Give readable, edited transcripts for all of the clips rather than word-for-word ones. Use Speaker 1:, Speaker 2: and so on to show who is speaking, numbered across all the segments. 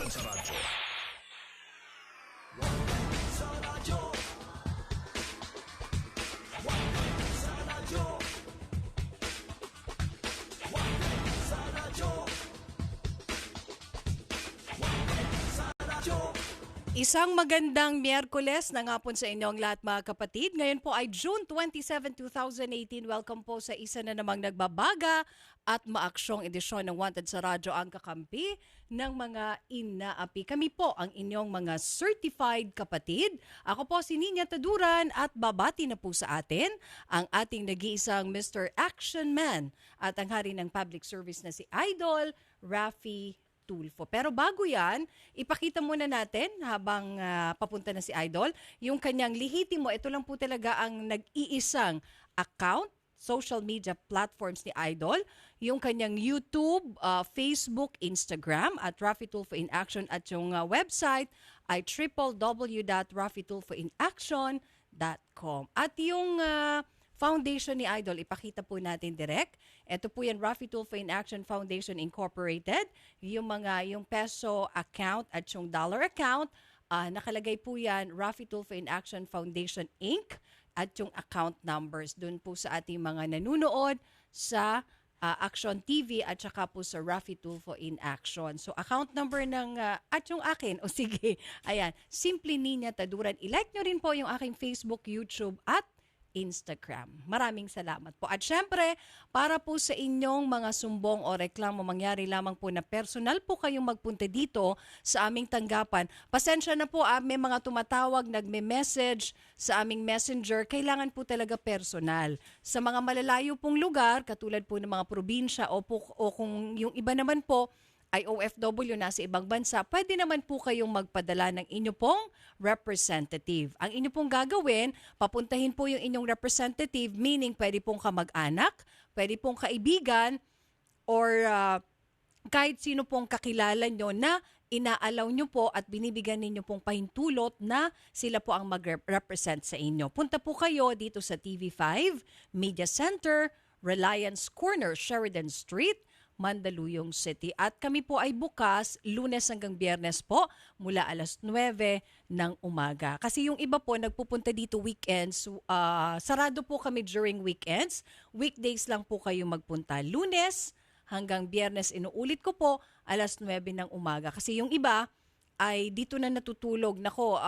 Speaker 1: Wanted sa radyo.
Speaker 2: Isang magandang Miyerkules na nga po sa inyong lahat mga kapatid. Ngayon po ay June 27, 2018. Welcome po sa isa na namang nagbabaga at maaksyong edisyon ng Wanted sa Radyo, ang kakampi ng mga inaapi. Kami po ang inyong mga certified kapatid. Ako po si Nina Taduran at babati na po sa atin ang ating nag-iisang Mr. Action Man at ang hari ng public service na si Idol Raffy Tulfo. Pero bago yan, ipakita muna natin habang papunta na si Idol, yung kanyang lihitimo. Ito lang po talaga ang nag-iisang account, social media platforms ni Idol, yung kanyang YouTube, Facebook, Instagram at Raffy Tulfo in Action, at yung website ay www.raffytulfoinaction.com. At yung foundation ni Idol, ipakita po natin direct. Ito po yan, Raffy Tulfo in Action Foundation Incorporated. Yung peso account at yung dollar account, nakalagay po yan, Raffy Tulfo in Action Foundation Inc. At yung account numbers doon po sa ating mga nanunood sa Action TV at saka po sa Raffy Tulfo in Action. So account number ng, at yung akin, sige, ayan, Simply Nina Taduran. I-like nyo rin po yung aking Facebook, YouTube at Instagram. Maraming salamat po. At syempre, para po sa inyong mga sumbong o reklamo, mangyari lamang po na personal po kayong magpunta dito sa aming tanggapan. Pasensya na po, may mga tumatawag, nagme-message sa aming messenger. Kailangan po talaga personal. Sa mga malalayo pong lugar, katulad po ng mga probinsya o kung yung iba naman po ay OFW nasa ibang bansa, pwede naman po kayong magpadala ng inyo pong representative. Ang inyo pong gagawin, papuntahin po yung inyong representative, meaning pwede pong kamag-anak, pwede pong kaibigan, or kahit sino pong kakilala nyo na inaalaw nyo po at binibigyan ninyo pong pahintulot na sila po ang mag-represent sa inyo. Punta po kayo dito sa TV5, Media Center, Reliance Corner, Sheridan Street, Mandaluyong City. At kami po ay bukas Lunes hanggang Biyernes po mula alas 9 ng umaga. Kasi yung iba po nagpupunta dito weekends, sarado po kami during weekends. Weekdays lang po kayo magpunta. Lunes hanggang Biyernes, inuulit ko po, alas 9 ng umaga. Kasi yung iba ay dito na natutulog. Nako,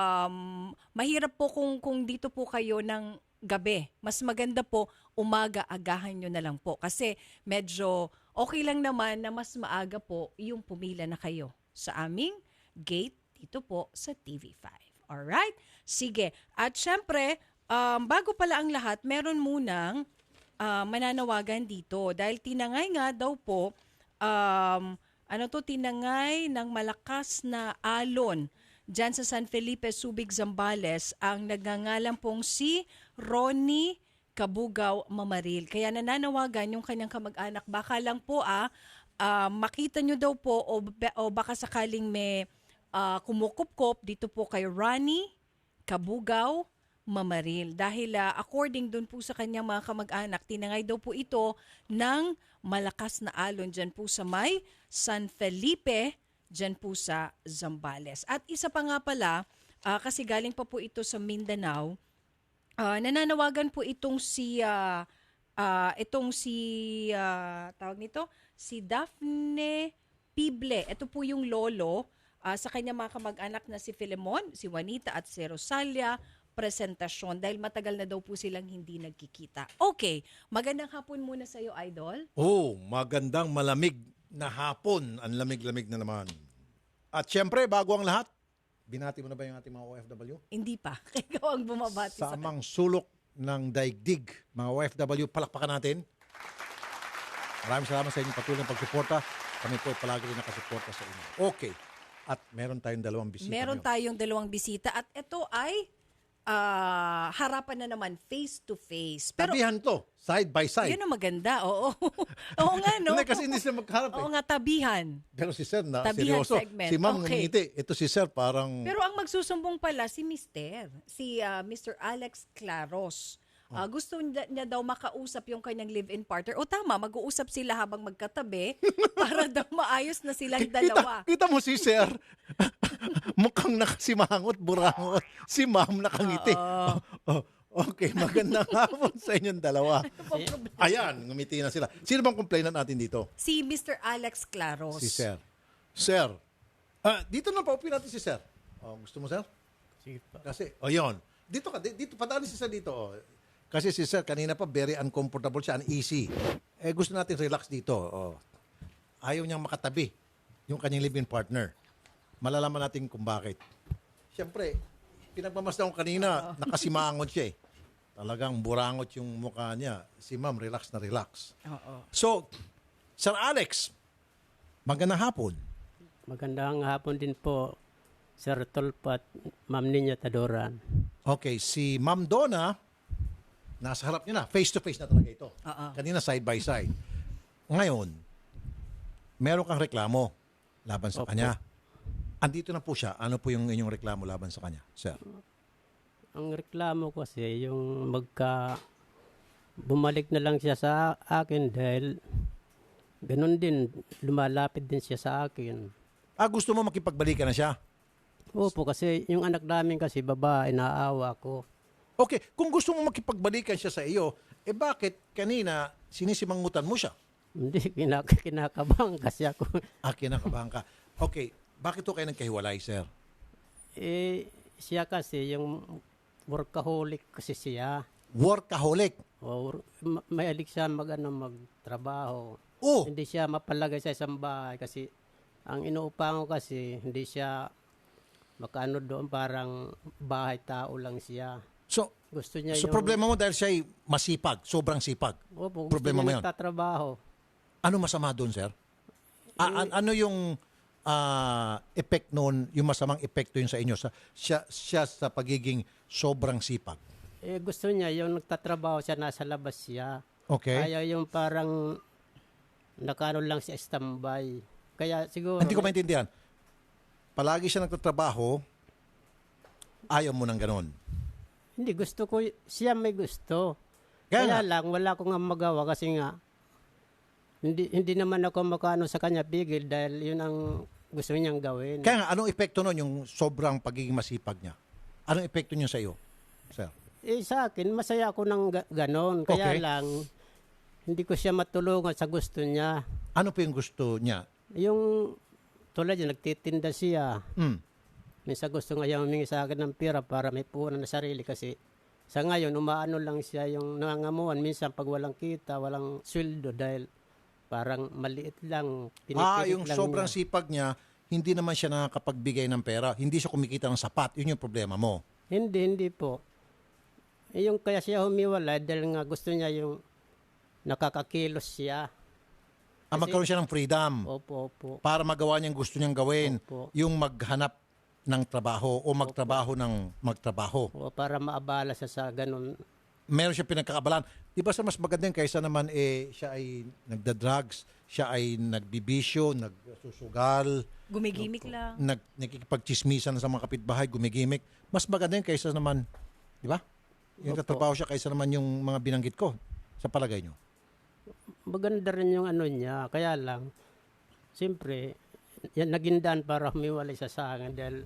Speaker 2: mahirap po kung dito po kayo ng gabi. Mas maganda po umaga, agahan nyo na lang po. Kasi medyo okay lang naman na mas maaga po yung pumila na kayo sa aming gate dito po sa TV5. Alright? Sige. At syempre, bago pala ang lahat, meron munang mananawagan dito. Dahil tinangay nga daw po, tinangay ng malakas na alon diyan sa San Felipe, Subic, Zambales, ang nagngangalan pong si Ronnie Kabugaw Mamaril. Kaya nananawagan yung kanyang kamag-anak, baka lang po makita nyo daw po o baka sakaling may kumukupkop dito po kay Ronnie Kabugaw Mamaril. Dahil according dun po sa kanyang mga kamag-anak, tinangay daw po ito ng malakas na alon dyan po sa may San Felipe, dyan po sa Zambales. At isa pa nga pala, kasi galing pa po ito sa Mindanao, nananawagan po itong si tawag nito, si Daphne Pible. Ito po yung lolo sa kanya mga kamag-anak na si Filemon, si Juanita at si Rosalia Presentasyon, dahil matagal na daw po silang hindi nagkikita. Okay, magandang hapon muna sa iyo, Idol.
Speaker 3: Oh, magandang malamig na hapon. Ang lamig-lamig na naman. At syempre, bago ang lahat, binati mo na ba yung ating mga OFW?
Speaker 2: Hindi pa. Ikaw ang bumabati
Speaker 3: sa amang sulok ng daigdig, mga OFW, palakpakan natin. Maraming salamat sa inyong patuloy ng pagsuporta. Kami po ay palagi rin nakasuporta sa inyo. Okay. At meron tayong dalawang bisita.
Speaker 2: Meron tayong dalawang bisita at ito ay harapan na naman, face to face.
Speaker 3: Pero tabihan to, side by side.
Speaker 2: Yun ang maganda, oo. Oo nga, no?
Speaker 3: Hindi, kasi hindi sila magkaharap
Speaker 2: Oo nga, tabihan.
Speaker 3: Pero si Sir na
Speaker 2: Tabihan
Speaker 3: seryoso.
Speaker 2: segment.
Speaker 3: Si Ma'am
Speaker 2: Okay.
Speaker 3: ngumiti. Ito si Sir parang...
Speaker 2: Pero ang magsusumbong pala si Mr. Alex Claros. Gusto niya daw makausap yung kanyang live-in partner. O tama, mag-uusap sila habang magkatabi para daw maayos na silang dalawa.
Speaker 3: Kita mo si Sir, mukhang nakasimangot, burangot. Si Ma'am nakangiti. Okay, magandang hapon sa inyong dalawa. Ayan, ngumiti na sila. Sino bang complainant natin dito?
Speaker 2: Si Mr. Alex Claros.
Speaker 3: Si Sir. Sir, dito na paupi natin si Sir. Gusto mo, Sir?
Speaker 1: Sige pa.
Speaker 3: Kasi, yun. Dito ka, dito, padaan si Sir dito. Kasi si Sir, kanina pa, very uncomfortable siya, uneasy. Gusto natin relax dito. Ayaw niyang makatabi yung kanyang live-in partner. Malalaman natin kung bakit. Siyempre, pinagmamasdan ko kanina, nakasimangot siya eh. Talagang burangot yung mukha niya. Si Ma'am, relax na relax. So, Sir Alex, magandang hapon.
Speaker 1: Magandang hapon din po, Sir Tolpo at Ma'am Ninya Tadoran.
Speaker 3: Okay, si Ma'am Donna, nasa harap niya na. Face-to-face na talaga ito. Kanina side by side. Ngayon, meron kang reklamo laban sa
Speaker 1: Opo.
Speaker 3: kanya. Andito na po siya. Ano po yung inyong reklamo laban sa kanya, Sir?
Speaker 1: Ang reklamo ko kasi yung bumalik na lang siya sa akin dahil ganun din, lumalapit din siya sa akin.
Speaker 3: Gusto mo makipagbalikan na siya?
Speaker 1: Opo, kasi yung anak namin kasi babae, naawa ko.
Speaker 3: Okay, kung gusto mo makipagbalikan siya sa iyo, bakit kanina sinisimangutan mo siya?
Speaker 1: Hindi, kinakabang kasi ako.
Speaker 3: Kinakabahan ka. Okay, bakit to kayo nagkahiwalay, Sir?
Speaker 1: Siya kasi yung workaholic kasi siya.
Speaker 3: Workaholic.
Speaker 1: Mahilig siya magtrabaho.
Speaker 3: Oh,
Speaker 1: Hindi siya mapalagay sa isang bahay kasi ang inuupahan ko kasi hindi siya makaano doon, parang bahay tao lang siya.
Speaker 3: so
Speaker 1: Gusto niya
Speaker 3: so problema mo dahil siya ay masipag, sobrang sipag.
Speaker 1: Opo,
Speaker 3: problema mo
Speaker 1: gusto niya
Speaker 3: yun?
Speaker 1: nagtatrabaho.
Speaker 3: Ano masama doon, Sir? Ano yung effect noon, yung masamang epekto yun sa inyo, siya sa pagiging sobrang sipag?
Speaker 1: Gusto niya yung nagtatrabaho siya, nasa labas siya.
Speaker 3: Okay.
Speaker 1: Ayaw yung parang nakano lang siya standby. Kaya siguro...
Speaker 3: Hindi ko maintindihan. Palagi siya nagtatrabaho, ayaw mo ng ganon.
Speaker 1: Hindi, gusto ko, siya may gusto.
Speaker 3: Kaya
Speaker 1: Kaya lang, wala ko nga magawa kasi nga, hindi naman ako makano sa kanya bigil dahil yun ang gusto niyang gawin.
Speaker 3: Kaya nga, anong epekto nun yung sobrang pagiging masipag niya? Anong epekto niyo sa iyo, Sir?
Speaker 1: Sa akin, masaya ako ng ganon. Kaya
Speaker 3: Okay.
Speaker 1: lang, hindi ko siya matulungan sa gusto niya.
Speaker 3: Ano po yung gusto niya?
Speaker 1: Yung tulad niya, nagtitinda siya. Minsan gusto nga niya humingi sa akin ng pera para may puhunan na sarili kasi sa ngayon, umaano lang siya yung nangangamuan. Minsan pag walang kita, walang sweldo dahil parang maliit lang. Pinipilit
Speaker 3: Yung
Speaker 1: lang
Speaker 3: sobrang
Speaker 1: niya.
Speaker 3: sipag niya, hindi naman siya nakakapagbigay ng pera. Hindi siya kumikita ng sapat. Yun yung problema mo.
Speaker 1: Hindi po. Yung kaya siya humiwalay dahil nga gusto niya yung nakakakilos siya.
Speaker 3: Magkaroon siya ng freedom
Speaker 1: Opo.
Speaker 3: para magawa niyang gusto niyang gawin.
Speaker 1: Opo.
Speaker 3: Yung maghanap ng trabaho o magtrabaho ng magtrabaho.
Speaker 1: O para maabala siya sa ganun.
Speaker 3: Meron siya pinagkakabalan. Di ba sa mas maganda yun kaysa naman siya ay nagda-drugs, siya ay nagbibisyo, nagsusugal,
Speaker 2: Gumigimik lang.
Speaker 3: nakikipagchismisan sa mga kapitbahay, gumigimik. Mas maganda yun kaysa naman, di ba? Yung
Speaker 1: Opo.
Speaker 3: katrabaho siya kaysa naman yung mga binanggit ko. Sa palagay nyo.
Speaker 1: Maganda rin yung ano niya. Kaya lang, siyempre, yan naging daan para humiwalay siya sa akin dahil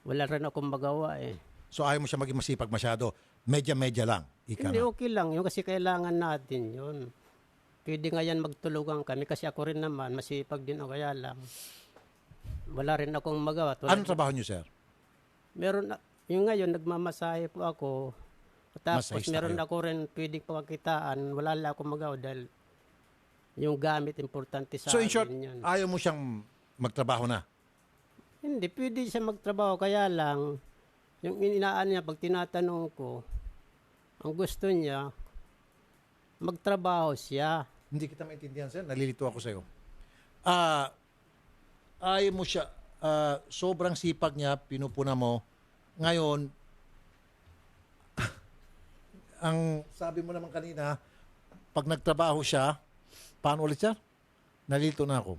Speaker 1: wala rin akong magawa eh.
Speaker 3: So ayaw mo siya maging masipag masyado. Medya-medya lang. Ika
Speaker 1: Hindi,
Speaker 3: nga.
Speaker 1: okay lang yun kasi kailangan natin yun. Pwede nga yan magtulungan kami kasi ako rin naman, masipag din ako. Kaya lang, wala rin akong magawa.
Speaker 3: Anong trabaho nyo, sir?
Speaker 1: Meron, yung ngayon, nagmamasahe po ako. Tapos
Speaker 3: Masahista
Speaker 1: meron
Speaker 3: kayo.
Speaker 1: ako rin pwedeng pagkitaan. Wala lang akong magawa dahil yung gamit importante sa
Speaker 3: So in short,
Speaker 1: amin yun.
Speaker 3: ayaw mo siyang magtrabaho na.
Speaker 1: Hindi, pwede siya magtrabaho. Kaya lang, yung inaan niya, pag tinatanong ko, ang gusto niya, magtrabaho siya.
Speaker 3: Hindi kita maintindihan, sir. Nalilito ako sa'yo. Ayaw mo siya, sobrang sipag niya, pinupuna mo. Ngayon, ang sabi mo naman kanina, pag nagtrabaho siya, paano ulit, sir? Nalilito na ako.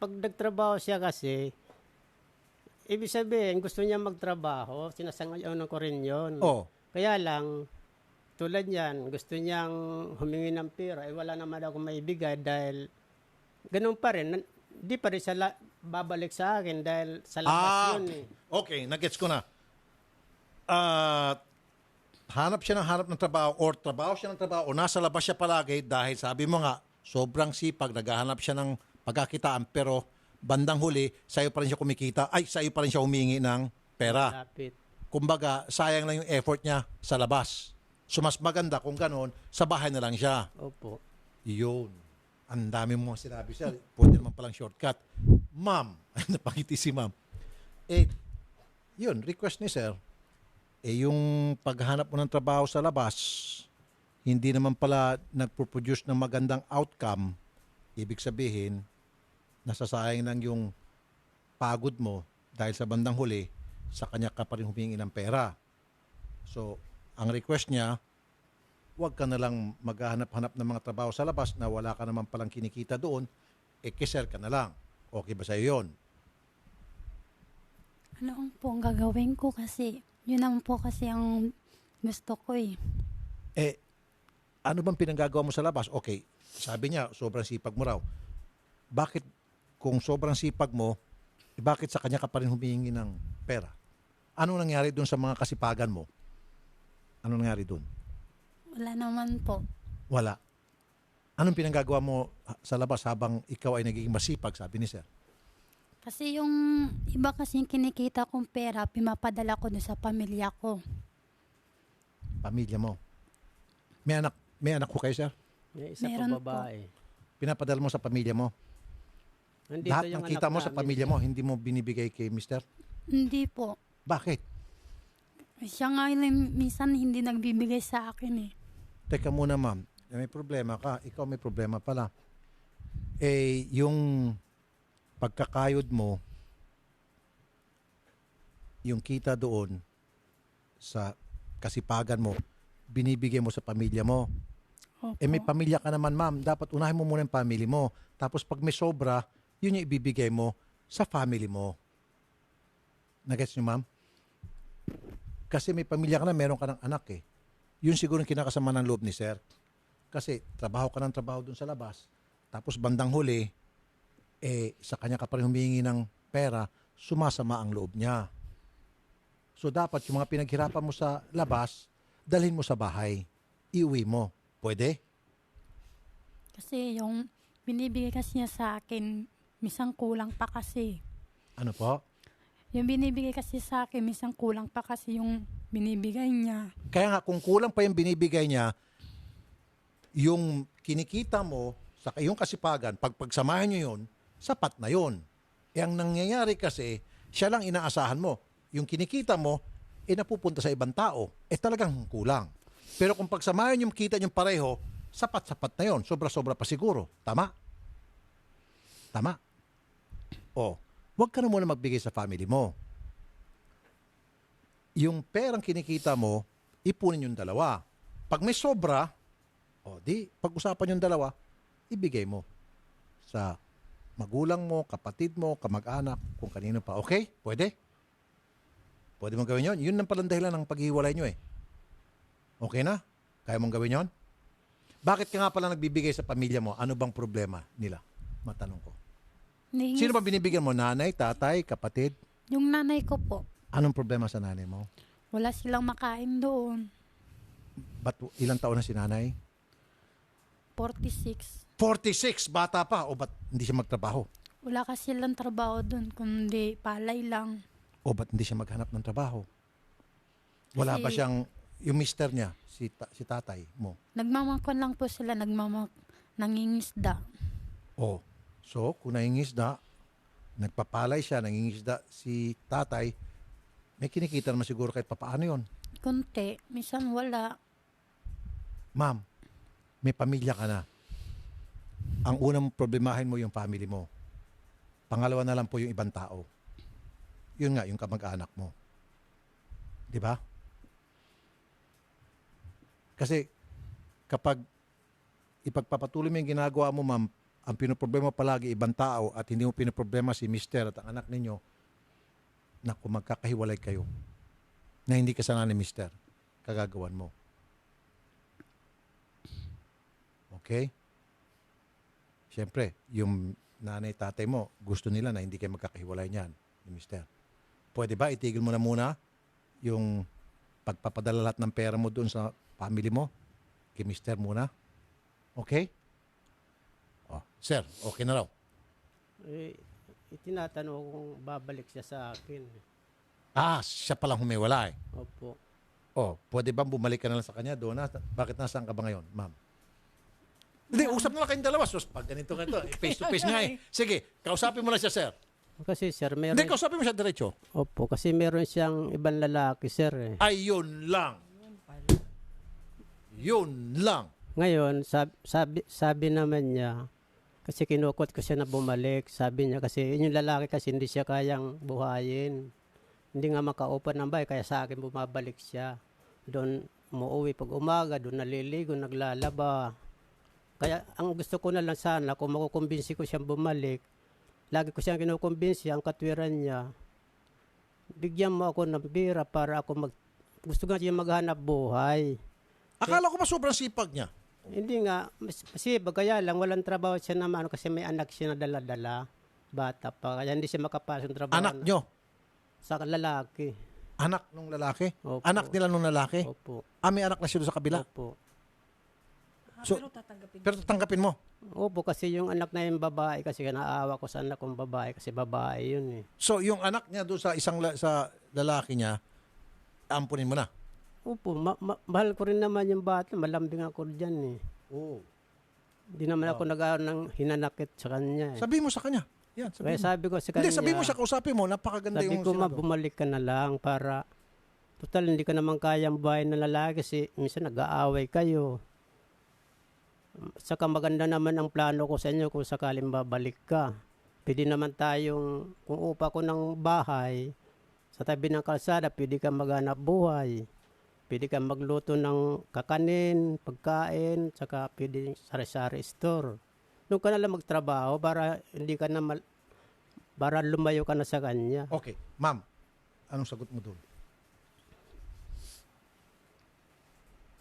Speaker 1: Pag nagtrabaho siya kasi, ibig sabihin, gusto niya magtrabaho, sinasangayon ko rin yun.
Speaker 3: Oh,
Speaker 1: Kaya lang, tulad yan, gusto niyang humingi ng pera, wala naman ako maibigay dahil ganun pa rin. Di pa rin siya babalik sa akin dahil sa labas yun eh.
Speaker 3: Okay, nagets ko na. Hanap siya ng trabaho or trabaho siya ng trabaho o nasa labas siya palagi dahil sabi mo nga, sobrang sipag, naghahanap siya ng pagkakitaan pero bandang huli, sa'yo pa rin siya kumikita, sa'yo pa rin siya humingi ng pera.
Speaker 1: Lapit.
Speaker 3: Kumbaga, sayang lang yung effort niya sa labas. So mas maganda kung gano'n, sa bahay na lang siya.
Speaker 1: Opo.
Speaker 3: Yun. Ang dami mo sinabi, sir. Pwede naman palang shortcut. Ma'am. Napangiti si ma'am. Yun, request ni sir. Yung paghanap mo ng trabaho sa labas, hindi naman pala nagpo-produce ng magandang outcome. Ibig sabihin, nasasayang lang yung pagod mo dahil sa bandang huli, sa kanya ka pa rin humingi ng pera. So, ang request niya, huwag ka na lang maghahanap-hanap ng mga trabaho sa labas na wala ka naman palang kinikita doon, kiser ka na lang. Okay ba sa'yo yun?
Speaker 4: Ano po ang gagawin ko kasi yun naman po kasi ang gusto ko eh.
Speaker 3: Ano bang pinanggagawa mo sa labas? Okay, sabi niya, sobrang sipag mo raw. Bakit kung sobrang sipag mo, bakit sa kanya ka pa rin humihingi ng pera? Anong nangyari doon sa mga kasipagan mo? Anong nangyari doon?
Speaker 4: Wala naman po.
Speaker 3: Wala. Anong pinanggagawa mo sa labas habang ikaw ay nagiging masipag, sabi ni sir?
Speaker 4: Kasi yung iba kasi yung kinikita kong pera, pimapadala ko doon sa pamilya ko.
Speaker 3: Pamilya mo. May anak ko kayo, sir?
Speaker 1: May isa
Speaker 4: Meron
Speaker 1: pa babae.
Speaker 3: Pinapadala mo sa pamilya mo?
Speaker 1: Nandito
Speaker 3: Lahat
Speaker 1: yung
Speaker 3: ng kita
Speaker 1: anak
Speaker 3: mo sa
Speaker 1: namin.
Speaker 3: pamilya mo, hindi mo binibigay kay mister?
Speaker 4: Hindi po.
Speaker 3: Bakit?
Speaker 4: Siya nga yung minsan hindi nagbibigay sa akin eh.
Speaker 3: Teka muna, ma'am. May problema ka. Ikaw may problema pala. Yung pagkakayod mo, yung kita doon sa kasipagan mo, binibigay mo sa pamilya mo.
Speaker 4: Opo.
Speaker 3: May pamilya ka naman, ma'am. Dapat unahin mo muna yung family mo. Tapos pag may sobra, yun yung ibibigay mo sa family mo. Nagets niyo, ma'am? Kasi may pamilya ka na, meron ka ng anak eh. Yun siguro yung kinakasama ng loob ni sir. Kasi trabaho ka ng trabaho dun sa labas. Tapos bandang huli, sa kanya ka pa rin humingi ng pera, sumasama ang loob niya. So dapat yung mga pinaghirapan mo sa labas, dalhin mo sa bahay. Iuwi mo. Pwede?
Speaker 4: Kasi yung binibigay kasi niya sa akin, minsan kulang pa kasi.
Speaker 3: Ano po?
Speaker 4: Yung binibigay kasi sa akin, minsan kulang pa kasi yung binibigay niya.
Speaker 3: Kaya nga, kung kulang pa yung binibigay niya, yung kinikita mo sa iyong kasipagan, pag pagsamahan nyo yun, sapat na yun. Ang nangyayari kasi, siya lang inaasahan mo. Yung kinikita mo, napupunta sa ibang tao. Talagang kulang. Pero kung pagsamahan yung kita yung pareho, sapat-sapat na yun. Sobra-sobra pa siguro. Tama? Tama? Huwag ka na muna magbigay sa family mo. Yung perang kinikita mo, ipunin yung dalawa. Pag may sobra, pag-usapan yung dalawa, ibigay mo sa magulang mo, kapatid mo, kamag-anak, kung kanino pa. Okay? Pwede? Pwede mong gawin yun? Yun ang palang dahilan ng paghiwalay nyo eh. Okay na? Kaya mong gawin yun? Bakit ka nga pala nagbibigay sa pamilya mo? Ano bang problema nila? Matanong ko. Sino ba binibigyan mo? Nanay, tatay, kapatid?
Speaker 4: Yung nanay ko po,
Speaker 3: Anong problema sa nanay mo?
Speaker 4: wala silang makain doon.
Speaker 3: Ba't ilang taon na si nanay?
Speaker 4: 46.
Speaker 3: 46, bata pa. O ba't hindi siya magtrabaho?
Speaker 4: Wala kasi silang trabaho doon, kundi palay lang.
Speaker 3: O ba't hindi siya maghanap ng trabaho? Wala ba
Speaker 4: Kasi-
Speaker 3: siyang, yung mister niya, si tatay mo?
Speaker 4: Nagmamakon lang po sila, nangingisda.
Speaker 3: So kung nangingisda, nagpapalay siya, nangingisda si tatay, may kinikita naman siguro kahit papaano yun.
Speaker 4: Kunti, minsan wala.
Speaker 3: Ma'am, may pamilya ka na. Ang unang problemahin mo yung family mo. Pangalawa na lang po yung ibang tao. Yun nga, yung kamag-anak mo. Di ba? Kasi kapag ipagpapatuloy mo yung ginagawa mo, ma'am, ang pinoproblema palagi ibang tao at hindi mo pinoproblema si mister at ang anak ninyo, na kung magkakahiwalay kayo, na hindi kasalanan ni mister, kagagawan mo. Okay? Siyempre, yung nanay, tatay mo, gusto nila na hindi kayo magkakahiwalay niyan ni mister. Pwede ba itigil mo na muna yung pagpapadala lahat ng pera mo doon sa family mo? Kay mister muna? Okay? Oh, sir, okay na raw.
Speaker 1: Eh, itinatanong kung babalik siya sa akin.
Speaker 3: Ah, siya palang humiwalay.
Speaker 1: Opo.
Speaker 3: Oh, pwede ba bumalik ka na lang sa kanya doon? Bakit nasaan ka ba ngayon, ma'am? Hindi, usap na lang kayong dalawa. Sus, pag ganito, face to face nga eh. Sige, kausapin mo na siya, sir.
Speaker 1: Kasi sir, meron...
Speaker 3: Hindi, kausapin mo siya diretso.
Speaker 1: Opo, kasi meron siyang ibang lalaki, sir. Eh.
Speaker 3: Ay, yun lang. Yun lang.
Speaker 1: Ngayon, sabi naman niya, kasi kinukot ko siya na bumalik. Sabi niya kasi, yung lalaki kasi hindi siya kayang buhayin. Hindi nga makaupan ng bahay, kaya sa akin bumabalik siya. Doon umuwi pag umaga, doon naliligo, naglalaba. Kaya ang gusto ko na lang sana, kung makukumbinsi ko siyang bumalik, lagi ko siyang kinukumbinsi, ang katwiran niya, bigyan mo ako ng pera para ako gusto nga siya maghanap buhay.
Speaker 3: Akala ko ba sobrang sipag niya?
Speaker 1: Hindi nga, kasi kaya lang, walang trabaho siya naman kasi may anak siya na dala-dala, bata pa, kaya hindi siya makapasok ng trabaho.
Speaker 3: Anak nyo?
Speaker 1: Sa lalaki.
Speaker 3: Anak nung lalaki?
Speaker 1: Opo.
Speaker 3: Anak nila nung lalaki?
Speaker 1: Opo.
Speaker 3: Ah, may anak na siya doon sa kabila?
Speaker 1: Opo.
Speaker 3: So,
Speaker 2: pero tatanggapin.
Speaker 3: pero tatanggapin mo?
Speaker 1: Opo, kasi yung anak na yung babae, kasi naawa ko sa anak kong babae, kasi babae yun eh.
Speaker 3: So, yung anak niya doon sa sa lalaki niya, ampunin mo na?
Speaker 1: Opo, mahal ko rin naman yung bata, malambing ako dyan eh.
Speaker 3: Oo.
Speaker 1: Hindi naman ako ng hinanakit sa kanya eh.
Speaker 3: Sabihin mo sa kanya. Yan,
Speaker 1: Kaya
Speaker 3: sabihin mo.
Speaker 1: sabi ko sa kanya,
Speaker 3: Hindi, sabihin mo siya, kausapin mo, napakaganda
Speaker 1: sabi
Speaker 3: yung
Speaker 1: ko,
Speaker 3: sinabi.
Speaker 1: bumalik ka na lang para, total hindi ka naman kayang buhay ng lalaki kasi minsan nag-aaway kayo. Saka maganda naman ang plano ko sa inyo kung sakaling babalik ka. Pwede naman tayong, kung upa ko ng bahay, sa tabi ng kalsada, pwede kang maghanap buhay. Pwede kang magluto ng kakanin, pagkain, saka pwede sari-sari store. Doon ka na lang magtrabaho para hindi ka na para lumayo ka na sa kanya.
Speaker 3: Okay, ma'am, anong sagot mo doon?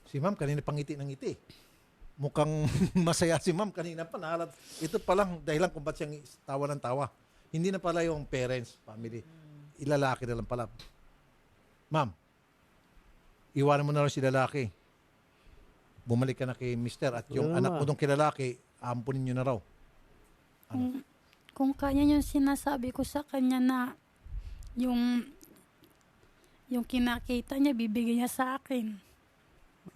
Speaker 3: Si ma'am, kanina pangiti ng ngiti. Mukhang masaya si ma'am kanina pa. Nahalat. Ito palang dahilan kung ba't siyang tawa ng tawa. Hindi na pala yung parents, family. Ilalaki na lang pala. Ma'am, iwanan mo na lang si lalaki. Bumalik ka na kay mister at yung
Speaker 1: Oo,
Speaker 3: anak mo
Speaker 1: ma.
Speaker 3: dong kilalaki, ampunin nyo na raw.
Speaker 4: Kung kanya yung sinasabi ko sa kanya na yung kinakita niya, bibigyan niya sa akin.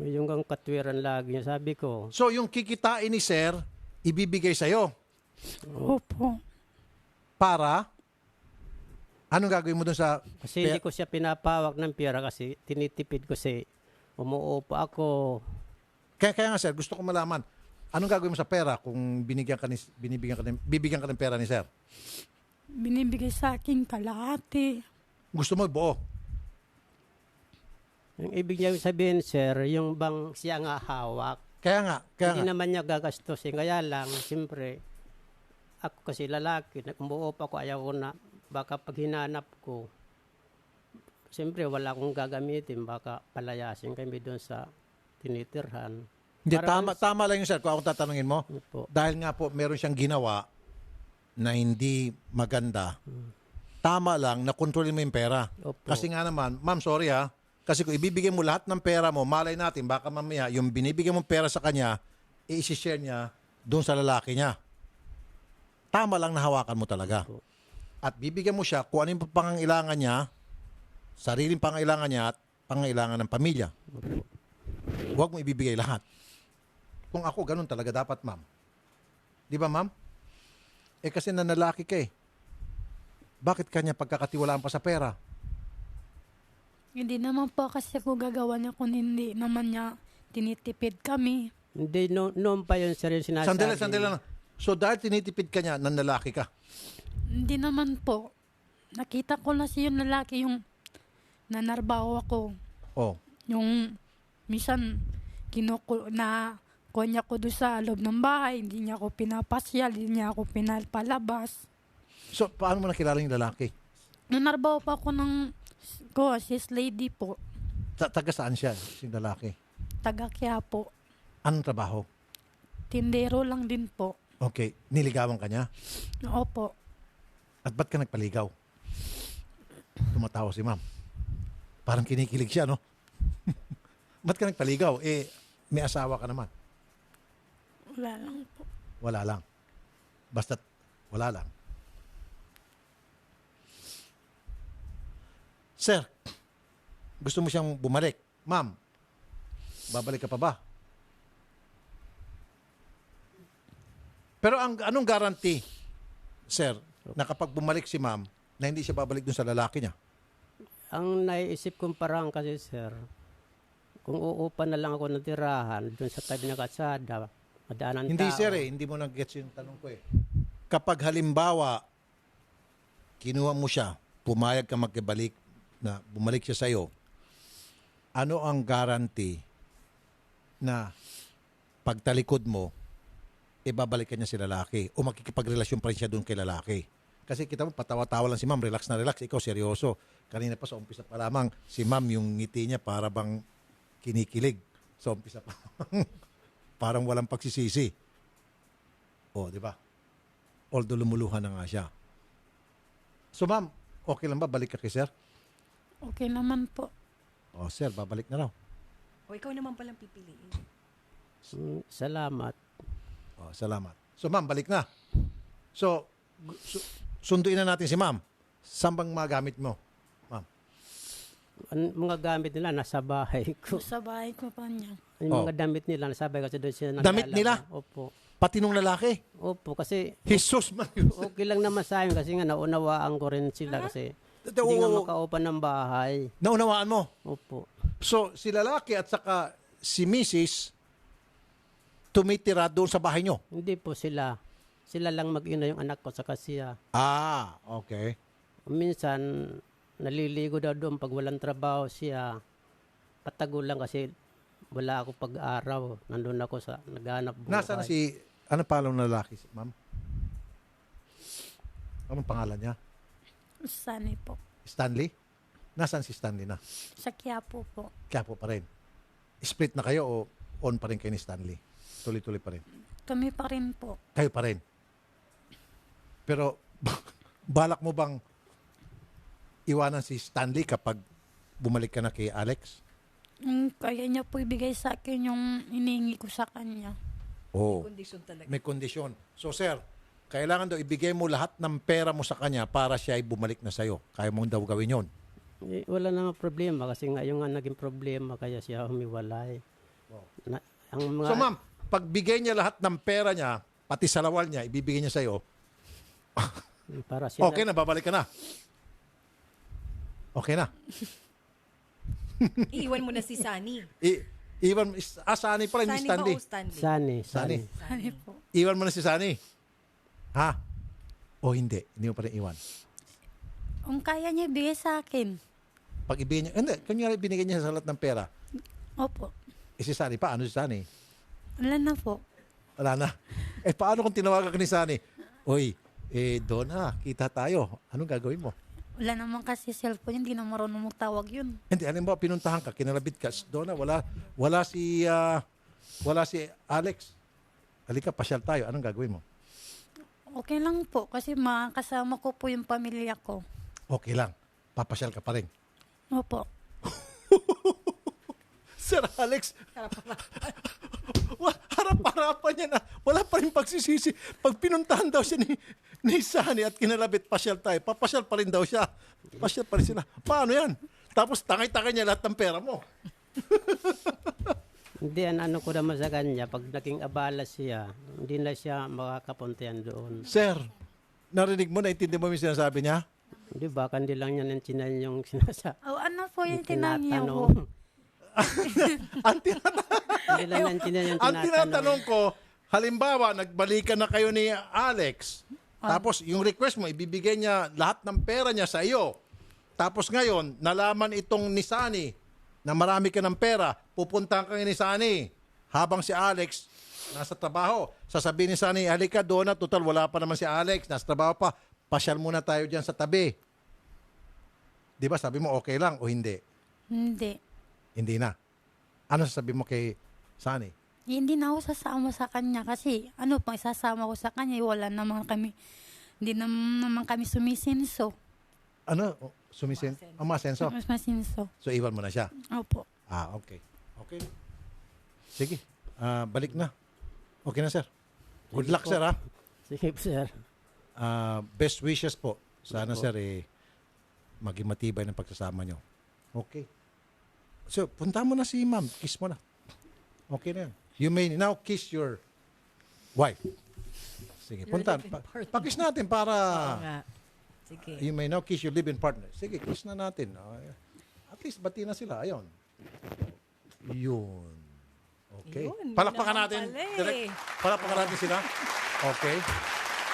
Speaker 1: Yung ang katwiran lagi niya, sabi ko.
Speaker 3: So, yung kikitain ni sir, ibibigay sa'yo.
Speaker 4: Opo.
Speaker 3: Para, anong gagawin mo doon sa...
Speaker 1: Kasi hindi ko siya pinapawag ng pera kasi tinitipid ko si umuupa ako.
Speaker 3: Kaya nga sir, gusto ko malaman, anong gagawin mo sa pera kung bibigyan ka ng pera ni sir?
Speaker 4: Binibigay sa akin kalahati.
Speaker 3: Gusto mo buo?
Speaker 1: Yung ibig niya sabihin, sir, yung bang siya nga hawak.
Speaker 3: Kaya
Speaker 1: Hindi
Speaker 3: nga.
Speaker 1: naman niya gagastusin. Kaya lang, siyempre, ako kasi lalaki, umuupa ko, ayaw ko na, baka pag hinanap ko, siyempre wala akong gagamitin, baka palayasin kami doon sa tinitirhan.
Speaker 3: Hindi,
Speaker 1: Parang-
Speaker 3: tama lang yun sir, kung ako tatanungin mo.
Speaker 1: Opo.
Speaker 3: Dahil nga po, meron siyang ginawa na hindi maganda. Tama lang na kontrolin mo yung pera.
Speaker 1: Opo.
Speaker 3: Kasi nga naman, ma'am, sorry ha, kasi kung ibibigay mo lahat ng pera mo, malay natin, baka mamaya, yung binibigay mong pera sa kanya, i-share niya doon sa lalaki niya. Tama lang na hawakan mo talaga.
Speaker 1: Opo.
Speaker 3: At bibigyan mo siya kung ano yung pangangailangan niya, sariling pangangailangan niya at pangangailangan ng pamilya. Huwag mo ibibigay lahat. Kung ako, ganun talaga dapat, ma'am. Di ba, ma'am? Eh kasi nanalaki ka eh. Bakit kanya pagkakatiwalaan pa sa pera?
Speaker 4: Hindi naman po kasi ako gagawa niya kung hindi naman niya tinitipid kami.
Speaker 1: Hindi, noon pa yun, sir, yung sinasabi.
Speaker 3: Sandali lang. So dahil tinitipid ka niya, nanlalaki ka.
Speaker 4: Hindi naman po. Nakita ko na siya yung lalaki yung nanarbaho ako.
Speaker 3: Oh.
Speaker 4: Yung minsan kunya ko doon sa loob ng bahay, hindi niya ako pinapasyal, hindi niya ako pinapalabas.
Speaker 3: So paano mo nakilala yung lalaki?
Speaker 4: Nanarbaho pa ako ng sis lady po,
Speaker 3: Taga saan siya, yung lalaki?
Speaker 4: taga Quiapo.
Speaker 3: Anong trabaho?
Speaker 4: Tindero lang din po.
Speaker 3: Okay. Niligawan ka niya?
Speaker 4: Opo.
Speaker 3: At ba't ka nagpaligaw? Tumatawa si ma'am. Parang kinikilig siya, no? Ba't ka nagpaligaw? Eh, may asawa ka naman.
Speaker 4: Wala lang po.
Speaker 3: Wala lang. Basta't wala lang. Sir, gusto mo siyang bumalik. Ma'am, babalik ka pa ba? Pero anong guarantee, sir, na kapag bumalik si ma'am, na hindi siya babalik dun sa lalaki niya?
Speaker 1: Ang naiisip kong parang kasi, sir, kung uupa na lang ako ng tirahan doon sa tabi ng kalsada, madaanan
Speaker 3: Hindi,
Speaker 1: tao.
Speaker 3: sir, hindi mo nag-gets yung tanong ko eh. Kapag halimbawa, kinuha mo siya, pumayag ka magbalik, na bumalik siya sa'yo, ano ang guarantee na pagtalikod mo, ibabalik ka niya si lalaki o makikipagrelasyon pa rin siya doon kay lalaki? Kasi kita mo, patawa-tawa lang si ma'am, relax na relax, ikaw seryoso. Kanina pa sa umpisa pa lamang, si ma'am yung ngiti niya para bang kinikilig. Sa umpisa pa parang walang pagsisisi. O, di ba? Although lumuluhan na nga siya. So ma'am, okay lang ba balik ka kay sir?
Speaker 4: Okay naman po.
Speaker 3: O sir, babalik na raw.
Speaker 2: O ikaw naman palang pipiliin.
Speaker 1: Salamat.
Speaker 3: O, salamat. So ma'am, balik na. So, sunduin na natin si ma'am. Saan bang magamit mo? Ma'am.
Speaker 1: Mga gamit nila nasa bahay ko.
Speaker 4: Sa bahay ko pa niya.
Speaker 1: Yung mga damit nila nasa bahay kasi doon sila
Speaker 3: Damit
Speaker 1: naglalaba.
Speaker 3: nila?
Speaker 1: Opo.
Speaker 3: Pati nung lalaki.
Speaker 1: Opo, kasi
Speaker 3: Jesus man yun.
Speaker 1: okay lang naman sa akin kasi nga naunawaan ko rin sila kasi hindi nga makaupan ng bahay.
Speaker 3: Naunawaan mo.
Speaker 1: Opo.
Speaker 3: So, si lalaki at saka si Mrs. tumitira doon sa bahay nyo.
Speaker 1: Hindi po sila. Sila lang mag-ina yung anak ko saka siya.
Speaker 3: Ah, okay.
Speaker 1: Minsan, naliligo daw doon pag walang trabaho siya. Patago lang kasi wala ako pag-araw. Nandun ako sa naghanap buhay.
Speaker 3: Nasaan si, ano pangalan ng lalaki, ma'am? Anong pangalan niya?
Speaker 4: Sunny po.
Speaker 3: Stanley? Nasaan si Stanley na?
Speaker 4: Sa Quiapo po.
Speaker 3: Quiapo pa rin. Split na kayo o on pa rin kayo ni Stanley? Tuloy-tuloy pa rin.
Speaker 4: Kami pa rin po.
Speaker 3: Kayo pa rin. Pero, balak mo bang iwanan si Stanley kapag bumalik ka na kay Alex?
Speaker 4: Kaya niya po ibigay sa akin yung inihingi ko sa kanya.
Speaker 3: Oo.
Speaker 2: Kondisyon talaga.
Speaker 3: May kondisyon. So, sir, kailangan daw ibigay mo lahat ng pera mo sa kanya para siya ay bumalik na sa'yo. Kaya mong daw gawin yon.
Speaker 1: Wala namang problema kasi nga yung nga naging problema kaya siya humiwalay. Ang mga,
Speaker 3: So, ma'am, pagbigay niya lahat ng pera niya, pati salawal niya, ibibigay niya sa'yo,
Speaker 1: para sila,
Speaker 3: okay na, babalik ka na. Okay na.
Speaker 2: Iiwan mo na si Sunny.
Speaker 3: Iwan, Sunny pa rin,
Speaker 2: Sunny
Speaker 3: Stanley.
Speaker 2: ba o Stanley?
Speaker 1: Sunny.
Speaker 3: Sunny.
Speaker 4: Sunny po.
Speaker 3: Iwan mo na si Sunny. Ha? O hindi, hindi mo pa rin iwan.
Speaker 4: Kung kaya niya ibigay sa akin.
Speaker 3: Pag ibigay niya, hindi, kunyari binigay niya sa lahat ng pera,
Speaker 4: Opo.
Speaker 3: si Sunny, paano si Sunny?
Speaker 4: Wala na po.
Speaker 3: Wala na. Paano kung tinawagan ka ni Sunny? Oy, Donna, kita tayo. Anong gagawin mo?
Speaker 4: Wala naman kasi cellphone, hindi na marunong magtawag yun.
Speaker 3: Hindi, alam mo, pinuntahan ka, kinalabit ka. Donna, wala si Alex. Halika, pasyal tayo. Anong gagawin mo?
Speaker 4: Okay lang po, kasi makasama ko po yung pamilya ko.
Speaker 3: Okay lang. Papasyal ka pa rin.
Speaker 4: Opo.
Speaker 3: Sir Alex, harap-harapan niya na. Wala pa rin pagsisisi. Pag pinuntahan daw siya ni Sunny at kinalabit, pasyal tayo. Papasyal pa rin daw siya. Pasyal pa rin sila. Paano yan? Tapos tangay-tangay niya lahat ng pera mo.
Speaker 1: Hindi, ano ko naman sa kanya, pag naging abala siya, hindi na siya makakapuntayan doon.
Speaker 3: Sir, narinig mo, naintindi mo yung sinasabi niya?
Speaker 1: Hindi, baka hindi lang niya nantinan yung sinasabi.
Speaker 4: Oh, ano po yung tinangya ko?
Speaker 1: Hindi lang nantinan yung
Speaker 3: Ang
Speaker 1: tinatanong.
Speaker 3: tinatanong ko, halimbawa, nagbalikan na kayo ni Alex, tapos yung request mo, ibibigay niya lahat ng pera niya sa iyo. Tapos ngayon, nalaman itong ni Sunny na marami ka ng pera, pupuntahan ka ni Sunny. Habang si Alex nasa trabaho, sasabihin ni Sunny, halika Donna, total wala pa naman si Alex, nasa trabaho pa, pasyal muna tayo dyan sa tabi. Di ba sabi mo okay lang o hindi?
Speaker 4: Hindi.
Speaker 3: Hindi na. Ano sasabihin mo kay Sunny?
Speaker 4: Hindi na ako sasama sa kanya kasi ano pang isasama ko sa kanya, wala naman kami, hindi naman kami sumisinso.
Speaker 3: Ano? Umasenso?
Speaker 4: Mas masinso.
Speaker 3: So, iwan mo na siya?
Speaker 4: Opo.
Speaker 3: Okay. Okay. Sige. Balik na. Okay na, sir. Good
Speaker 1: Sige
Speaker 3: luck,
Speaker 1: po.
Speaker 3: sir, ha?
Speaker 1: Sige po, sir.
Speaker 3: Best wishes po. Sana, sir, maging matibay ng pagsasama nyo. Okay. So, punta mo na si ma'am. Kiss mo na. Okay na yan. You may now kiss your wife. Sige,
Speaker 2: Your
Speaker 3: punta.
Speaker 2: live-in partner.
Speaker 3: Pakiss natin para
Speaker 2: Oo nga. Sige.
Speaker 3: you may now kiss your live-in partner. Sige, kiss na natin. At least, bati na sila. Ayun. Yun. Okay.
Speaker 2: Yun,
Speaker 3: Palakpakan
Speaker 2: naman
Speaker 3: natin.
Speaker 2: pala eh.
Speaker 3: Direct. Palakpakan natin sila. Okay.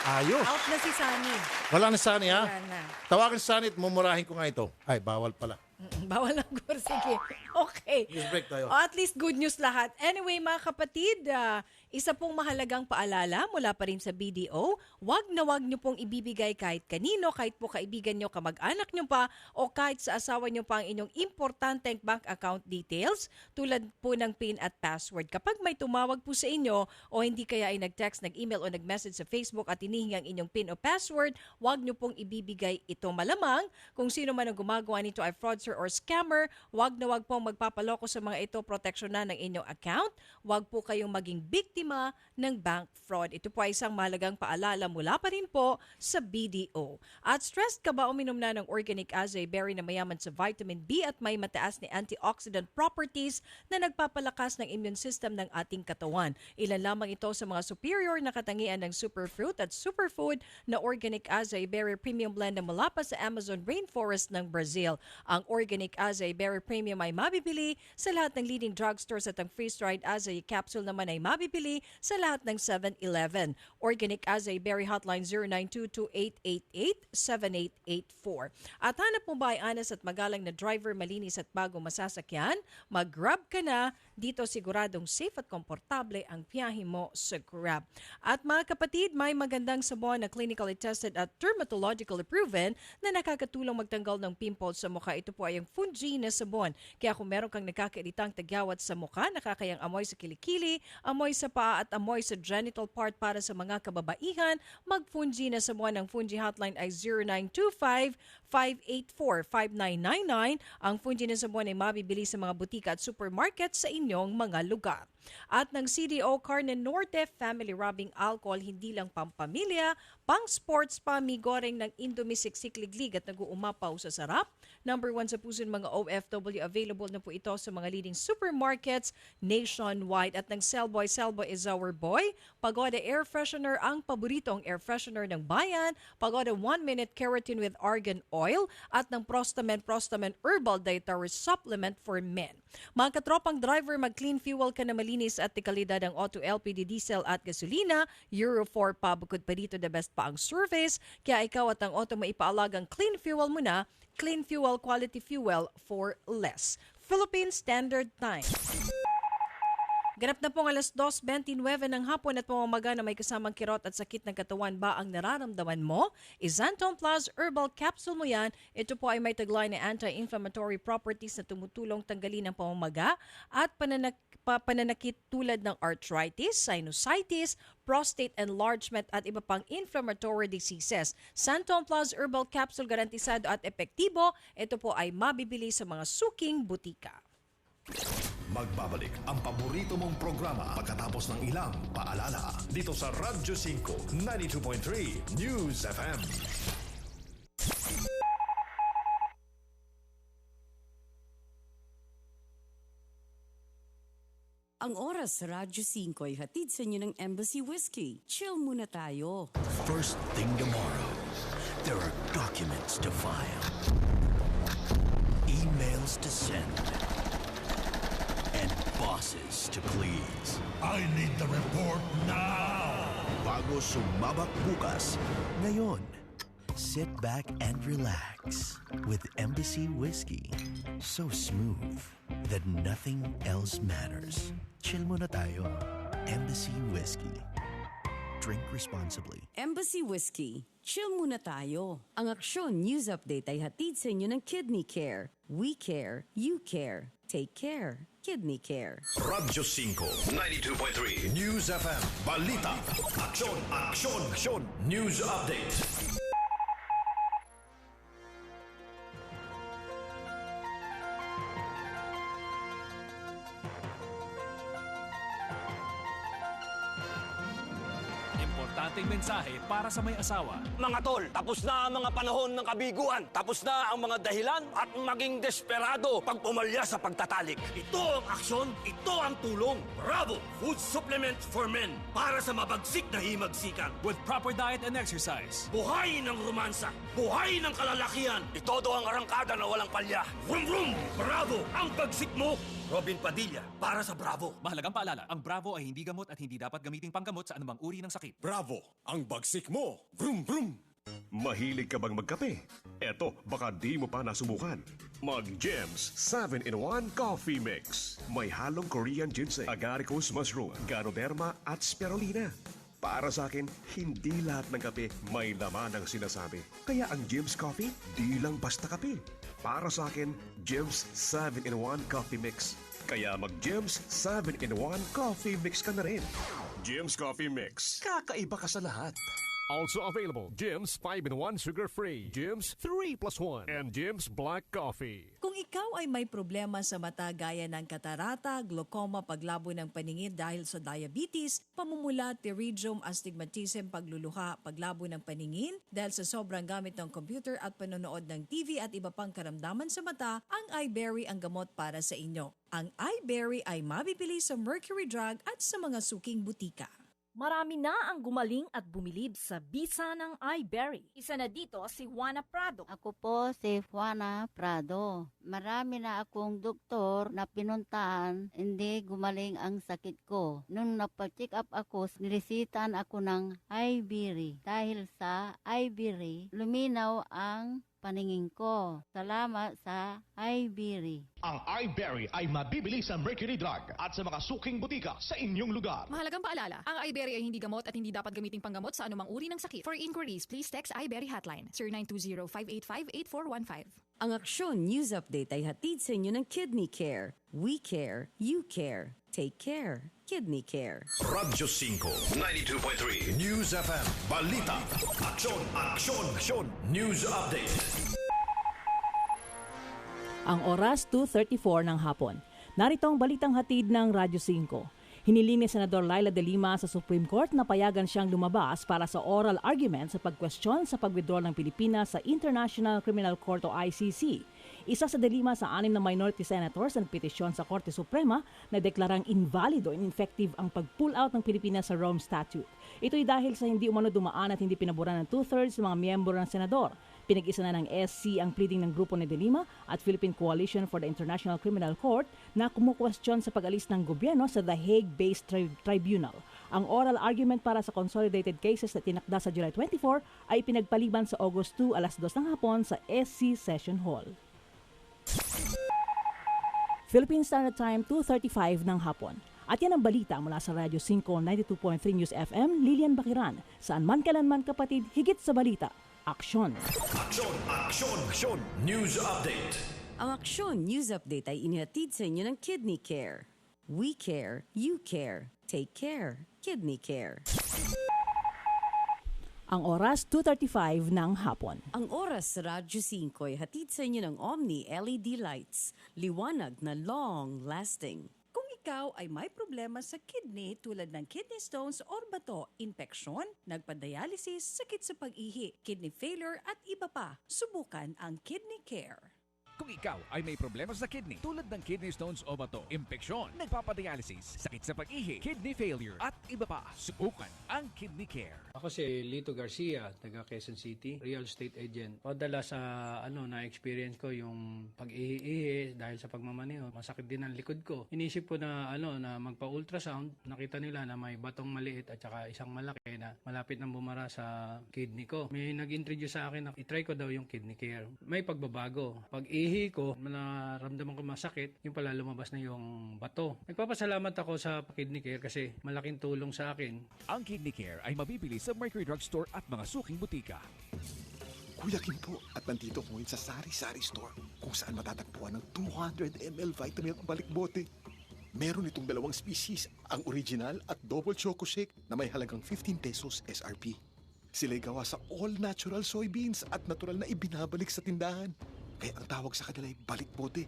Speaker 3: Ayos.
Speaker 2: Out na si Sunny.
Speaker 3: Wala na Sunny, ha?
Speaker 2: Wala na.
Speaker 3: Tawagan si Sunny at mumurahin ko nga ito. Ay, bawal pala.
Speaker 2: Bawal ang gur. Sige. Okay.
Speaker 3: News break tayo.
Speaker 2: O, at least good news lahat. Anyway, mga kapatid, isa pong mahalagang paalala mula pa rin sa BDO, wag na wag nyo pong ibibigay kahit kanino, kahit po kaibigan nyo, kamag-anak nyo pa, o kahit sa asawa nyo pa ang inyong importanteng bank account details, tulad po ng PIN at password. Kapag may tumawag po sa inyo, o hindi kaya ay nag-text, nag-email, o nag-message sa Facebook at hinihingi ang inyong PIN o password, wag nyo pong ibibigay ito. Malamang, kung sino man ang gumagawa nito ay fraudster or scammer, wag na wag pong magpapaloko sa mga ito, proteksyonan ng inyong account. Wag po kayong maging biktima ng bank fraud. Ito po ay isang mahalagang paalala mula pa rin po sa BDO. At stressed ka ba uminom na ng organic acai berry na mayaman sa vitamin B at may mataas na antioxidant properties na nagpapalakas ng immune system ng ating katawan? Ilan lamang ito sa mga superior na katangian ng superfruit at superfood na organic acai berry premium blend na mula pa sa Amazon rainforest ng Brazil. Ang organic acai berry premium ay mabibili sa lahat ng leading drugstores at ang freeze-dried acai capsule naman ay mabibili sa lahat ng 7-Eleven. Organic acai berry hotline 0922-888-7884. At hanap mo ba ay anas at magalang na driver, malinis at bago masasakyan? Mag-Grab ka na. Dito siguradong safe at komportable ang biyahe mo sa Grab. At mga kapatid, may magandang sabon na clinically tested at dermatologically proven na nakakatulong magtanggal ng pimples sa mukha. Ito po ay ang Fungi na sabon. Kaya kung meron kang nakakairitang tagyawat sa mukha, nakakayang amoy sa kilikili, amoy sa paa at amoy sa genital part para sa mga kababaihan, mag-Fungi na sabon. Ang Fungi hotline ay 0925-584-5999. Ang Fungi na sabon ay mabibili sa mga butika at supermarket sa inyong mga lugar. At ng CDO Carne Norte Family Rubbing Alcohol, hindi lang pampamilya, pang sports pa, migoreng ng Indomie Siksikliglig at nag-uumapaw sa sarap. Number 1 sa puso ng mga OFW, available na po ito sa mga leading supermarkets nationwide. At ng Cellboy, Cellboy is our boy. Pagoda Air Freshener, ang paboritong air freshener ng bayan. Pagoda 1-Minute Keratin with Argan Oil. At ng Prostamen Herbal Dietary Supplement for Men. Mga katropang driver, mag-clean fuel ka na malinis at dekalidad ang auto, LPG, diesel at gasolina. Euro 4 pa, bukod pa dito, the best pa ang service. Kaya ikaw at ang auto maipaalagang clean fuel mo na. Clean fuel, quality fuel for less. Philippine Standard Time. Ganap na pong 2:29 ng hapon at pamamaga na may kasamang kirot at sakit ng katawan ba ang nararamdaman mo? Izanton Plus Herbal Capsule mo yan. Ito po ay may taglay na anti-inflammatory properties na tumutulong tanggalin ang pamamaga at pananakit tulad ng arthritis, sinusitis, prostate enlargement at iba pang inflammatory diseases. Santon Plus Herbal Capsule, garantisado at epektibo. Ito po ay mabibili sa mga suking butika.
Speaker 5: Magbabalik ang paborito mong programa pagkatapos ng ilang paalala dito sa Radyo 5 92.3 News FM.
Speaker 6: Ang oras sa Radyo 5 ay hatid sa inyo ng Embassy Whiskey. Chill muna tayo.
Speaker 7: First thing tomorrow, there are documents to file, emails to send, and bosses to please.
Speaker 5: I need the report now!
Speaker 7: Bago sumabak bukas, ngayon, sit back and relax with Embassy Whiskey. So smooth that nothing else matters. Chill muna tayo. Embassy Whiskey. Drink responsibly.
Speaker 6: Embassy Whiskey. Chill muna tayo. Ang Aksyon News Update ay hatid sa inyo ng Kidney Care. We care, you care. Take care. Kidney Care.
Speaker 5: Radyo 5, 92.3 News FM. Balita. Aksyon, aksyon, aksyon. News Update.
Speaker 8: Importanteng mensahe para sa may asawa.
Speaker 9: Mga tol, tapos na ang mga panahon ng kabiguan. Tapos na ang mga dahilan at maging desperado pag pumalya sa pagtatalik. Ito ang aksyon, ito ang tulong. Bravo! Food supplement for men para sa mabagsik na himagsikan.
Speaker 8: With proper diet and exercise.
Speaker 9: Buhayin ang romansa, buhayin ang kalalakihan. Itodo ang arangkada na walang palya. Vroom vroom! Bravo! Ang bagsik mo! Robin Padilla, para sa Bravo.
Speaker 8: Mahalagang paalala, ang Bravo ay hindi gamot at hindi dapat gamiting panggamot sa anumang uri ng sakit.
Speaker 10: Bravo! Ang bagsik mo! Vroom vroom!
Speaker 11: Mahilig ka bang magkape? Eto, baka di mo pa nasubukan. Mag-Gems 7-in-1 Coffee Mix. May halong Korean ginseng, agaricus mushroom, ganoderma at spirulina. Para sa akin, hindi lahat ng kape may laman ang sinasabi. Kaya ang Gems Coffee, di lang basta kape. Para sa akin, Gems 7-in-1 Coffee Mix. Kaya mag-Gems 7-in-1 Coffee Mix ka na rin.
Speaker 10: Gems Coffee Mix.
Speaker 11: Kakaiba ka sa lahat.
Speaker 12: Also available, Jim's 5-in-1 sugar-free, Jim's 3+1, and Jim's Black Coffee.
Speaker 2: Kung ikaw ay may problema sa mata gaya ng katarata, glaucoma, paglabo ng paningin dahil sa diabetes, pamumula, pterygium, astigmatism, pagluluha, paglabo ng paningin dahil sa sobrang gamit ng computer at panonood ng TV at iba pang karamdaman sa mata, ang iBerry ang gamot para sa inyo. Ang iBerry ay mabibili sa Mercury Drug at sa mga suking butika.
Speaker 13: Marami na ang gumaling at bumilib sa bisa ng iBerry. Isa na dito si Juana Prado.
Speaker 14: Ako po si Juana Prado. Marami na akong doktor na pinuntahan, hindi gumaling ang sakit ko. Nung napacheck up ako, niresitan ako ng iBerry. Dahil sa iBerry, luminaw ang paningin ko. Salamat sa iBerry.
Speaker 15: Ang iBerry ay mabibili sa Mercury Drug at sa mga suking butika sa inyong lugar.
Speaker 16: Mahalagang paalala, ang iBerry ay hindi gamot at hindi dapat gamiting panggamot sa anumang uri ng sakit. For inquiries, please text iBerry hotline 0920-585-8415.
Speaker 6: Ang Aksyon News Update ay hatid sa inyo ng Kidney Care. We care, you care. Take care. Kidney Care.
Speaker 5: Radyo 5, 92.3 News FM. Balita. Aksyon, aksyon, aksyon. News Update.
Speaker 17: Ang oras 2:34 ng hapon. Narito ang balitang hatid ng Radyo 5. Hiniling ni Senador Laila de Lima sa Supreme Court na payagan siyang lumabas para sa oral argument sa pagkwestiyon sa pag-withdraw ng Pilipinas sa International Criminal Court o ICC. Isa sa de Lima sa 6 na minority senators ang petisyon sa Korte Suprema na deklarang invalid o ineffective ang pag-pull out ng Pilipinas sa Rome Statute. Ito'y dahil sa hindi umano dumaan at hindi pinabura ng 2/3 ng mga miyembro ng senador. Pinag-isa na ng SC ang pleading ng grupo ni de Lima at Philippine Coalition for the International Criminal Court na kumukwestiyon sa pag-alis ng gobyerno sa The Hague-based tribunal. Ang oral argument para sa consolidated cases na tinakda sa July 24 ay pinagpaliban sa August 2 alas 2 ng hapon sa SC Session Hall. Philippine Standard Time 2:35 ng hapon. At yan ang balita mula sa Radyo 5 92.3 News FM, Lilian Bakiran. Saan man kailanman kapatid, higit sa balita. Aksyon!
Speaker 5: Aksyon! Aksyon! Aksyon! News Update!
Speaker 6: Ang Aksyon News Update ay inihatid sa inyo ng Kidney Care. We care, you care. Take care. Kidney Care.
Speaker 17: Ang oras 2:35 ng hapon.
Speaker 6: Ang oras sa Radyo 5 ay hatid sa inyo ng Omni LED Lights. Liwanag na long-lasting.
Speaker 2: Kung ikaw ay may problema sa kidney tulad ng kidney stones or bato, infeksyon, nagpa-dialysis, sakit sa pag-ihi, kidney failure at iba pa, subukan ang Kidney Care.
Speaker 8: Kung ikaw ay may problema sa kidney tulad ng kidney stones o bato, impeksyon, nagpapadialysis, sakit sa pag-ihi, kidney failure at iba pa, subukan ang Kidney Care.
Speaker 18: Ako si Lito Garcia, taga Quezon City, real estate agent. Padala sa na-experience ko yung pag-ihi dahil sa pagmamaneho. Masakit din ang likod ko. Inisip ko na na magpa-ultrasound. Nakita nila na may batong maliit at saka isang malaki na malapit nang bumara sa kidney ko. May nag-introduce sa akin na itry ko daw yung Kidney Care. May pagbabago. Pag-ihi pag-ihi ko, naramdaman ko masakit, yung pala lumabas na yung bato. Nagpapasalamat ako sa Kidney Care kasi malaking tulong sa akin.
Speaker 8: Ang Kidney Care ay mabibili sa Mercury Drugstore at mga suking butika.
Speaker 19: Kuya Kim po, at nandito po yun sa Sari-Sari Store kung saan matatagpuan ng 200 ml Vitamilk balikbote. Meron itong dalawang species, ang original at double choco shake na may halagang 15 pesos SRP. Sila'y gawa sa all-natural soybeans at natural na ibinabalik sa tindahan. Kaya ang tawag sa kanila ay balikbote.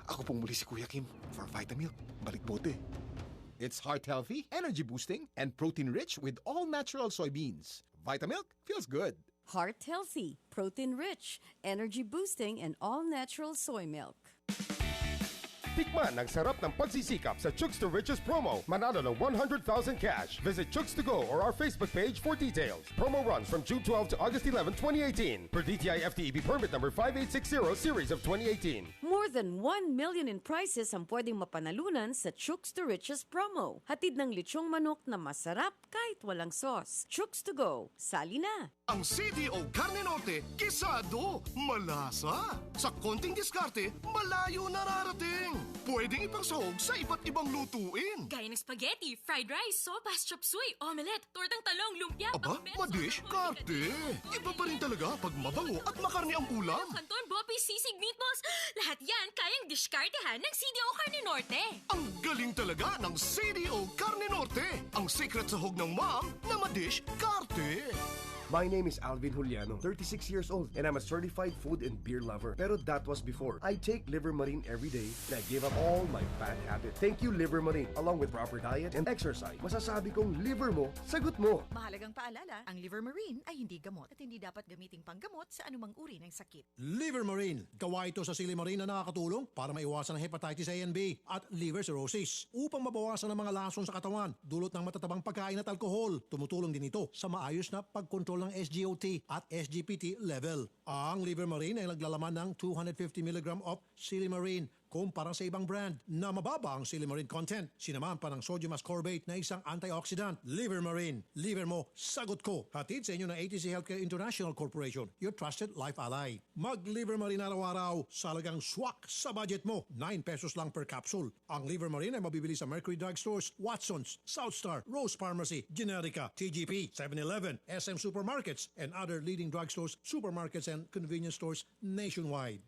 Speaker 19: Ako pong muli si Kuya Kim for Vitamilk balikbote. It's heart-healthy, energy-boosting, and protein-rich with all-natural soybeans. Vitamilk feels good.
Speaker 6: Heart healthy, protein rich, energy boosting, and all natural soy milk.
Speaker 20: Tikman ang sarap ng pagsisikap sa Chooks to Riches promo. Manalo ng 100,000 cash. Visit Chooks to Go or our Facebook page for details. Promo runs from June 12 to August 11, 2018. Per DTI FTEB permit number 5860 series of 2018.
Speaker 6: More than 1 million in prizes ang pwedeng mapanalunan sa Chooks to Riches promo. Hatid ng lechong manok na masarap kahit walang sauce. Chooks to Go. Sali na!
Speaker 15: Ang CDO Carne Norte, kisado, malasa. Sa konting diskarte, malayo nararating. Pwedeng ipangsahog sa iba't ibang lutuin.
Speaker 21: Gaya ng spaghetti, fried rice, sopas, chop suey, omelette, tortang talong, lumpia,
Speaker 15: Aba, madish, karte. Iba pa rin talaga pag mabango at makarni ang ulam.
Speaker 21: Canton, boppy, sisig, meatballs. Lahat yan kayang diskartehan ng CDO Carne Norte.
Speaker 15: Ang galing talaga ng CDO Carne Norte. Ang secret sahog ng mom na madish, karte.
Speaker 22: My name is Alvin Juliano, 36 years old, and I'm a certified food and beer lover. Pero that was before. I take Liver Marine every day, and I gave up all my bad habits. Thank you, Liver Marine. Along with proper diet and exercise, masasabi kong liver mo, sagot mo.
Speaker 23: Mahalagang paalala, ang Liver Marine ay hindi gamot at hindi dapat gamiting panggamot sa anumang uri ng sakit.
Speaker 3: Liver Marine. Gawa ito sa Silimarine na nakakatulong para maiwasan ang hepatitis A and B at liver cirrhosis. Upang mabawasan ang mga lason sa katawan, dulot ng matatabang pagkain at alkohol. Tumutulong din ito sa maayos na pagkontrol ng SGOT at SGPT level. Ang Liver Marine ay naglalaman ng 250 mg of Silimarine kumpara sa ibang brand na mababa ang Silimarine content. Sinamahan pa ng sodium ascorbate na isang antioxidant. Liver Marine, liver mo, sagot ko. Hatid sa inyo ng ATC Healthcare International Corporation, your trusted life ally. Mag-Liver Marine araw-araw sa halagang swak sa budget mo. 9 pesos lang per capsule. Ang Liver Marine ay mabibili sa Mercury Drugstores, Watson's, Southstar, Rose Pharmacy, Generica, TGP, 7-Eleven, SM Supermarkets, and other leading drugstores, supermarkets, and convenience stores nationwide.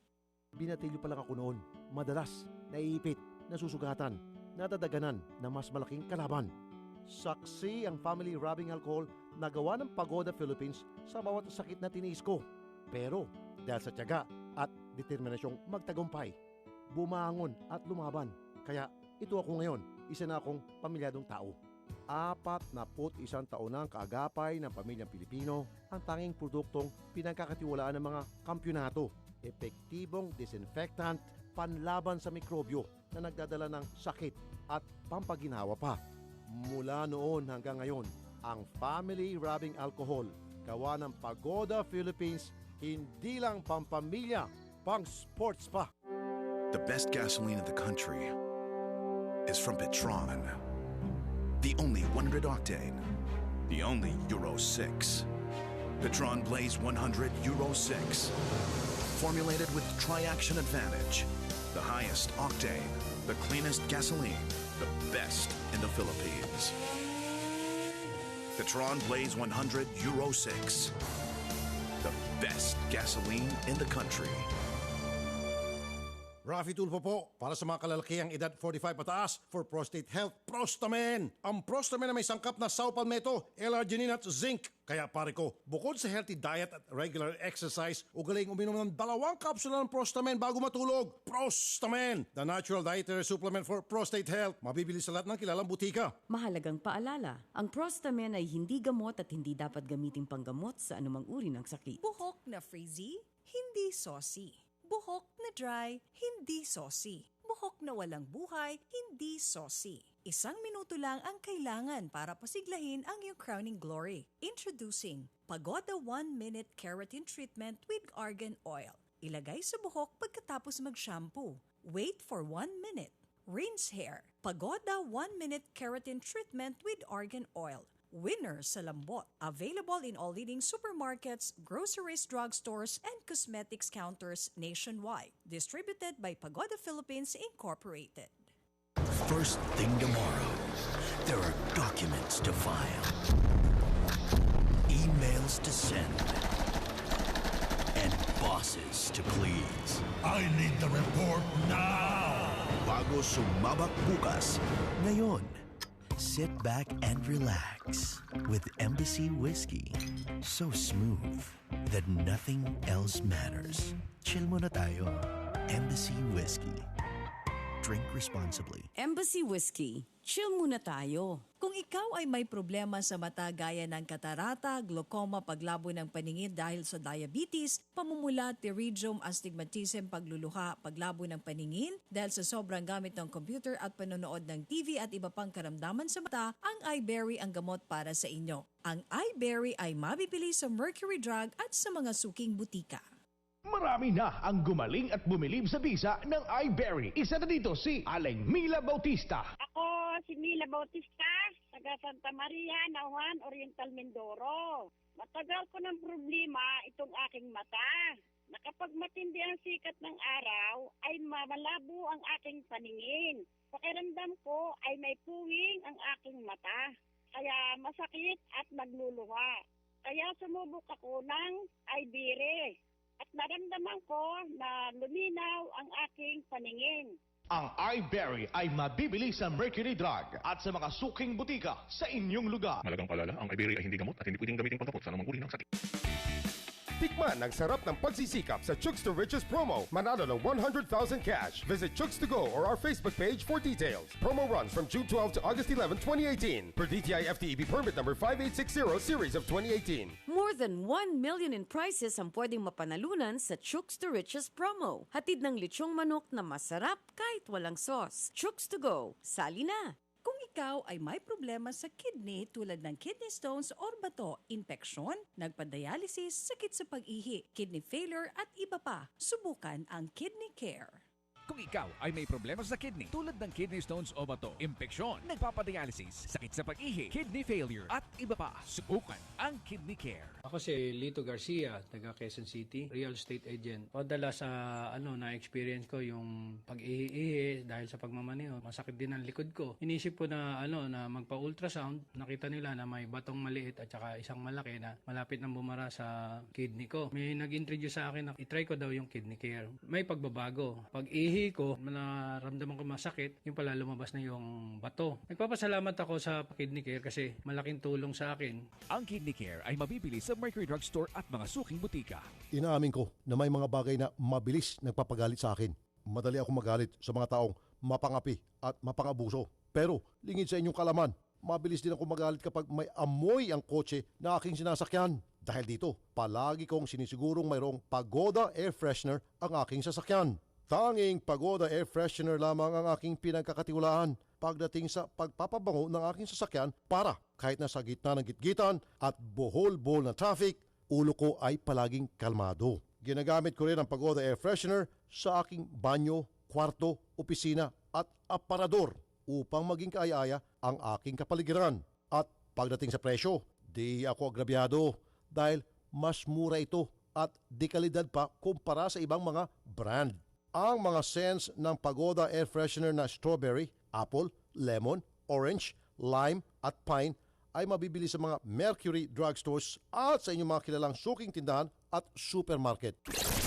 Speaker 24: Binatilyo pa lang ako noon. Madalas, naiipit, nasusugatan, nadadaganan ng mas malaking kalaban. Saksi ang family rubbing alcohol na gawa ng Pagoda Philippines sa bawat sakit na tiniis ko. Pero dahil sa tiyaga at determinasyong magtagumpay, bumangon at lumaban. Kaya ito ako ngayon, isa na akong pamilyadong tao. 41 taon na ang kaagapay ng pamilyang Pilipino, ang tanging produktong pinagkakatiwalaan ng mga kampyonato. Epektibong disinfectant, panlaban sa mikrobyo na nagdadala ng sakit at pampaginawa pa. Mula noon hanggang ngayon, ang family rubbing alcohol, gawa ng Pagoda Philippines, hindi lang pampamilya, pang sports pa.
Speaker 5: The best gasoline in the country is from Petron. The only 100 octane, the only Euro 6. Petron Blaze 100 Euro 6. Formulated with Tri-Action Advantage, the highest octane, the cleanest gasoline, the best in the Philippines. Petron Blaze 100 Euro 6, the best gasoline in the country.
Speaker 3: Rafi Tulfo po, para sa mga kalalakihang edad 45 pataas for prostate health, Prostamen! Ang Prostamen na may sangkap na saw palmetto, L-arginine at zinc. Kaya pare ko, bukod sa healthy diet at regular exercise, ugaling uminom ng 2 kapsula ng Prostamen bago matulog. Prostamen! The natural dietary supplement for prostate health. Mabibili sa lahat ng kilalang butika.
Speaker 6: Mahalagang paalala, ang Prostamen ay hindi gamot at hindi dapat gamiting panggamot sa anumang uri ng sakit.
Speaker 23: Buhok na frizzy, hindi saucy. Buhok na dry, hindi saucy. Buhok na walang buhay, hindi saucy. 1 minuto lang ang kailangan para pasiglahin ang iyong crowning glory. Introducing Pagoda 1-Minute Keratin Treatment with Argan Oil. Ilagay sa buhok pagkatapos mag-shampoo. Wait for 1 minute. Rinse hair. Pagoda 1-Minute Keratin Treatment with Argan Oil. winner sa lambot. Available in all leading supermarkets, groceries, drugstores, and cosmetics counters nationwide. Distributed by Pagoda Philippines Incorporated.
Speaker 1: First thing tomorrow, there are documents to file, emails to send, and bosses to please.
Speaker 4: I need the report now!
Speaker 1: Bago sumabak bukas, ngayon, sit back and relax with Embassy Whiskey. So smooth that nothing else matters. Chill muna tayo. Embassy Whiskey. Drink responsibly.
Speaker 6: Embassy Whiskey. Chill muna tayo.
Speaker 23: Kung ikaw ay may problema sa mata gaya ng katarata, glaucoma, paglabo ng paningin dahil sa diabetes, pamumula, pterygium, astigmatism, pagluluha, paglabo ng paningin dahil sa sobrang gamit ng computer at panonood ng TV at iba pang karamdaman sa mata, ang iBerry ang gamot para sa inyo. Ang iBerry ay mabibili sa Mercury Drug at sa mga suking butika.
Speaker 8: Marami na ang gumaling at bumilib sa bisa ng iBerry. Isa na dito si Aling Mila Bautista.
Speaker 7: Ako si Mila Bautista, taga Santa Maria, Nauhan, Oriental, Mindoro. Matagal ko ng problema itong aking mata. Na kapag matindi ang sikat ng araw, ay malabo ang aking paningin. Pakiramdam ko ay may puwing ang aking mata. Kaya masakit at nagluluha. Kaya sumubok ako ng iBerry. At naramdaman ko na luminaw ang aking paningin.
Speaker 8: Ang iBerry ay mabibili sa Mercury Drug at sa mga suking butika sa inyong lugar.
Speaker 9: Malagang palala, ang iBerry ay hindi gamot at hindi pwedeng gamitin panggamot sa anumang uri ng sakit.
Speaker 20: Tikman ang sarap ng pagsisikap sa Chooks to Riches promo. Manalo ng 100,000 cash. Visit Chooks to go or our Facebook page for details. Promo runs from June 12 to August 11, 2018. Per DTI FTEB permit number 5860 series of 2018.
Speaker 6: More than 1 million in prizes ang pwedeng mapanalunan sa Chooks to Riches promo. Hatid ng lechong manok na masarap kahit walang sauce. Chooks to go. Sali na!
Speaker 23: Kung ikaw ay may problema sa kidney tulad ng kidney stones or bato, infeksyon, nagpa-dialysis, sakit sa pag-ihi, kidney failure at iba pa, subukan ang Kidney Care.
Speaker 8: Kung ikaw ay may problema sa kidney tulad ng kidney stones o bato, impeksyon, nagpapadialysis, sakit sa pag-ihi, kidney failure at iba pa, subukan ang Kidney Care.
Speaker 18: Ako si Lito Garcia, taga Quezon City, real estate agent. Padala sa na-experience ko yung pag-ihi dahil sa pagmamaneho. Masakit din ang likod ko. Inisip ko na na magpa-ultrasound. Nakita nila na may batong maliit at saka isang malaki na malapit nang bumara sa kidney ko. May nag-introduce sa akin na itry ko daw yung Kidney Care. May pagbabago. Pag-ihi ko, naramdaman ko masakit, yung pala lumabas na yung bato. Nagpapasalamat ako sa Kidney Care kasi malaking tulong sa akin.
Speaker 8: Ang Kidney Care ay mabibili sa Mercury Drug Store at mga suking butika.
Speaker 24: Inaamin ko na may mga bagay na mabilis nagpapagalit sa akin. Madali ako magalit sa mga taong mapangapi at mapangabuso. Pero lingid sa inyong kalaman, mabilis din ako magalit kapag may amoy ang kotse na aking sinasakyan. Dahil dito, palagi kong sinisigurong mayroong Pagoda Air Freshener ang aking sasakyan. Tanging Pagoda Air Freshener lamang ang aking pinagkakatiwalaan pagdating sa pagpapabango ng aking sasakyan para kahit nasa gitna ng gitgitan at bohol-bohol na traffic, ulo ko ay palaging kalmado. Ginagamit ko rin ang Pagoda Air Freshener sa aking banyo, kwarto, opisina at aparador upang maging kaaya-aya ang aking kapaligiran. At pagdating sa presyo, di ako agrabyado dahil mas mura ito at di kalidad pa kumpara sa ibang mga brand. Ang mga scents ng Pagoda Air Freshener na strawberry, apple, lemon, orange, lime at pine ay mabibili sa mga Mercury drugstores at sa inyong mga kilalang suking tindahan at supermarket.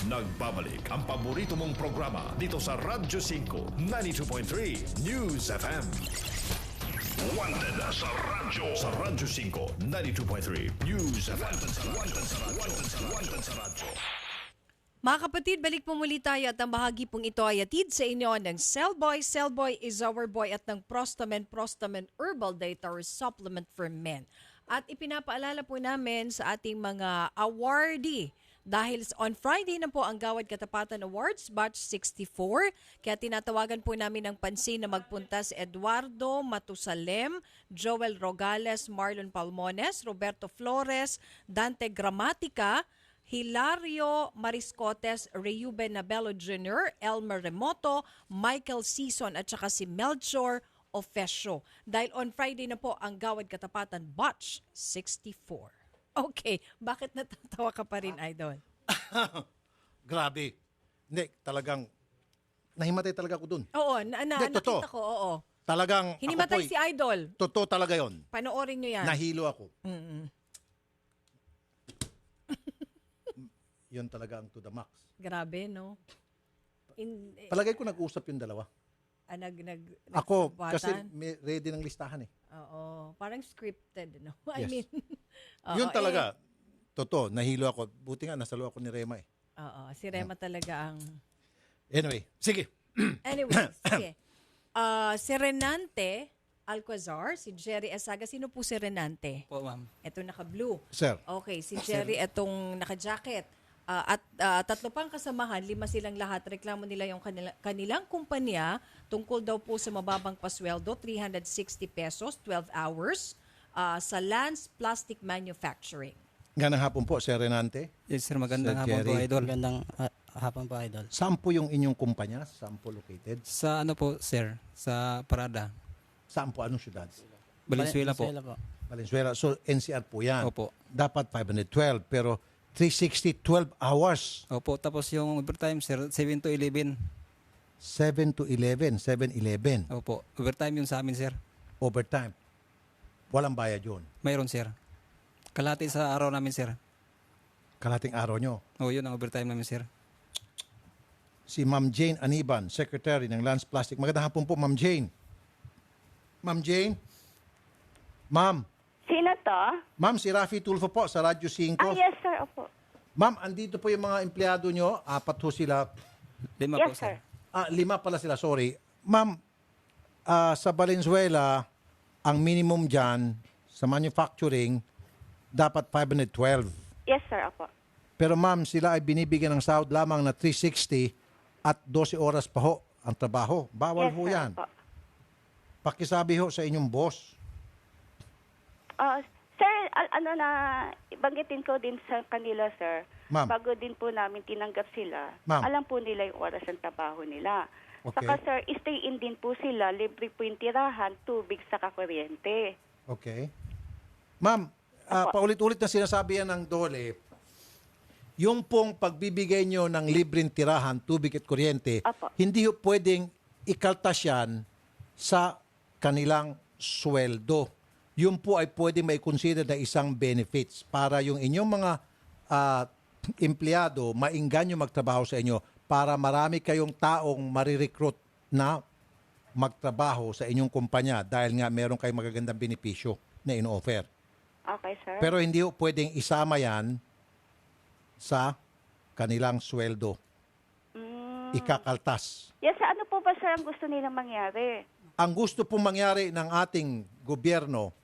Speaker 5: Nagbabalik ang paborito mong programa dito sa Radyo 5 92.3 News FM. Wanted sa Radyo 5 92.3 News FM. Wanted sa Radyo.
Speaker 2: Mga kapatid, balik po muli tayo at ang bahagi pong ito ay atid sa inyo ng Cellboy. Cellboy is our boy at ng Prostamen Herbal Dietary Supplement for Men. At ipinapaalala po namin sa ating mga awardee dahil on Friday na po ang Gawad Katapatan Awards, Batch 64. Kaya tinatawagan po namin ng pansin na magpunta si Eduardo Matusalem, Joel Rogales, Marlon Palmones, Roberto Flores, Dante Gramatica, Hilario Mariscotes, Reuben Nabelo Jr., Elmer Remoto, Michael Season at saka si Melchor Ofesio. Dahil on Friday na po ang Gawad Katapatan Batch 64. Okay, bakit natatawa ka pa rin, Idol?
Speaker 3: Grabe. Hindi, talagang nahimatay talaga ako dun.
Speaker 2: Oo,
Speaker 3: Hindi, totoo.
Speaker 2: nakita ko, oo.
Speaker 3: Talagang
Speaker 2: Hinimatay
Speaker 3: ako
Speaker 2: si Idol.
Speaker 3: Totoo talaga yon.
Speaker 2: Panoorin nyo yan.
Speaker 3: Nahilo ako.
Speaker 2: Mm-mm.
Speaker 3: Yun talaga ang to the max.
Speaker 2: Grabe, no?
Speaker 3: Palagay ko nag-usap yung dalawa.
Speaker 2: nagsumbatan.
Speaker 3: Ako, kasi may ready ng listahan eh.
Speaker 2: Oo, parang scripted, no?
Speaker 3: Yes.
Speaker 2: I mean,
Speaker 3: Yun talaga. Totoo, nahilo ako. Buti nga, nasalo ako ni Rema eh.
Speaker 2: Oo, si Rema talaga ang...
Speaker 3: Anyway, sige.
Speaker 2: Anyway, sige. Si Renante Alcazar, si Jerry Asaga. Sino po si Renante?
Speaker 10: Po, ma'am.
Speaker 2: Ito naka-blue.
Speaker 3: Sir.
Speaker 2: Okay, si Jerry itong naka-jacket. At tatlo pang kasamahan, 5 silang lahat. Reklamo nila yung kanilang kumpanya tungkol daw po sa mababang pasweldo, 360 pesos, 12 hours, sa Lance Plastic Manufacturing.
Speaker 3: Ngayong hapon po, Sir Renante.
Speaker 10: Yes, sir. Magandang hapon po, Idol. Magandang hapon po, Idol.
Speaker 3: Saan po yung inyong kumpanya? Saan po located?
Speaker 10: Sa ano po, sir? Sa Parada.
Speaker 3: Saan po? Anong syudad?
Speaker 10: Valenzuela po.
Speaker 3: Valenzuela. So, NCR po yan.
Speaker 10: Opo.
Speaker 3: Dapat 512, pero 360, 12 hours.
Speaker 10: Opo. Tapos yung overtime, sir, 7 to 11.
Speaker 3: 7 to 11, 7-11.
Speaker 10: Opo. Overtime yun sa amin, sir.
Speaker 3: Overtime. Walang bayad yun.
Speaker 10: Mayroon, sir. Kalahati sa araw namin, sir.
Speaker 3: Kalating araw nyo.
Speaker 10: Oo, yun ang overtime namin, sir.
Speaker 3: Si Ma'am Jane Aniban, Secretary ng Lance Plastic. Magandang hapon po, Ma'am Jane. Ma'am Jane? Ma'am?
Speaker 11: Sino to?
Speaker 3: Ma'am, si Rafi Tulfo po sa Radyo 5.
Speaker 11: Yes, sir. Opo.
Speaker 3: Ma'am, andito po yung mga empleyado nyo. 4 ho sila.
Speaker 10: 5
Speaker 11: Yes,
Speaker 10: po, sir.
Speaker 3: 5 pala sila, sorry. Ma'am, sa Valenzuela, ang minimum dyan sa manufacturing, dapat 512.
Speaker 11: Yes, sir. Opo.
Speaker 3: Pero ma'am, sila ay binibigyan ng sahod lamang na 360 at 12 oras pa ho ang trabaho. Bawal
Speaker 11: Yes,
Speaker 3: ho
Speaker 11: sir.
Speaker 3: yan.
Speaker 11: Opo.
Speaker 3: Pakisabi ho sa inyong boss.
Speaker 11: Sir, banggitin ko din sa kanila, sir.
Speaker 3: Ma'am.
Speaker 11: Bago din po namin tinanggap sila,
Speaker 3: Ma'am.
Speaker 11: alam po nila yung oras ng trabaho nila.
Speaker 3: Okay.
Speaker 11: Saka, sir, stay in din po sila. Libre po yung tirahan, tubig, saka kuryente.
Speaker 3: Okay. Ma'am, paulit-ulit na sinasabi yan ng DOLE, yung pong pagbibigay nyo ng libreng tirahan, tubig at kuryente, hindi ho pwedeng ikaltas yan sa kanilang sweldo. Yun po ay pwedeng may consider na isang benefits para yung inyong mga empleyado maingganyo magtrabaho sa inyo para marami kayong taong marirecruit na magtrabaho sa inyong kumpanya dahil nga meron kayong magagandang benepisyo na ino-offer.
Speaker 11: Okay, sir.
Speaker 3: Pero hindi ho pwedeng isama yan sa kanilang sweldo. Ikakaltas.
Speaker 11: Yes, sir. Ano po ba, sir, ang gusto nilang mangyari?
Speaker 3: Ang gusto pong mangyari ng ating gobyerno,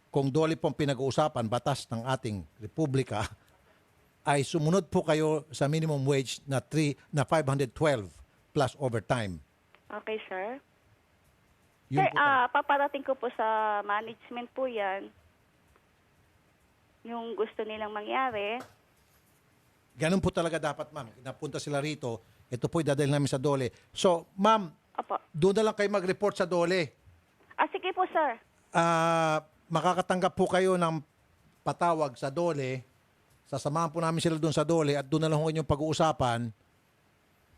Speaker 3: kung DOLE pong pinag-uusapan, batas ng ating republika, ay sumunod po kayo sa minimum wage na 512 plus overtime.
Speaker 11: Okay, sir.
Speaker 3: Yun
Speaker 11: Sir,
Speaker 3: po
Speaker 11: paparating ko po sa management po yan yung gusto nilang mangyari.
Speaker 3: Ganun po talaga dapat, ma'am. Napunta sila rito, ito po idadalhin namin sa DOLE. So, ma'am, doon na lang kayo mag-report sa DOLE.
Speaker 11: Sige po, sir.
Speaker 3: Makakatanggap po kayo ng patawag sa DOLE. Sasamahan po namin sila doon sa DOLE at doon na lang inyong pag-uusapan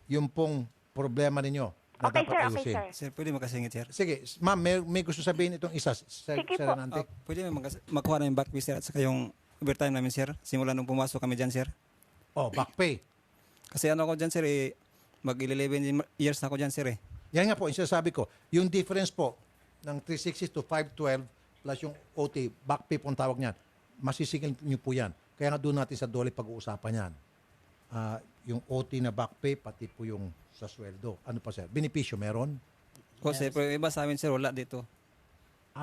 Speaker 3: yung pong problema ninyo na
Speaker 11: Okay,
Speaker 3: dapat
Speaker 11: sir.
Speaker 3: ayusin.
Speaker 11: Okay, sir.
Speaker 10: Sir, pwede makasingit, sir?
Speaker 3: Sige, ma'am, may gusto sabihin itong isa, Sir Renante.
Speaker 10: Pwede makuha na yung back pay, sir, at saka yung overtime namin, sir. Simula nung pumasok kami dyan, sir.
Speaker 3: Back pay.
Speaker 10: Kasi ano ako dyan, sir, mag-11 years na ako dyan, sir.
Speaker 3: Yan nga po, yung sinasabi ko. Yung difference po ng 360 to 512 plus yung OT, back pay po ang tawag niyan. Masisingil niyo po yan. Kaya nga doon natin sa DOLE pag-uusapan yan. Yung OT na back pay, pati po yung sa sweldo. Ano pa, sir? Benepisyo meron?
Speaker 10: O, sir, pero iba sa amin, sir, wala dito.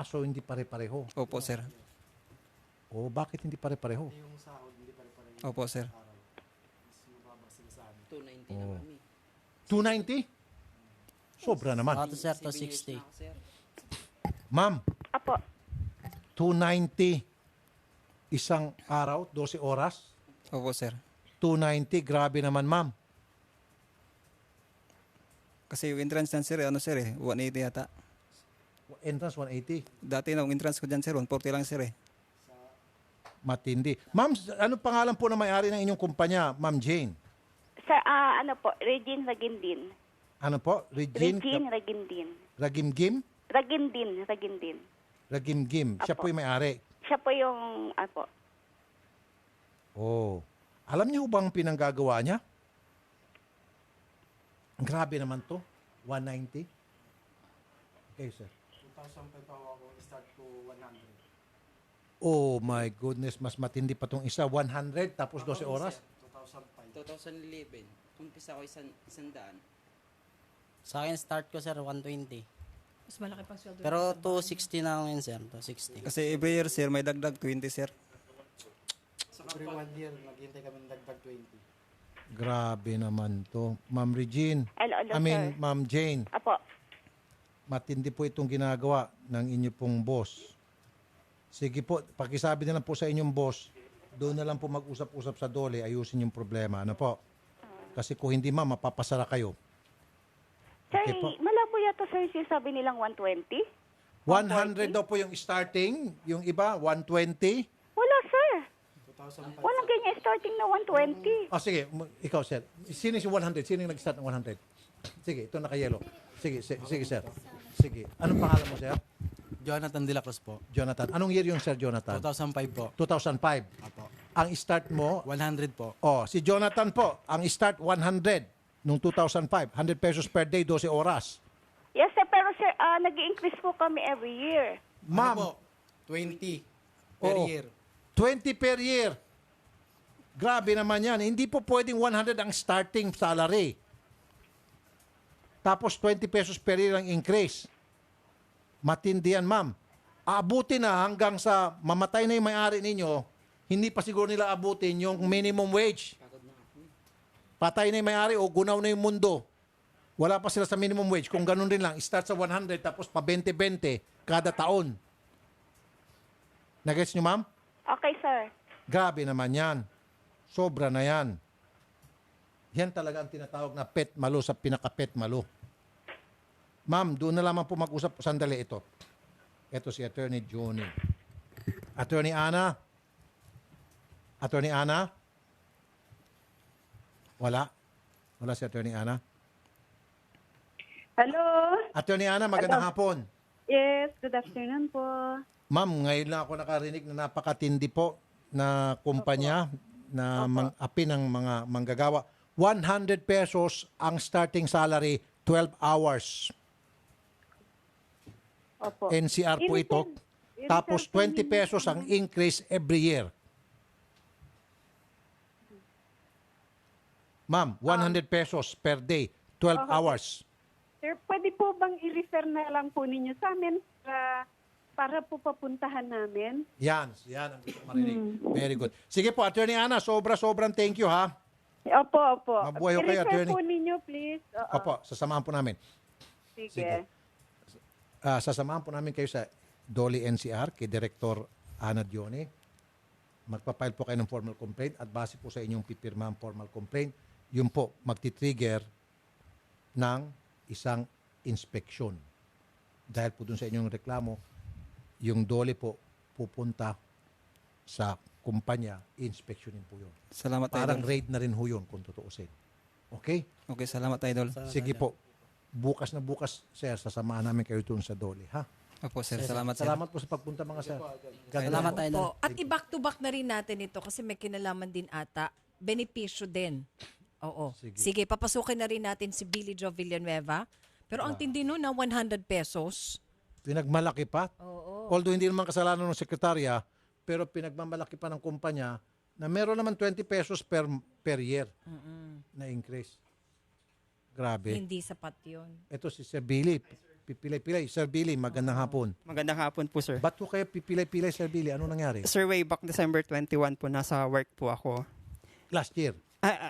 Speaker 3: So hindi pare-pareho?
Speaker 10: Opo, sir.
Speaker 3: Bakit hindi pare-pareho?
Speaker 10: Opo, sir.
Speaker 12: 290 naman.
Speaker 3: 290? Sobra naman.
Speaker 12: Sir, 260.
Speaker 3: Ma'am.
Speaker 11: Apo.
Speaker 3: 290 isang araw, 12 oras?
Speaker 10: Opo, sir.
Speaker 3: 290, grabe naman, ma'am.
Speaker 10: Kasi yung entrance lang, sir, 180 yata.
Speaker 3: Entrance 180.
Speaker 10: Dati nung entrance ko dyan, sir, 140 lang, sir, eh.
Speaker 3: Matindi. Ma'am, ano pangalan po na may-ari ng inyong kumpanya, Ma'am Jane?
Speaker 11: Sir, ano po, Regine Ragindin.
Speaker 3: Ano po?
Speaker 11: Regine Ragindin.
Speaker 3: Ragimgim?
Speaker 11: Ragindin.
Speaker 3: Ragimgim. Siya
Speaker 11: Apo.
Speaker 3: po yung may-ari.
Speaker 11: Siya po yung,
Speaker 3: Oh. Alam niyo bang pinanggagawa niya? Grabe naman to. 190. Okay, sir.
Speaker 12: 2005 ako start to 100.
Speaker 3: Oh my goodness, mas matindi pa tong isa. 100 tapos 12 oras?
Speaker 12: 2011. Umpisa ko isang daan. Sa akin, start ko, sir, 120.
Speaker 2: Mas malaki pang sweldo.
Speaker 12: Pero 260 na ako ngayon, sir. 260.
Speaker 10: Kasi every year, sir, may dagdag 20, sir.
Speaker 12: Every 1 year, maghintay kami ng dagdag 20.
Speaker 3: Grabe naman to. Ma'am Regine.
Speaker 11: Hello, sir.
Speaker 3: Ma'am Jane.
Speaker 11: Apo.
Speaker 3: Matindi po itong ginagawa ng inyo pong boss. Sige po, pakisabi na lang po sa inyong boss, doon na lang po mag-usap-usap sa dole, ayusin yung problema. Ano po? Kasi kung hindi ma'am, mapapasara kayo.
Speaker 11: Sir,
Speaker 3: Okay po.
Speaker 11: malabo yata, sir, sabi nilang 120?
Speaker 3: 100 daw po yung starting, yung iba, 120.
Speaker 11: Wala, sir. Walang ganyan starting na 120.
Speaker 3: Oh, sige, ikaw, sir. Sino yung 100? Sino yung nag-start ng 100? Sige, ito naka-yellow. Sige, sige, sir. Sige. Anong pangalan mo, sir?
Speaker 12: Jonathan De La Cruz po.
Speaker 3: Jonathan. Anong year yung sir, Jonathan?
Speaker 12: 2005 po.
Speaker 3: 2005.
Speaker 12: Apo.
Speaker 3: Ang start mo?
Speaker 12: 100 po.
Speaker 3: Oh, si Jonathan po, ang start 100 nung 2005. 100 pesos per day, 12 oras.
Speaker 11: Yes, sir. Pero, sir, nag-i-increase po kami every year.
Speaker 3: Ma'am.
Speaker 12: Ano po? 20 per
Speaker 3: Oo.
Speaker 12: year.
Speaker 3: 20 per year. Grabe naman yan. Hindi po pwedeng 100 ang starting salary. Tapos 20 pesos per year ang increase. Matindi yan, ma'am. Aabutin na hanggang sa mamatay na yung may-ari ninyo, hindi pa siguro nila abutin yung minimum wage. Patay na yung may-ari o gunaw na yung mundo. Wala pa sila sa minimum wage. Kung ganun rin lang, start sa 100 tapos pa 20-20 kada taon. Nagets nyo, ma'am?
Speaker 11: Okay, sir.
Speaker 3: Grabe naman yan. Sobra na yan. Yan talaga ang tinatawag na pet malo sa pinaka-pet malo. Ma'am, doon na lamang po mag-usap. Sandali ito. Ito si Attorney Johnny. Attorney Ana? Attorney Ana? Wala. Wala si Attorney Ana.
Speaker 13: Hello?
Speaker 3: Attorney Ana, magandang hapon.
Speaker 13: Yes, good afternoon po.
Speaker 3: Ma'am, ngayon lang ako nakarinig na napakatindi po na kumpanya na api ng mga manggagawa. 100 pesos ang starting salary, 12 hours.
Speaker 13: Opo.
Speaker 3: NCR po ito. Tapos 20 pesos ang increase every year. Ma'am, 100 pesos per day, 12 hours.
Speaker 13: Sir, pwede po bang i-refer na lang po ninyo sa amin para po papuntahan namin?
Speaker 3: Yan ang gusto ko marinig. Very good. Sige po, Attorney Ana, sobrang thank you ha.
Speaker 13: Opo.
Speaker 3: Mabuhay ho kayo,
Speaker 13: I-refer
Speaker 3: Attorney.
Speaker 13: po ninyo, please.
Speaker 3: Opo, sasamahan po namin.
Speaker 13: Sige.
Speaker 3: Sasamahan po namin kayo sa Dolly NCR kay Director Ana Dione. Magpa-file po kayo ng formal complaint at base po sa inyong pipirmahang formal complaint, yun po magti-trigger ng isang inspeksyon. Dahil po dun sa inyong reklamo, yung Dolly po pupunta sa kumpanya, inspeksyonin po yun.
Speaker 10: Salamat,
Speaker 3: Parang
Speaker 10: Idol.
Speaker 3: raid na rin ho yun kung tutuusin. Okay?
Speaker 10: Okay, salamat, Idol.
Speaker 3: Sige po. Bukas, sir, sasamahan namin kayo doon sa Dolly, ha?
Speaker 10: Opo, sir. Salamat, sir.
Speaker 3: Salamat po sa pagpunta, mga sir.
Speaker 12: Salamat, Idol.
Speaker 2: Po. At i-back-to-back na rin natin ito kasi may kinalaman din ata. Benepisyo din. Oo. Sige, papasukin na rin natin si Billy Joe Villanueva. Pero ang tindi nun na 100 pesos.
Speaker 3: Pinagmalaki pa.
Speaker 2: Oo.
Speaker 3: Although hindi naman kasalanan ng sekretarya, pero pinagmamalaki pa ng kumpanya na meron naman 20 pesos per year na increase. Grabe.
Speaker 2: Hindi sapat yun.
Speaker 3: Ito si Sir Billy. Pipilay-pilay. Sir Billy, magandang hapon.
Speaker 14: Magandang hapon po, sir.
Speaker 3: Ba't ko kayo pipilay-pilay, Sir Billy? Ano nangyari?
Speaker 14: Sir, way back December 21 po, nasa work po ako.
Speaker 3: Last year?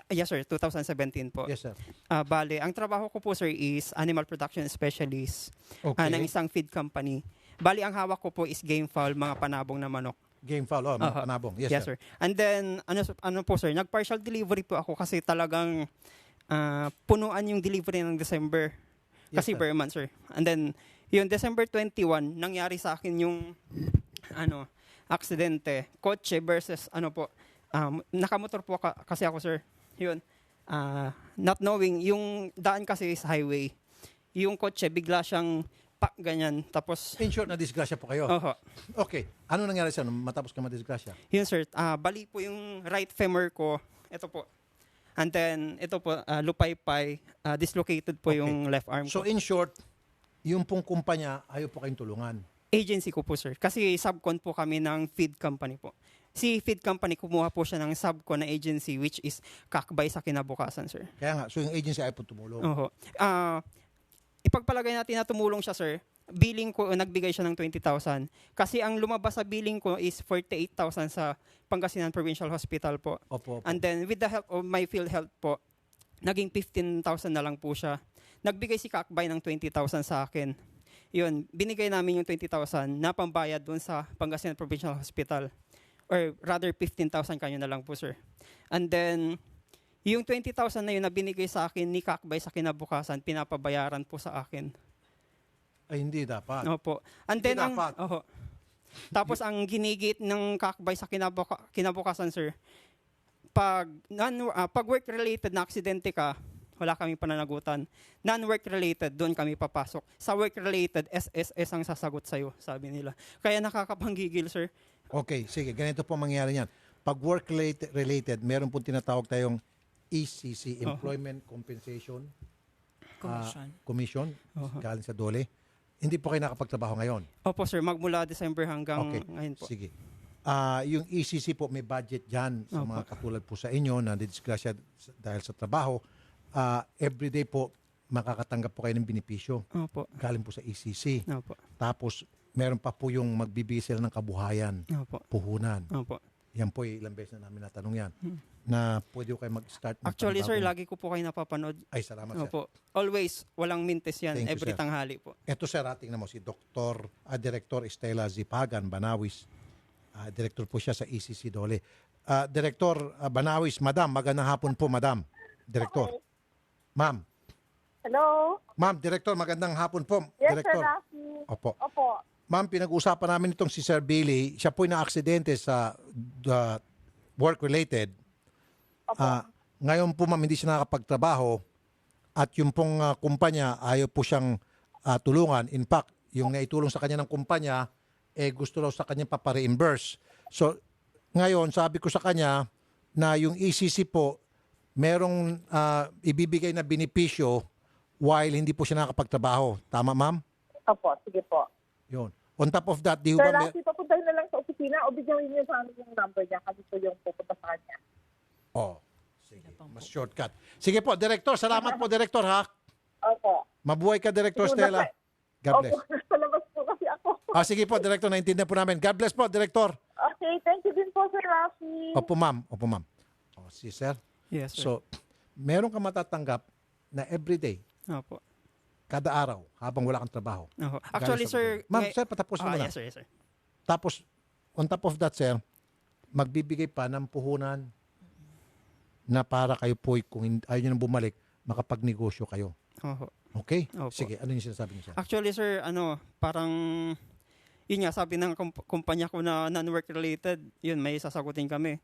Speaker 14: Yes, sir. 2017 po.
Speaker 3: Yes, sir.
Speaker 14: Bale, ang trabaho ko po, sir, is animal production specialist ng isang feed company. Bali, ang hawak ko po is game fowl, mga panabong na manok.
Speaker 3: Game fowl, mga panabong. Yes,
Speaker 14: sir. And then, ano po, sir, nag-partial delivery po ako kasi talagang punuan yung delivery ng December. Kasi per month, sir. And then, Yun, December 21, nangyari sa akin yung aksidente. Kotse versus nakamotor po kasi ako, sir. Yun. Not knowing, yung daan kasi is highway. Yung kotse, bigla siyang ganyan. Tapos,
Speaker 3: in short, na-disgrasya po kayo?
Speaker 14: Oho.
Speaker 3: Okay. Ano nangyari sa'yo matapos ka ma-disgrasya?
Speaker 14: Yun, sir. Bali po yung right femur ko. Ito po. And then, ito po, lupaypay. Dislocated po yung left arm ko.
Speaker 3: So, in short, yung pong kumpanya, ayaw po kayong tulungan?
Speaker 14: Agency ko po, sir. Kasi subcon po kami ng feed company po. Si feed company, kumuha po siya ng subcon na agency, which is kakbay sa kinabukasan, sir.
Speaker 3: Kaya nga, so yung agency ayaw po tumulong?
Speaker 14: Oho. Ipagpalagay natin na tumulong siya, sir. Billing ko, nagbigay siya ng 20,000. Kasi ang lumabas sa billing ko is 48,000 sa Pangasinan Provincial Hospital po.
Speaker 3: Opo.
Speaker 14: And then, with the help of my PhilHealth po, naging 15,000 na lang po siya. Nagbigay si Kakbay ng 20,000 sa akin. Yun, binigay namin yung 20,000 na pambayad dun sa Pangasinan Provincial Hospital. Or rather, 15,000 kanyo na lang po, sir. And then, yung 20,000 na yun na binigay sa akin ni Kakbay sa kinabukasan, pinapabayaran po sa akin.
Speaker 3: Ay, hindi dapat.
Speaker 14: Opo. And then,
Speaker 3: hindi dapat.
Speaker 14: Tapos, ang ginigit ng Kakbay sa kinabukasan, sir, pag work-related na aksidente ka, wala kami pananagutan. Non-work-related, doon kami papasok. Sa work-related, SSS ang sasagot sa'yo, sabi nila. Kaya nakakapanggigil, sir.
Speaker 3: Okay, sige. Ganito po mangyari niyan. Pag work-related, meron po tinatawag tayong ECC, Employment Compensation Commission, galing sa DOLE. Hindi po kayo nakapagtrabaho ngayon?
Speaker 14: Opo, sir. Magmula December hanggang ngayon po.
Speaker 3: Sige. Yung ECC po, may budget dyan sa mga katulad po sa inyo na didisgrasya dahil sa trabaho. Everyday po, makakatanggap po kayo ng benepisyo.
Speaker 14: Opo.
Speaker 3: Galing po sa ECC.
Speaker 14: Opo.
Speaker 3: Tapos, meron pa po yung magbibigay sila ng kabuhayan.
Speaker 14: Opo.
Speaker 3: Puhunan.
Speaker 14: Opo.
Speaker 3: Yan po, ilang beses na namin natanong yan. Na pwede ko kayo mag-start.
Speaker 14: Actually, sir, lagi ko po kayo napapanood.
Speaker 3: Ay, salamat, sir.
Speaker 14: Opo. Always, walang mintes yan.
Speaker 3: Thank you,
Speaker 14: every
Speaker 3: sir.
Speaker 14: tanghali po.
Speaker 3: Ito, sir, ating na mo si Director Estela Zipagan Banawis. Director po siya sa ECC DOLE. Director Banawis, Madam, magandang hapon po, Madam. Director. Ma'am.
Speaker 16: Hello.
Speaker 3: Ma'am, Director, magandang hapon po.
Speaker 16: Yes,
Speaker 3: Director.
Speaker 16: Sir Rafi.
Speaker 3: Opo.
Speaker 16: Opo.
Speaker 3: Ma'am, pinag-usapan namin itong si Sir Billy. Siya po'y na-aksidente sa work-related. Ngayon po, ma'am, hindi siya nakakapagtrabaho at yung pong kumpanya ayaw po siyang tulungan. In fact, yung naitulong sa kanya ng kumpanya, gusto raw sa kanya papa-reimburse. So, ngayon, sabi ko sa kanya na yung ECC po, merong ibibigay na benepisyo while hindi po siya nakakapagtrabaho. Tama, ma'am?
Speaker 16: Opo, sige po.
Speaker 3: Yun. On top of that, di
Speaker 16: Sir
Speaker 3: ba...
Speaker 16: Rafi, papuntahin na lang sa opisina o bigyan niyo sa amin yung number niya kasi po yung pupunta sa kanya.
Speaker 3: Sige. Mas shortcut. Sige po, Director. Salamat po, Director, ha?
Speaker 16: Opo.
Speaker 3: Mabuhay ka, Director Stella. God bless.
Speaker 16: Opo, nasa labas po kasi ako.
Speaker 3: Sige po, Director. Naintindihan po namin. God bless po, Director.
Speaker 16: Okay, thank you din po, Sir Rafi.
Speaker 3: Opo, ma'am. Opo, ma'am. Si Sir.
Speaker 14: Yes, sir.
Speaker 3: So, meron ka matatanggap na everyday,
Speaker 14: Opo.
Speaker 3: kada araw, habang wala kang trabaho.
Speaker 14: Actually, sir...
Speaker 3: Ma'am, sir, patapusin mo na.
Speaker 14: Yes, sir. Yes, sir.
Speaker 3: Tapos, on top of that, sir, magbibigay pa ng puhunan na para kayo po, kung ayaw nyo nang bumalik, makapagnegosyo kayo.
Speaker 14: Opo.
Speaker 3: Okay?
Speaker 14: Opo.
Speaker 3: Sige, ano yung sinasabi niyo, sir?
Speaker 14: Actually, sir, parang... Yun nga, sabi ng kumpanya ko na non-work related, yun, may sasagutin kami.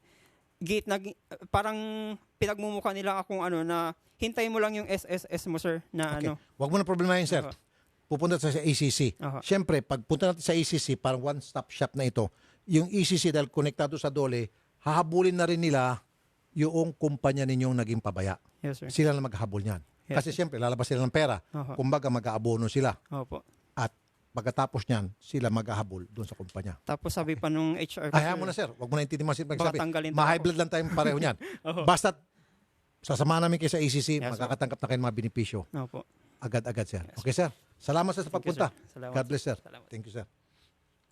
Speaker 14: Parang pinagmumukha nila akong na hintayin mo lang yung SSS mo, sir, na
Speaker 3: Okay. Huwag mo na problemahin, sir. Pupunta sa ACC. Siyempre, pag punta natin sa ACC, parang one-stop shop na ito. Yung ECC, dahil konektado sa DOLE, hahabulin na rin nila yung kumpanya ninyong naging pabaya.
Speaker 14: Yes, sir.
Speaker 3: Sila na maghahabol niyan.
Speaker 14: Yes,
Speaker 3: Kasi siyempre, lalabas sila ng pera. Kumbaga, mag-aabono sila.
Speaker 14: Opo.
Speaker 3: At pagkatapos niyan, sila maghahabol doon sa kumpanya.
Speaker 14: Tapos sabi pa nung HR ko,
Speaker 3: Ayaw mo na, sir. Huwag mo na intindihan
Speaker 14: baka
Speaker 3: magsabi.
Speaker 14: tanggalin
Speaker 3: Ma-high blood lang tayong pareho niyan. Basta, sasama namin kayo sa ECC,
Speaker 14: Yes,
Speaker 3: makakatanggap na kayo ng mga benepisyo.
Speaker 14: Opo.
Speaker 3: Agad-agad, sir. Okay, sir. Salamat, sir, sa pagpunta.
Speaker 14: Salamat,
Speaker 3: God bless, sir.
Speaker 14: Salamat.
Speaker 3: Thank you, sir.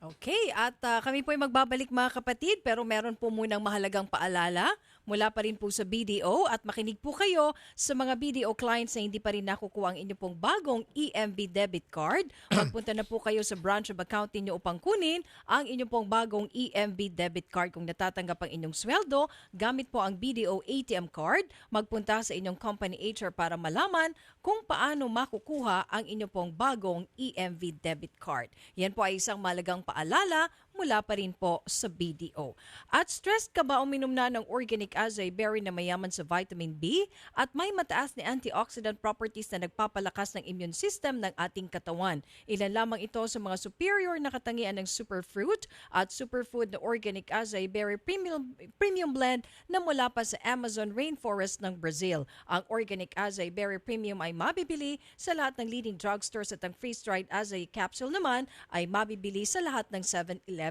Speaker 2: Okay, at kami po ay magbabalik mga kapatid, pero meron po munang mahalagang paalala. mula pa rin po sa BDO at makinig po kayo sa mga BDO clients na hindi pa rin nakukuha ang inyong pong bagong EMV debit card. Magpunta na po kayo sa branch of account ninyo upang kunin ang inyong pong bagong EMV debit card. Kung natatanggap ang inyong sweldo, gamit po ang BDO ATM card. Magpunta sa inyong company HR para malaman kung paano makukuha ang inyong pong bagong EMV debit card. Yan po ay isang malagang paalala mula pa rin po sa BDO. At stressed ka ba uminom na ng organic acai berry na mayaman sa vitamin B at may mataas na antioxidant properties na nagpapalakas ng immune system ng ating katawan? Ilan lamang ito sa mga superior na katangian ng superfruit at superfood na organic acai berry premium blend na mula pa sa Amazon rainforest ng Brazil. Ang organic acai berry premium ay mabibili sa lahat ng leading drugstores at ang freeze-dried acai capsule naman ay mabibili sa lahat ng 7-Eleven.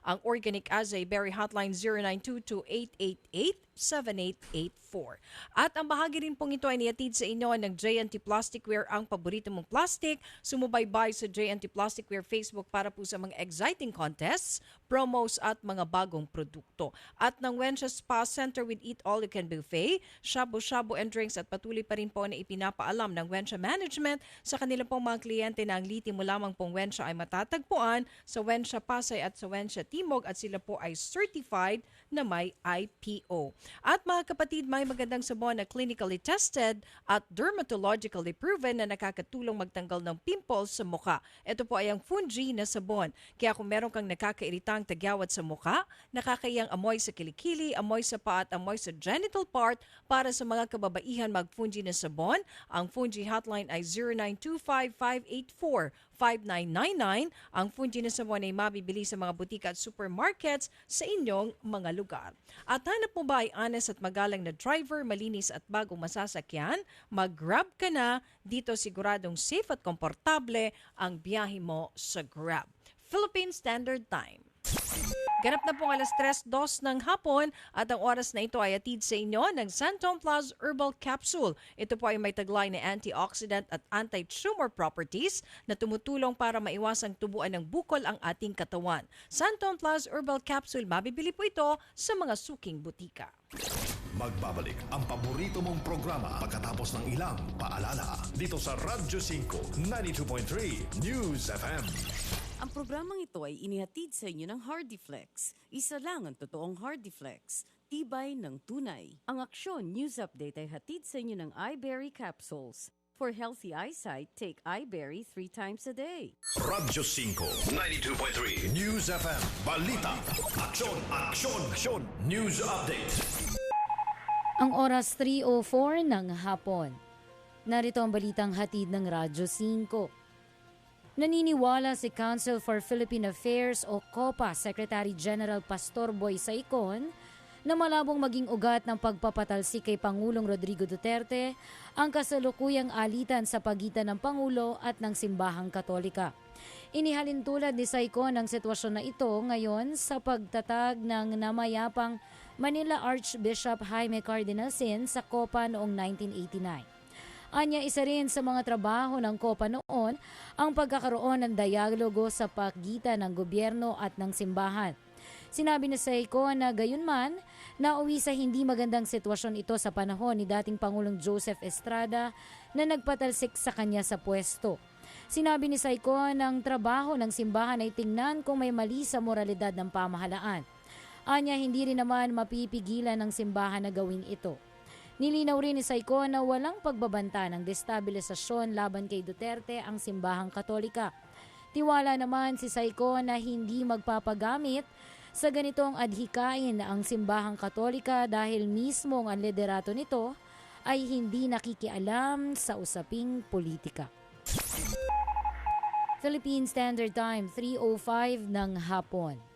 Speaker 2: Ang organic acai berry hotline 0922-888-7884. At ang bahagi rin pong ito ay nihatid sa inyo ng JNT Plasticware, ang paborito mong plastic. Sumubaybay sa JNT Plasticware Facebook para po sa mga exciting contests, promos at mga bagong produkto. At ng Wensha Spa Center with Eat All You Can Buffet, shabu-shabu and drinks, at patuloy pa rin po na ipinapaalam ng Wensha Management sa kanilang pong mga kliyente na ang liti mo lamang pong Wensha ay matatagpuan sa Wensha Pasay at sa Wensha Timog at sila po ay certified na may IPO. At mga kapatid, may magandang sabon na clinically tested at dermatologically proven na nakakatulong magtanggal ng pimples sa mukha. Ito po ay ang Fungi na sabon. Kaya kung meron kang nakakairitang tagyawat sa mukha, nakakayang amoy sa kilikili, amoy sa paa at amoy sa genital part, para sa mga kababaihan mag-Fungi na sabon, ang Fungi hotline ay 0925-584-5999. Ang Fungi na sabon ay mabibili sa mga butika at supermarkets sa inyong mga lugar. At hanap mo ba ay honest at magalang na driver, malinis at bagong masasakyan? Mag-Grab ka na. Dito siguradong safe at komportable ang biyahe mo sa Grab. Philippine Standard Time. Ganap na pong 3:02 ng hapon at ang oras na ito ay atid sa inyo ng Santon Plus Herbal Capsule. Ito po ay may taglay na antioxidant at anti-tumor properties na tumutulong para maiwasang tubuan ng bukol ang ating katawan. Santon Plus Herbal Capsule, mabibili po ito sa mga suking butika.
Speaker 4: Magbabalik ang paborito mong programa pagkatapos ng ilang paalala dito sa Radyo 5 92.3 News FM.
Speaker 6: Ang programang ito ay inihatid sa inyo ng Hardiflex. Isa lang ang totoong Hardiflex. Tibay ng tunay. Ang Aksyon News Update ay hatid sa inyo ng iBerry Capsules. For healthy eyesight, take iBerry 3 times a day.
Speaker 4: Radyo 5 92.3 News FM. Balita. Aksyon, aksyon, aksyon. News Update.
Speaker 15: Ang oras 3:04 ng hapon. Narito ang balitang hatid ng Radyo 5. Naniniwala si Council for Philippine Affairs o COPA Secretary General Pastor Boy Saicon na malabong maging ugat ng pagpapatalsik kay Pangulong Rodrigo Duterte ang kasalukuyang alitan sa pagitan ng Pangulo at ng Simbahang Katolika. Inihalin tulad ni Saicon ang sitwasyon na ito ngayon sa pagtatag ng namayapang Manila Archbishop Jaime Cardinal-Sin sa COPA noong 1989. Anya, isa rin sa mga trabaho ng COPA noon ang pagkakaroon ng dialogo sa pagitan ng gobyerno at ng simbahan. Sinabi ni Saicon na gayunman, nauwi sa hindi magandang sitwasyon ito sa panahon ni dating Pangulong Joseph Estrada na nagpatalsik sa kanya sa pwesto. Sinabi ni Saicon ang trabaho ng simbahan ay tingnan kung may mali sa moralidad ng pamahalaan. Anya, hindi rin naman mapipigilan ng simbahan na gawin ito. Nilinaw rin ni Saicon na walang pagbabanta ng destabilisasyon laban kay Duterte ang Simbahang Katolika. Tiwala naman si Saicon na hindi magpapagamit sa ganitong adhikain ang Simbahang Katolika dahil mismo ang liderato nito ay hindi nakikialam sa usaping politika. Philippine Standard Time, 3:05 ng hapon.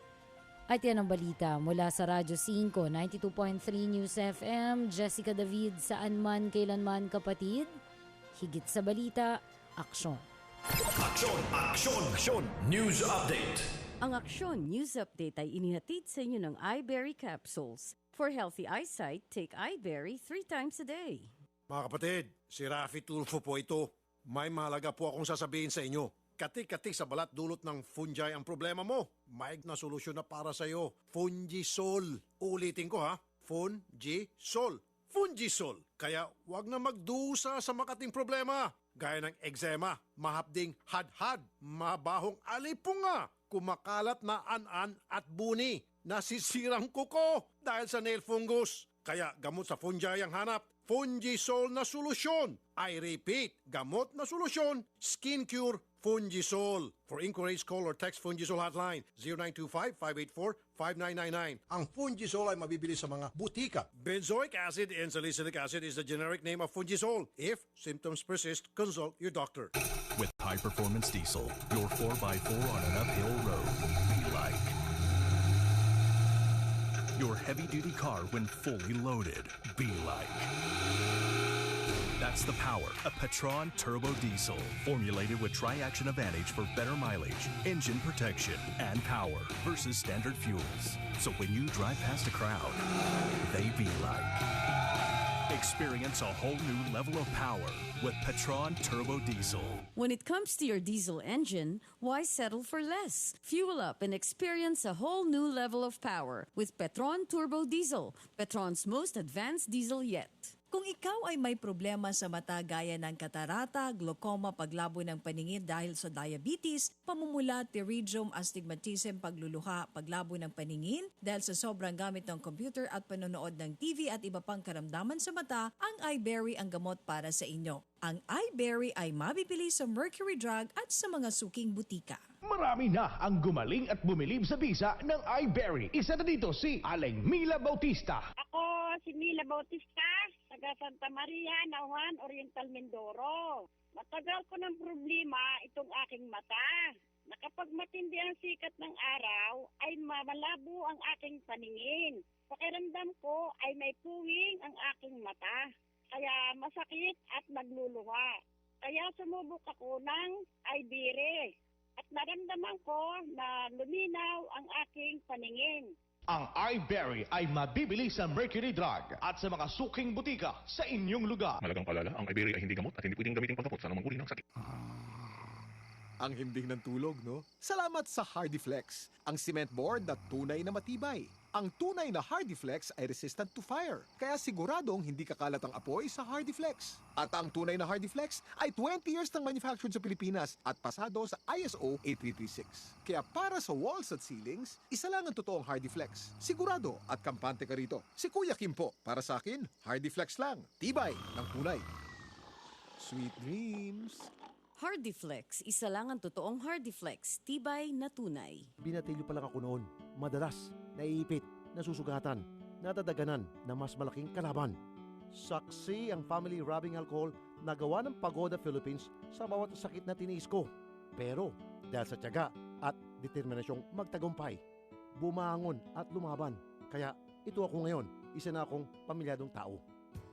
Speaker 15: At yan ang balita mula sa Radyo 5, 92.3 News FM. Jessica David, saan man, kailanman kapatid. Higit sa balita, aksyon.
Speaker 4: Aksyon, aksyon, aksyon. News Update.
Speaker 6: Ang Aksyon News Update ay inihatid sa inyo ng iBerry Capsules. For healthy eyesight, take iBerry 3 times a day.
Speaker 24: Mga kapatid, si Rafi Tulfo po ito. May mahalaga po akong sasabihin sa inyo. Kati-kati sa balat dulot ng fungi ang problema mo. Maig na solusyon na para sa iyo. Fungisol. Ulitin ko ha. Fungisol. Fungisol. Kaya wag na magdusa sa makating problema. Gaya ng eczema, mahapding hadhad, mabahong alipunga, kumakalat na an-an at buni, nasisirang kuko dahil sa nail fungus. Kaya gamot sa fungi ang hanap. Fungisol na solusyon. I repeat, gamot na solusyon. Skin Cure Fungisol. For inquiries, call or text Fungisol hotline 0925-584-5999. Ang Fungisol ay mabibili sa mga butika. Benzoic acid and salicylic acid is the generic name of Fungisol. If symptoms persist, consult your doctor.
Speaker 1: With high-performance diesel, your 4x4 on an uphill road be like. Your heavy-duty car when fully loaded be like. That's the power of Petron Turbo Diesel, formulated with Tri-Action Advantage for better mileage, engine protection, and power versus standard fuels. So when you drive past a crowd, they be like. Experience a whole new level of power with Petron Turbo Diesel.
Speaker 6: When it comes to your diesel engine, why settle for less? Fuel up and experience a whole new level of power with Petron Turbo Diesel, Petron's most advanced diesel yet.
Speaker 23: Kung ikaw ay may problema sa mata gaya ng katarata, glaucoma, paglabo ng paningin dahil sa diabetes, pamumula, pterygium, astigmatism, pagluluha, paglabo ng paningin dahil sa sobrang gamit ng computer at panonood ng TV at iba pang karamdaman sa mata, ang iBerry ang gamot para sa inyo. Ang iBerry ay mabibili sa Mercury Drug at sa mga suking butika.
Speaker 17: Marami na ang gumaling at bumilib sa bisa ng iBerry. Isa na dito si Aling Mila Bautista.
Speaker 7: Ako si Mila Bautista, taga Santa Maria, Nauhan, Oriental, Mindoro. Matagal ko ng problema itong aking mata. Na kapag matindi ang sikat ng araw, ay malabo ang aking paningin. Pakiramdam ko ay may puwing ang aking mata. Kaya masakit at nagluluha. Kaya sumubok ako ng iBerry. At naramdaman ko na luminaw ang aking paningin.
Speaker 17: Ang iBerry ay mabibili sa Mercury Drug at sa mga suking butika sa inyong lugar.
Speaker 9: Malagang palala, ang iBerry ay hindi gamot at hindi pwedeng gamitin panggamot sa anumang uri ng sakit.
Speaker 19: Ang himbing ng tulog, no? Salamat sa HardyFlex, ang cement board na tunay na matibay. Ang tunay na HardyFlex ay resistant to fire, kaya siguradong hindi kakalat ang apoy sa HardyFlex. At ang tunay na HardyFlex ay 20 years nang manufactured sa Pilipinas at pasado sa ISO 8336. Kaya para sa walls at ceilings, isa lang ang totoong HardyFlex. Sigurado at kampante ka rito. Si Kuya Kim po, para sa akin, HardyFlex lang. Tibay ng tunay. Sweet dreams.
Speaker 6: HardyFlex, isa lang ang totoong HardyFlex, tibay na tunay.
Speaker 24: Binatilyo pa lang ako noon. Madalas, naiipit, nasusugatan, nadadaganan na mas malaking kalaban. Saksi ang family rubbing alcohol na gawa ng Pagoda Philippines sa bawat sakit na tiniis ko. Pero dahil sa tiyaga at determinasyong magtagumpay, bumangon at lumaban. Kaya ito ako ngayon, isa na akong pamilyadong tao.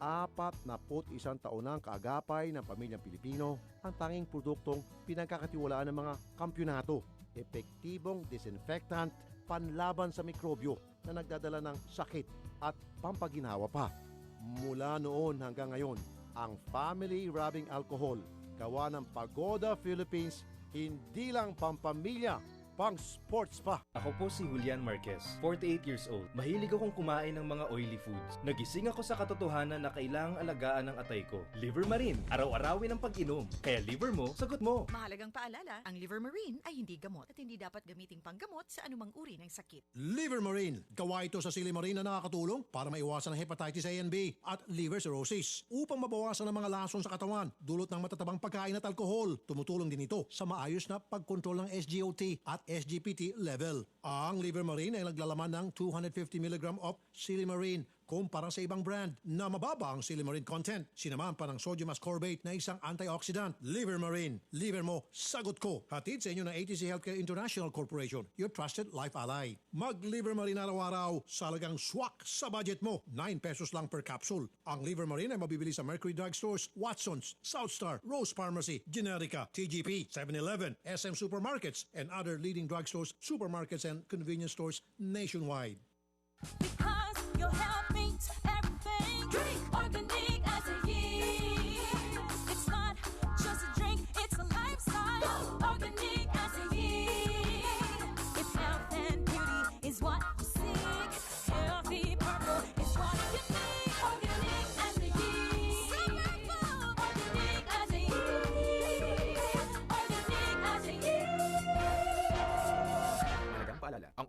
Speaker 24: 41 taon na ang kaagapay ng pamilyang Pilipino, ang tanging produktong pinagkakatiwalaan ng mga kampyonato. Epektibong disinfectant, panlaban sa mikrobyo na nagdadala ng sakit at pampaginawa pa. Mula noon hanggang ngayon, ang family rubbing alcohol, gawa ng Pagoda Philippines, hindi lang pampamilya, pang sports pa.
Speaker 21: Ako po si Julian Marquez, 48 years old. Mahilig akong kumain ng mga oily foods. Nagising ako sa katotohanan na kailangang alagaan ng atay ko. Liver Marine, araw-arawin ang pag-inom. Kaya liver mo, sagot mo.
Speaker 22: Mahalagang paalala, ang Liver Marine ay hindi gamot at hindi dapat gamiting panggamot sa anumang uri ng sakit.
Speaker 24: Liver Marine, gawa ito sa Silimarin na nakakatulong para maiwasan ang hepatitis A and B at liver cirrhosis. Upang mabawasan ang mga lason sa katawan, dulot ng matatabang pagkain at alkohol. Tumutulong din ito sa maayos na pagkontrol ng SGOT at SGPT level. Ang Liver Marine ay naglalaman ng 250 mg of Silimarin kumpara sa ibang brand na mababa ang Silimarin content. Sinamahan pa ng sodium ascorbate na isang antioxidant. Liver Marine, liver mo, sagot ko. Hatid sa inyo ng ATC Healthcare International Corporation, your trusted life ally. Mag-Liver Marine araw-araw sa halagang swak sa budget mo. 9 pesos lang per capsule. Ang Liver Marine ay mabibili sa Mercury Drug Stores, Watson's, Southstar, Rose Pharmacy, Generica, TGP, 7-Eleven, SM Supermarkets, and other leading drugstores, supermarkets, and convenience stores nationwide.
Speaker 25: Because your health means everything. Drink organic as a year. It's not just a drink, it's a lifestyle. Organic as a year. If health and beauty is what you seek, Healthy Purple is what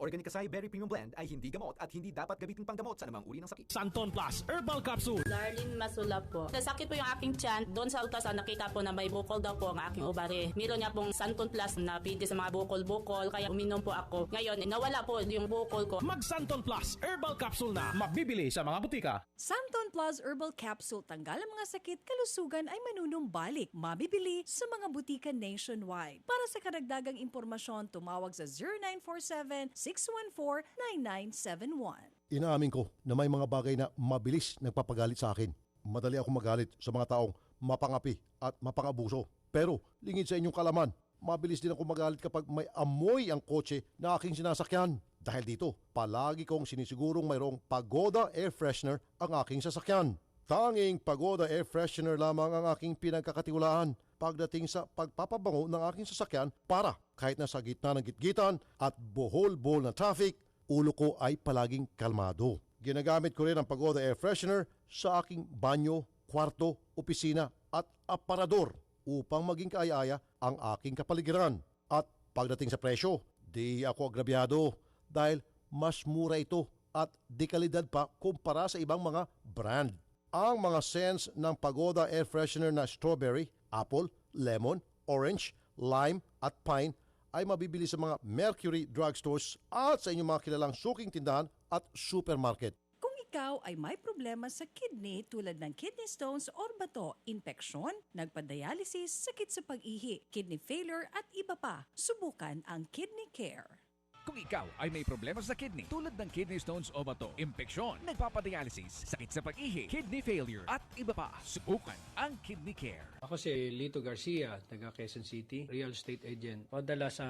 Speaker 5: Organic Acai Berry Premium Blend ay hindi gamot at hindi dapat gamitin panggamot sa anumang uri ng sakit.
Speaker 8: Santon Plus Herbal Capsule.
Speaker 11: Darlene Masulap po. Nasakit po yung aking tiyan. Doon sa ultrasound nakita po na may bukol daw po ang aking ovary. Meron niya pong Santon Plus na pwede sa mga bukol-bukol. Kaya uminom po ako. Ngayon, nawala po yung bukol ko.
Speaker 8: Mag Santon Plus Herbal Capsule na. Mabibili sa mga butika.
Speaker 23: Santon Plus Herbal Capsule. Tanggal ang mga sakit, kalusugan ay manunumbalik. Mabibili sa mga butika nationwide. Para sa karagdagang impormasyon, tumawag sa 0947-614-9971.
Speaker 24: Inaamin ko na may mga bagay na mabilis nagpapagalit sa akin. Madali ako magalit sa mga taong mapangapi at mapangabuso. Pero lingid sa inyong kalaman, mabilis din ako magalit kapag may amoy ang kotse na aking sinasakyan. Dahil dito, palagi kong sinisigurong mayroong Pagoda Air Freshener ang aking sasakyan. Tanging Pagoda Air Freshener lamang ang aking pinagkakatiwalaan pagdating sa pagpapabango ng aking sasakyan para kahit nasa gitna ng gitgitan at bohol-bohol na traffic, ulo ko ay palaging kalmado. Ginagamit ko rin ang Pagoda Air Freshener sa aking banyo, kwarto, opisina at aparador upang maging kaaya-aya ang aking kapaligiran. At pagdating sa presyo, di ako agrabyado dahil mas mura ito at di kalidad pa kumpara sa ibang mga brand. Ang mga scents ng Pagoda Air Freshener na strawberry, apple, lemon, orange, lime at pine ay mabibili sa mga Mercury drugstores at sa inyong mga kilalang suking tindahan at supermarket.
Speaker 23: Kung ikaw ay may problema sa kidney tulad ng kidney stones or bato, infeksyon, nagpa-dialysis, sakit sa pag-ihi, kidney failure at iba pa, subukan ang Kidney Care.
Speaker 18: Kung ikaw ay may problema sa kidney tulad ng kidney stones o bato, impeksyon, nagpapadialysis, sakit sa pag-ihi, kidney failure at iba pa, subukan ang Kidney Care.
Speaker 20: Ako si Lito Garcia, taga Quezon City, real estate agent. Padala sa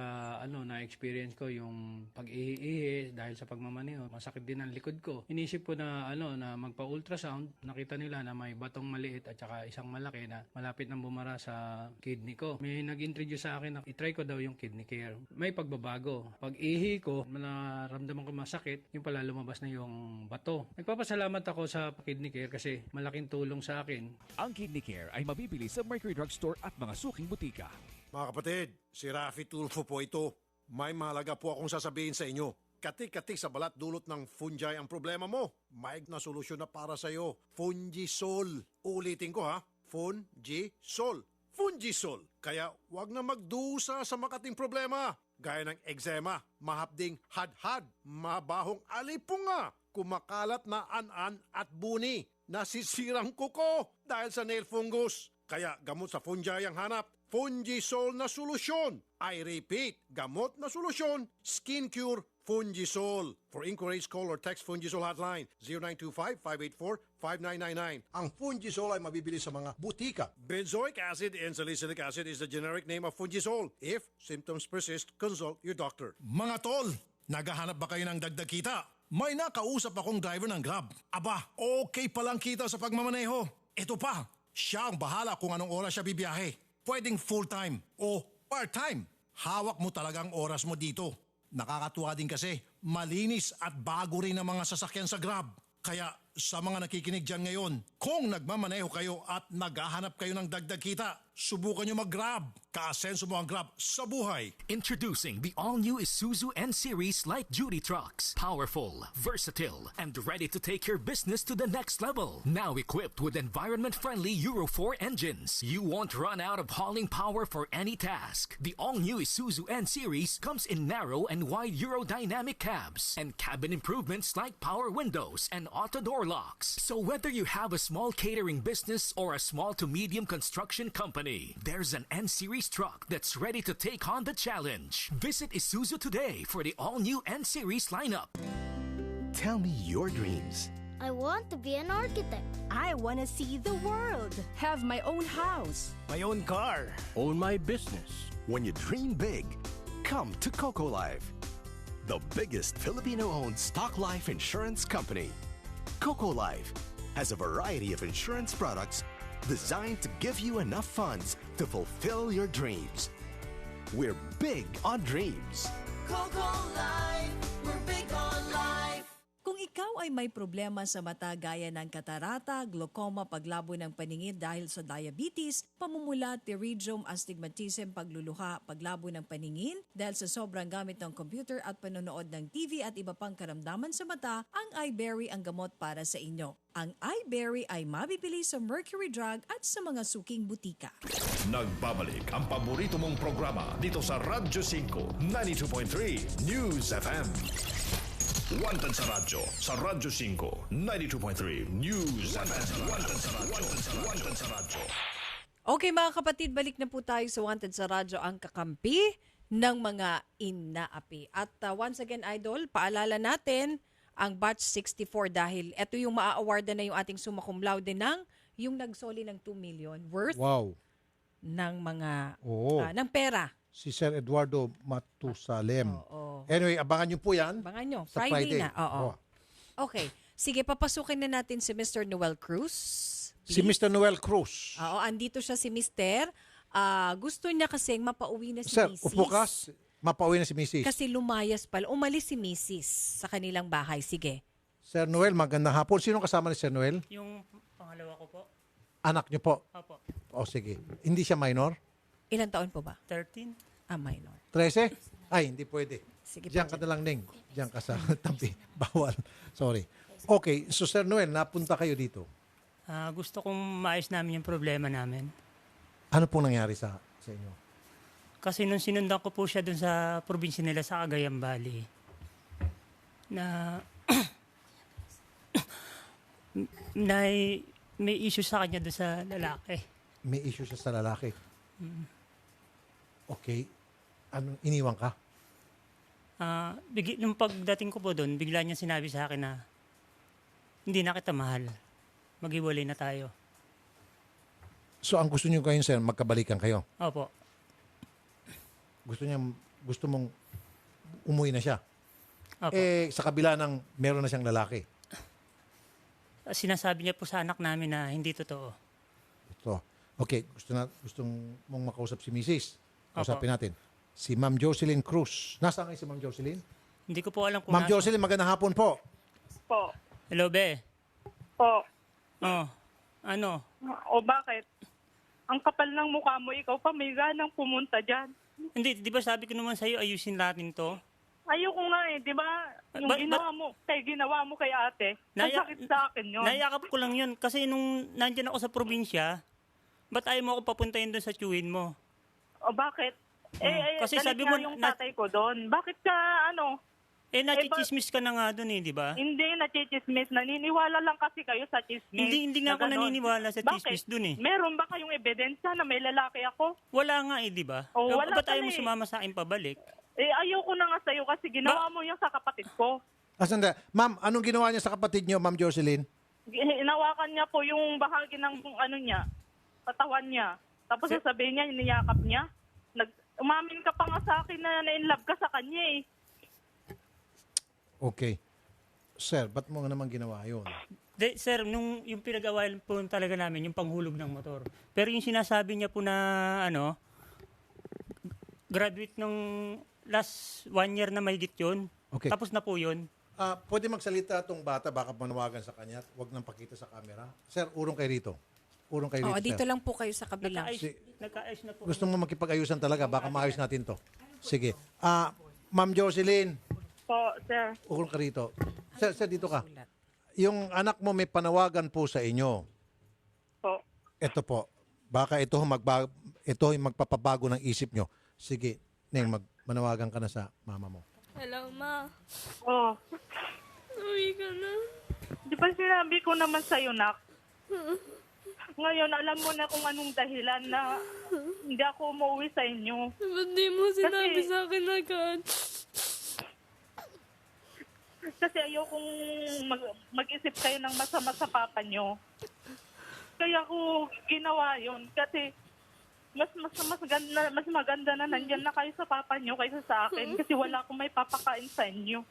Speaker 20: na-experience ko yung pag-ihi dahil sa pagmamaneho. Masakit din ang likod ko. Inisip ko na na magpa-ultrasound. Nakita nila na may batong maliit at saka isang malaki na malapit nang bumara sa kidney ko. May nag-introduce sa akin na itry ko daw yung Kidney Care. May pagbabago. Pag-ihi ko, naramdaman ko masakit, yung pala lumabas na yung bato. Nagpapasalamat ako sa Kidney Care kasi malaking tulong sa akin.
Speaker 18: Ang Kidney Care ay mabibili sa Mercury Drugstore at mga suking butika.
Speaker 3: Mga kapatid, si Rafi Tulfo po ito. May mahalaga po akong sasabihin sa inyo. Katik-katik sa balat dulot ng fungi ang problema mo. Maig na solusyon na para sa iyo. Fungisol. Ulitin ko ha. Fungisol. Fungisol. Kaya wag na magdusa sa makating problema. Gaya ng eczema, mahapding hadhad, mabahong alipunga, kumakalat na an-an at buni, nasisirang kuko dahil sa nail fungus. Kaya gamot sa fungi ang hanap, Fungisol na solusyon. I repeat, gamot na solusyon, Skin Cure Fungisol. For inquiries, call or text Fungisol hotline 0925-584-5999. Ang Fungisol ay mabibili sa mga butika. Benzoic acid and salicylic acid is the generic name of Fungisol. If symptoms persist, consult your doctor. Mga tol, naghahanap ba kayo ng dagdag kita? May nakausap akong driver ng Grab. Aba, okay palang kita sa pagmamaneho. Ito pa, siya ang bahala kung anong oras siya bibiyahe. Pwedeng full-time o part-time. Hawak mo talagang oras mo dito. Nakakatuwa din kasi malinis at bago rin ang mga sasakyan sa Grab. Kaya sa mga nakikinig dyan ngayon, kung nagmamaneho kayo at naghahanap kayo ng dagdag kita, subukan nyo mag-Grab. Kaasenso mo ang Grab sa buhay.
Speaker 26: Introducing the all-new Isuzu N-Series light-duty trucks. Powerful, versatile, and ready to take your business to the next level. Now equipped with environment-friendly Euro 4 engines, you won't run out of hauling power for any task. The all-new Isuzu N-Series comes in narrow and wide Euro-dynamic cabs and cabin improvements like power windows and auto-door locks. So whether you have a small catering business or a small to medium construction company, there's an N-Series truck that's ready to take on the challenge. Visit Isuzu today for the all-new N-Series lineup.
Speaker 27: Tell me your dreams.
Speaker 28: I want to be an architect.
Speaker 29: I want to see the world. Have my own house.
Speaker 27: My own car.
Speaker 17: Own my business.
Speaker 27: When you dream big, come to Coco Life, the biggest Filipino-owned stock life insurance company. Coco Life has a variety of insurance products designed to give you enough funds to fulfill your dreams. We're big on dreams.
Speaker 28: Coco Life, we're big on life.
Speaker 23: Kung ikaw ay may problema sa mata gaya ng katarata, glaucoma, paglabo ng paningin dahil sa diabetes, pamumula, pterygium, astigmatism, pagluluha, paglabo ng paningin dahil sa sobrang gamit ng computer at panonood ng TV at iba pang karamdaman sa mata, ang iBerry ang gamot para sa inyo. Ang iBerry ay mabibili sa Mercury Drug at sa mga suking butika.
Speaker 1: Nagbabalik ang paborito mong programa dito sa Radyo 5, 92.3 News FM. Wanted sa Radyo 5, 92.3 News FM. Wanted sa radyo.
Speaker 23: Okay mga kapatid, balik na po tayo sa Wanted sa Radyo, ang kakampi ng mga inaapi. At once again, Idol, paalala natin ang batch 64 dahil ito yung maa-awardan na yung ating summa cum laude ng yung nagsoli ng 2 million worth ng mga ng pera.
Speaker 3: Si Sir Eduardo Matusalem.
Speaker 23: Oo.
Speaker 3: Anyway, abangan nyo po yan.
Speaker 23: Abangan nyo.
Speaker 3: Sa
Speaker 23: Friday na.
Speaker 3: Oo.
Speaker 23: Okay. Sige, papasukin na natin si Mr. Noel Cruz.
Speaker 3: Si Mr. Noel Cruz.
Speaker 23: Oo, andito siya si Mr. Gusto niya kasing mapauwi na si
Speaker 3: Sir,
Speaker 23: Mrs.
Speaker 3: upo ka. Mapauwi na si Mrs.
Speaker 23: Kasi lumayas pala. Umalis si Mrs. sa kanilang bahay. Sige.
Speaker 3: Sir Noel, magandang hapon. Sino kasama ni Sir Noel?
Speaker 2: Yung pangalawa ko po.
Speaker 3: Anak niyo po?
Speaker 2: Opo.
Speaker 3: O sige. Hindi siya minor?
Speaker 23: Ilang taon po ba?
Speaker 2: 13.
Speaker 23: Minor.
Speaker 3: 13? Ay, hindi pwede.
Speaker 23: Sige
Speaker 3: Diyan ka na lang, Ning. Diyan ka sa tampi. Bawal. Sorry. Okay. So, Sir Noel, napunta kayo dito.
Speaker 2: Gusto kong maayos namin yung problema namin.
Speaker 3: Ano pong nangyari sa inyo?
Speaker 2: Kasi nung sinundan ko po siya dun sa probinsya nila sa Cagayan Valley, na may issue sa kanya dun sa lalaki.
Speaker 3: May issue siya sa lalaki? Okay. Anong iniwan ka?
Speaker 2: Nung pagdating ko po doon, bigla niya sinabi sa akin na hindi na kita mahal. Maghiwalay na tayo.
Speaker 3: So, ang gusto niyo ngayon, sir, magkabalikan kayo?
Speaker 2: Opo.
Speaker 3: Gusto mong umuwi na siya?
Speaker 2: Opo.
Speaker 3: Sa kabila ng meron na siyang lalaki?
Speaker 2: Sinasabi niya po sa anak namin na hindi totoo.
Speaker 3: Ito. Okay, gustong mong makausap si Mrs. Kausapin
Speaker 2: Opo.
Speaker 3: natin. Si Ma'am Jocelyn Cruz. Nasaan ngayon si Ma'am Jocelyn?
Speaker 2: Hindi ko po alam kung
Speaker 3: Ma'am Jocelyn, magandang hapon po.
Speaker 4: Po.
Speaker 2: Hello, be.
Speaker 4: Po.
Speaker 2: Oh, ano?
Speaker 4: O bakit? Ang kapal ng mukha mo, ikaw pa may ganang pumunta dyan.
Speaker 2: Hindi, di ba sabi ko naman sa'yo, ayusin natin to?
Speaker 4: Ayoko nga eh, di ba? Yung ginawa mo kay ate, ang sakit sa akin yun.
Speaker 2: Nayakap ko lang yun kasi nung nandyan ako sa probinsya, ba't ayaw mo ako papuntahin doon sa tiyuhin mo?
Speaker 4: O bakit?
Speaker 2: Kasi
Speaker 4: galit
Speaker 2: sabi mo
Speaker 4: nga yung tatay ko doon. Bakit ka
Speaker 2: nachichismis ka na nga doon di ba?
Speaker 4: Hindi, nachichismis. Naniniwala lang kasi kayo sa chismis.
Speaker 2: Hindi nga ako naniniwala sa chismis doon
Speaker 4: Meron ba kayong ebidensya na may lalaki ako?
Speaker 2: Wala nga di ba?
Speaker 4: Wala
Speaker 2: ba't ayaw mo sumama sa akin pabalik?
Speaker 4: Ayoko na nga sa'yo kasi ginawa mo yan sa kapatid ko.
Speaker 3: Sandali. Ma'am, anong ginawa niya sa kapatid niyo, Ma'am Jocelyn?
Speaker 4: Inawakan niya po yung bahagi ng katawan niya. Tapos sasabihin niya, niyakap niya. Umamin ka pa nga sa akin na na-inlove ka sa kanya eh.
Speaker 3: Okay. Sir, ba't mo nga naman ginawa yun?
Speaker 2: Sir, yung pinag-awayan po talaga namin, yung panghulog ng motor. Pero yung sinasabi niya po na, graduate nung last 1 year na mahigit yun.
Speaker 3: Okay.
Speaker 2: Tapos na po yun.
Speaker 3: Pwede magsalita itong bata, baka manawagan sa kanya. Huwag nang pakita sa camera. Sir, urong kayo rito. Urong kayo rito,
Speaker 23: dito
Speaker 3: sir.
Speaker 23: lang po kayo sa kabila.
Speaker 2: Nagka-ayos na po.
Speaker 3: Gusto mo makipag-ayusan talaga, baka maayos natin to. Sige. Ma'am Jocelyn.
Speaker 4: Po, sir.
Speaker 3: Urong ka rito. Sir, dito ka. Yung anak mo may panawagan po sa inyo.
Speaker 4: Po.
Speaker 3: Ito po. Baka ito yung magpapabago ng isip nyo. Sige, Neng, manawagan ka na sa mama mo.
Speaker 4: Hello, Ma. Oh. Uwi ka na. Di ba sinabi ko naman sa'yo, Nak? Ngayon, alam mo na kung anong dahilan na hindi ako umuwi sa inyo.
Speaker 25: Ba't di mo sinabi sa akin agad?
Speaker 4: Kasi ayokong mag-isip kayo ng masama sa papa nyo. Kaya ko ginawa yun. Kasi mas maganda na nandyan na kayo sa papa nyo kaysa sa akin. Kasi wala akong may papakain sa inyo.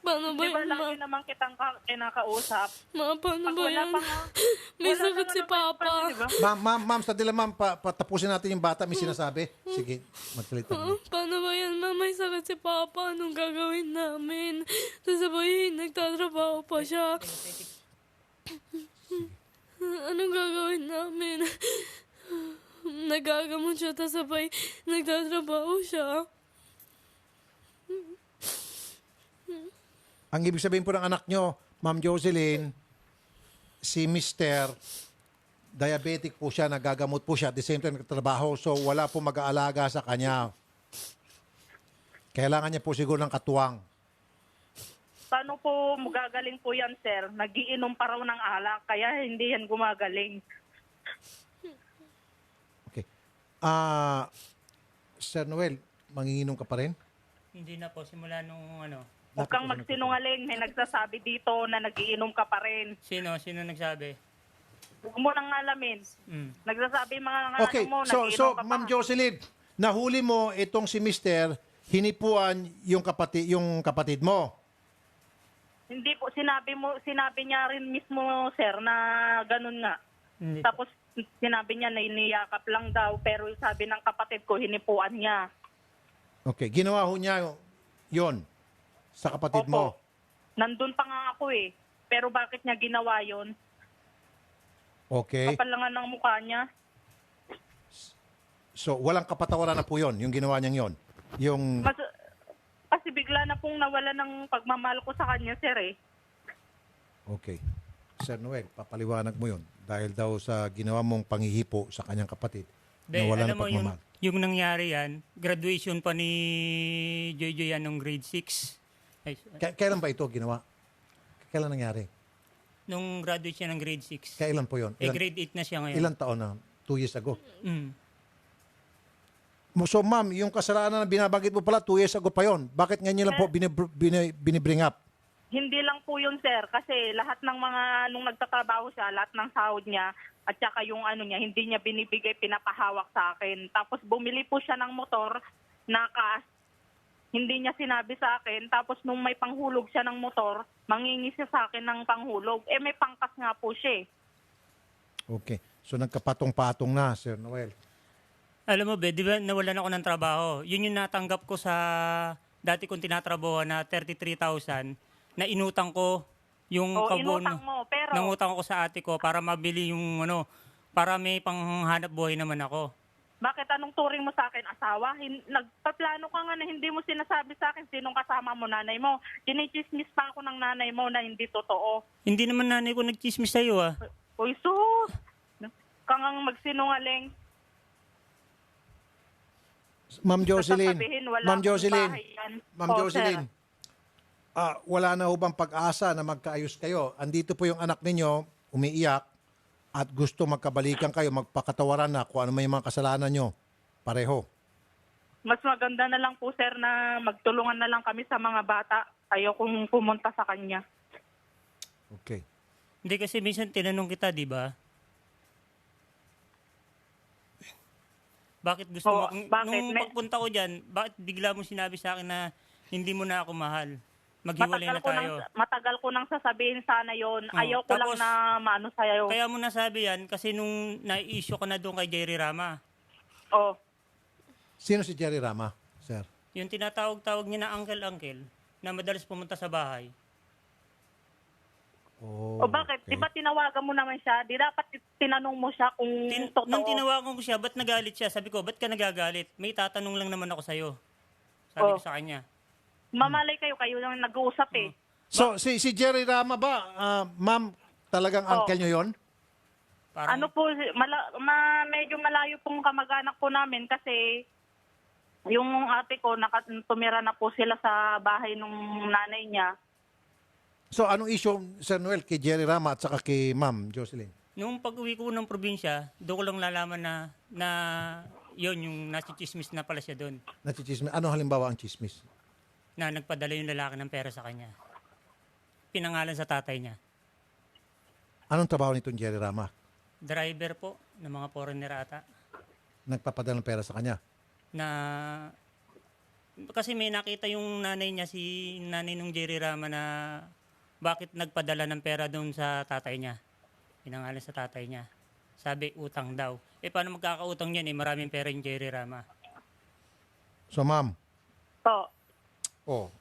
Speaker 7: Paano ba
Speaker 4: Di ba
Speaker 7: yan,
Speaker 4: lagi
Speaker 7: ma?
Speaker 4: naman kitang kinakausap?
Speaker 7: Ma, paano
Speaker 4: Pag
Speaker 7: ba
Speaker 4: wala
Speaker 7: yan?
Speaker 4: pa nga.
Speaker 7: May
Speaker 4: wala
Speaker 7: sakit
Speaker 4: na
Speaker 7: si
Speaker 4: naman yung
Speaker 7: Papa.
Speaker 4: di ba?
Speaker 3: Ma'am, sandali lang, ma'am. Patapusin natin yung bata. May sinasabi. Sige, magsalita.
Speaker 7: Paano ba yan, ma? May sakit si Papa. Anong gagawin namin? Sasabihin, nagtatrabaho pa siya. Anong gagawin namin? Nagagamot siya, tapos sabay nagtatrabaho siya.
Speaker 3: Ang ibig sabihin po ng anak nyo, Ma'am Jocelyn, si Mr. diabetic po siya, nagagamot po siya, at the same time nagtatrabaho, so wala po mag-aalaga sa kanya. Kailangan niya po siguro ng katuwang.
Speaker 4: Paano po magagaling po yan, sir? Nagiinom pa raw ng alak, kaya hindi yan gumagaling.
Speaker 3: Okay. Sir Noel, manginginom ka pa rin?
Speaker 2: Hindi na po, simula nung ano.
Speaker 4: Huwag kang magsinungaling. May nagsasabi dito na nagiinom ka pa rin.
Speaker 2: Sino nagsabi?
Speaker 4: Huwag mo nang alamin. Nagsasabi mga
Speaker 3: Okay,
Speaker 4: mo,
Speaker 3: so
Speaker 4: nagiinom ka pa.
Speaker 3: Ma'am Jocelyn, nahuli mo itong si Mr. hinipuan yung kapatid mo.
Speaker 4: Hindi po, sinabi niya rin mismo, sir, na ganun nga.
Speaker 2: Hindi.
Speaker 4: Tapos sinabi niya na iniyakap lang daw, pero sabi ng kapatid ko, hinipuan niya.
Speaker 3: Okay, ginawa ho niya yon sa kapatid mo.
Speaker 4: Nandun pa nga ako eh. Pero bakit niya ginawa yon?
Speaker 3: Okay.
Speaker 4: Kapal lang nga ng mukha niya.
Speaker 3: So, walang kapatawaran na po yon, yung ginawa niyang yon. Yung...
Speaker 4: Kasi bigla na pong nawala ng pagmamahal ko sa kanya, sir eh.
Speaker 3: Okay. Sir Noel, papaliwanag mo yon dahil daw sa ginawa mong pangihipo sa kanyang kapatid. Nawala
Speaker 2: Alam
Speaker 3: ng
Speaker 2: mo,
Speaker 3: pagmamahal.
Speaker 2: yung nangyari yan, graduation pa ni Jojo yan nung grade 6. Ay,
Speaker 3: Kailan ba ito ginawa? Kailan nangyari?
Speaker 2: nung graduate siya ng grade 6.
Speaker 3: Kailan po yun?
Speaker 2: Grade 8 na siya ngayon.
Speaker 3: Ilang taon na? 2 years ago?
Speaker 2: Mm.
Speaker 3: So ma'am, yung kasalanan na binabanggit mo pala 2 years ago pa yon. Bakit ngayon lang po binibring up?
Speaker 4: Hindi lang po yun, sir. Kasi lahat ng mga, nung nagtatrabaho siya, lahat ng sahod niya, at saka yung ano niya, hindi niya binibigay, pinapahawak sa akin. Tapos bumili po siya ng motor na cash. Hindi niya sinabi sa akin. Tapos nung may panghulog siya ng motor, mangingi siya sa akin ng panghulog. Eh may pangkas nga po siya.
Speaker 3: Okay. So nagkapatong-patong na, Sir Noel.
Speaker 2: Alam mo, be, di ba nawalan ako ng trabaho? Yun yung natanggap ko sa dati kong tinatrabaho na 33,000 na inutang ko yung
Speaker 4: inutang mo, pero
Speaker 2: nangutang ko sa ate ko para mabili yung ano, para may panghanap buhay naman ako.
Speaker 4: Bakit anong turing mo sa akin, asawa? Nagpaplano ka nga na hindi mo sinasabi sa akin sinong kasama mo, nanay mo. Ginichismis pa ako ng nanay mo na hindi totoo.
Speaker 2: Hindi naman nanay ko nagchismis sa'yo ah.
Speaker 4: Uy, sus! Kang magsinungaling.
Speaker 3: Ma'am Jocelyn,
Speaker 4: Sasabihin, wala
Speaker 3: Ma'am
Speaker 4: akong
Speaker 3: Jocelyn,
Speaker 4: bahay yan.
Speaker 3: Ma'am
Speaker 4: Oh,
Speaker 3: Jocelyn,
Speaker 4: sir.
Speaker 3: wala na ho bang pag-asa na magkaayos kayo? Andito po yung anak ninyo, umiiyak, at gusto magkabalikan kayo, magpakatawaran na kung ano may mga kasalanan nyo. Pareho.
Speaker 4: Mas maganda na lang po, sir, na magtulungan na lang kami sa mga bata. Ayokong pumunta sa kanya.
Speaker 3: Okay.
Speaker 2: Hindi kasi minsan tinanong kita, di ba? Bakit gusto mo, nung pagpunta ko dyan, bakit bigla mo sinabi sa akin na hindi mo na ako mahal? Maghiwalay na tayo.
Speaker 4: Matagal ko nang sasabihin sana yon. Ayaw ko lang na maano sa'yo.
Speaker 2: Kaya mo nasabi yan kasi nung na-issue ka na doon kay Jerry Rama.
Speaker 4: Oh.
Speaker 3: Sino si Jerry Rama, sir?
Speaker 2: Yung tinatawag-tawag niya na uncle-uncle na madalas pumunta sa bahay.
Speaker 3: Oh,
Speaker 4: o bakit?
Speaker 3: okay.
Speaker 4: Di ba tinawagan mo naman siya? Di dapat tinanong mo siya kung totoo.
Speaker 2: Nung tinawagan ko siya, ba't nagalit siya? Sabi ko, ba't ka nagagalit? May tatanong lang naman ako sa'yo. Sabi ko sa kanya.
Speaker 4: Mamalay kayo lang nag-uusap eh.
Speaker 3: So, si Jerry Rama ba, ma'am, talagang uncle nyo yun?
Speaker 4: Ano po, medyo malayo pong kamag-anak po namin kasi yung ate ko, tumira na po sila sa bahay ng nanay niya.
Speaker 3: So, anong issue, Sir Noel, kay Jerry Rama at saka kay Ma'am Jocelyn?
Speaker 2: Nung pag-uwi ko ng probinsya, doon ko lang lalaman na yun, yung nasichismis na pala siya doon.
Speaker 3: Nasichismis? Ano halimbawa ang chismis?
Speaker 2: Na nagpadala yung lalaki ng pera sa kanya. Pinangalan sa tatay niya.
Speaker 3: Anong trabaho nitong Jerry Rama?
Speaker 2: Driver po ng mga foreigner ata.
Speaker 3: Nagpapadala ng pera sa kanya?
Speaker 2: Na Kasi may nakita yung nanay niya, si nanay nung Jerry Rama na bakit nagpadala ng pera doon sa tatay niya. Pinangalan sa tatay niya. Sabi, utang daw. Paano magkakautang yan? Maraming pera yung Jerry Rama.
Speaker 3: So, ma'am.
Speaker 4: Po.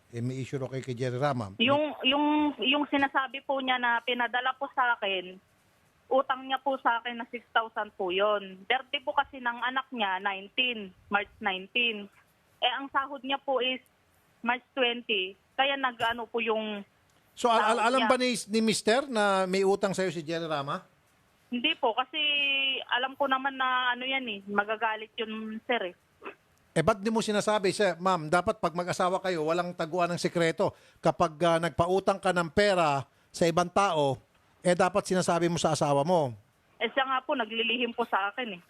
Speaker 3: May issue kay Jerry Rama.
Speaker 4: Yung sinasabi po niya na pinadala po sa akin, utang niya po sa akin na 6,000 po yun. Birthday po kasi ng anak niya, March 19. Ang sahod niya po is March 20. Kaya nag-ano po yung...
Speaker 3: So, alam ba ni Mister na may utang sa'yo si Jerry Rama?
Speaker 4: Hindi po, kasi alam ko naman na ano yan magagalit yun, sir
Speaker 3: Ba't di mo sinasabi, ma'am, dapat pag mag-asawa kayo, walang taguan ng sekreto. Kapag nagpautang ka ng pera sa ibang tao, dapat sinasabi mo sa asawa mo.
Speaker 4: Siya nga po, naglilihim po sa akin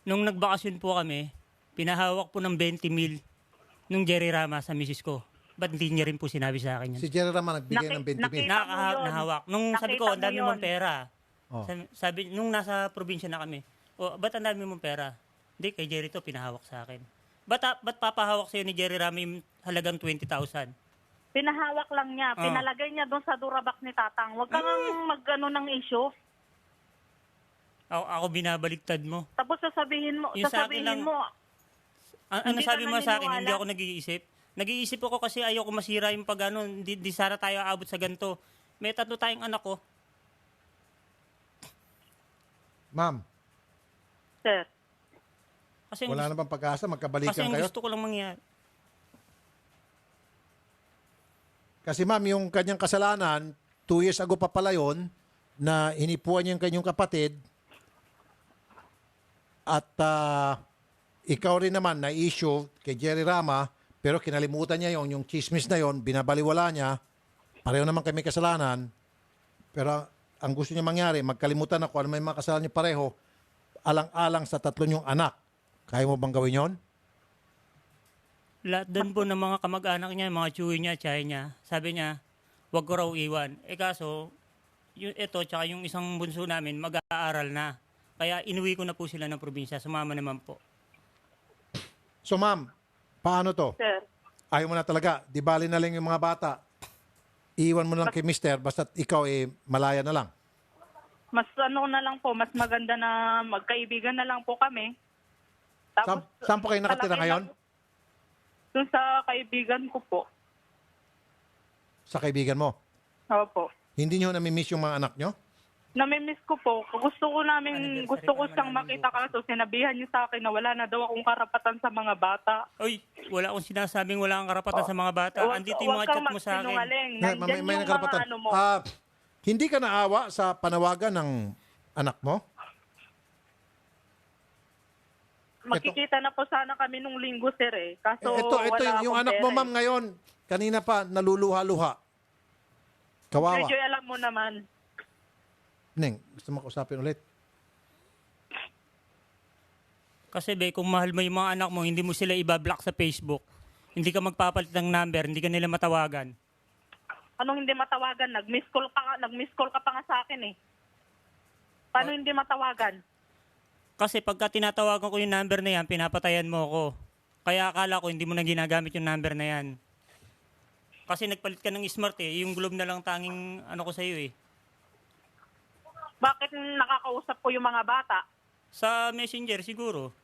Speaker 2: Nung nagbakasyon po kami, pinahawak po ng 20 mil nung Jerry Rama sa misis ko. Ba't hindi niya rin po sinabi sa akin yan?
Speaker 3: Si Jerry Rama nagbigay ng 20 mil.
Speaker 2: Nahawak. Nung sabi ko, ang dami mong pera.
Speaker 3: Oh.
Speaker 2: Sabi, nung nasa probinsya na kami, ba't ang dami mong pera? Hindi, kay Jerry to, pinahawak sa akin. Ba't papahawak sa'yo ni Jerry Rama yung halagang 20,000?
Speaker 4: Pinahawak lang niya. Pinalagay niya doon sa durabak ni Tatang. Huwag kang mag-ano ng issue.
Speaker 2: Ako binabaligtad mo.
Speaker 4: Tapos sasabihin mo,
Speaker 2: Yung sa akin lang, ano sabi mo sa akin? Hindi ako nag-iisip. Nag-iisip ako kasi ayaw ko masira yung pag-ano. Di sana tayo aabot sa ganito. May 3 tayong anak ko.
Speaker 3: Ma'am.
Speaker 4: Sir.
Speaker 2: Kasi
Speaker 3: wala na bang pag-asa? Magkabalikan kayo?
Speaker 2: Kasi gusto ko lang mangyari.
Speaker 3: Kasi ma'am, yung kanyang kasalanan, 2 years ago pa pala yun, na hinipuan niya yung kanyang kapatid, at ikaw rin naman na issue kay Jerry Rama, pero kinalimutan niya yung chismis na yon, binabaliwala niya, pareho naman kami kasalanan, pero ang gusto niya mangyari, magkalimutan ako, ano may mga kasalanan niyo pareho, alang-alang sa 3 yung anak. Kaya mo bang gawin yon?
Speaker 2: Lahat doon po ng mga kamag-anak niya, mga chewy niya, chay niya, sabi niya, wag ko raw iwan. Kaso, ito, tsaka yung isang bunso namin, mag-aaral na. Kaya inuwi ko na po sila ng probinsya. Sumama naman po.
Speaker 3: So ma'am, paano to?
Speaker 4: Sir.
Speaker 3: Ayaw mo na talaga. Di bali na lang yung mga bata. Iiwan mo na lang kay mister, basta ikaw malaya na lang.
Speaker 4: Mas na lang po, mas maganda na magkaibigan na lang po kami. Tapos,
Speaker 3: Saan po kayo nakatira ngayon?
Speaker 4: Doon sa kaibigan ko po.
Speaker 3: Sa kaibigan mo?
Speaker 4: Opo.
Speaker 3: Hindi nyo nami-miss yung mga anak nyo?
Speaker 4: Namimiss ko po. Gusto ko siyang makita, kaso sinabihan niyo sa akin na wala na daw akong karapatan sa mga bata.
Speaker 2: Oy, wala akong sinasabing wala akong karapatan sa mga bata. Andito yung mga chat mo sa akin.
Speaker 3: May karapatan. Hindi ka naawa sa panawagan ng anak mo?
Speaker 4: Makikita na po sana kami nung linggo, sir Kaso
Speaker 3: ito
Speaker 4: wala
Speaker 3: yung
Speaker 4: akong
Speaker 3: anak mo,
Speaker 4: pera,
Speaker 3: ma'am, ngayon. Kanina pa, naluluha-luha. Kawawa.
Speaker 4: Medyo alam mo naman.
Speaker 3: Neng, gusto mo kausapin ulit?
Speaker 2: Kasi kung mahal mo yung mga anak mo, hindi mo sila ibablock sa Facebook. Hindi ka magpapalit ng number, hindi ka nila matawagan.
Speaker 4: Anong hindi matawagan? Nag-miss call ka pa nga sa akin Paano hindi matawagan?
Speaker 2: Kasi pagka tinatawagan ko yung number na yan, pinapatayan mo ako. Kaya akala ko hindi mo na ginagamit yung number na yan. Kasi nagpalit ka ng smart yung Globe na lang tanging ko sa iyo
Speaker 4: Bakit nakakausap ko yung mga bata?
Speaker 2: Sa Messenger siguro.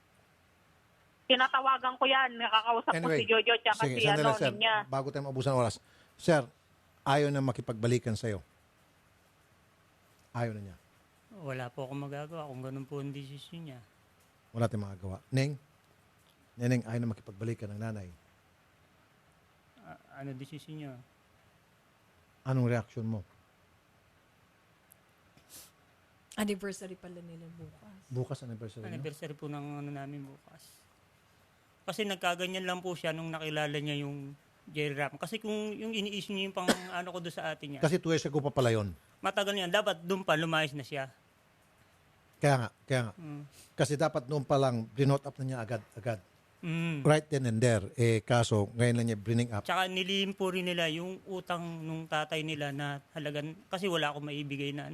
Speaker 4: Tinatawagan ko yan. Nakakausap ko si Jojo at si
Speaker 3: sir,
Speaker 4: niya.
Speaker 3: bago tayo maubusan ng oras. Sir, ayaw na makipagbalikan sa'yo. Ayaw na niya.
Speaker 2: Wala po akong magagawa kung ganun po ang desisyon niya.
Speaker 3: Wala tayong magagawa. Neneng, ayaw na makipagbalikan ng nanay.
Speaker 2: Ano desisyon niya?
Speaker 3: Anong reaksyon mo?
Speaker 23: Anniversary pala nila bukas.
Speaker 3: Bukas anniversary
Speaker 2: Anniversary po ng namin bukas. Kasi nagkaganyan lang po siya nung nakilala niya yung Jerry Rama. Kasi kung yung ini-issue niya yung ko doon sa atin niya.
Speaker 3: Kasi 2 years ago pa pala yun.
Speaker 2: Matagal niya. Dapat doon pa lumayas na siya.
Speaker 3: Kaya nga. Kasi dapat noon pa lang, brinot up na niya agad. Right then and there. Kaso, ngayon lang niya bringing up.
Speaker 2: Tsaka nilihim po rin nila yung utang nung tatay nila na halagan, kasi wala akong maibigay na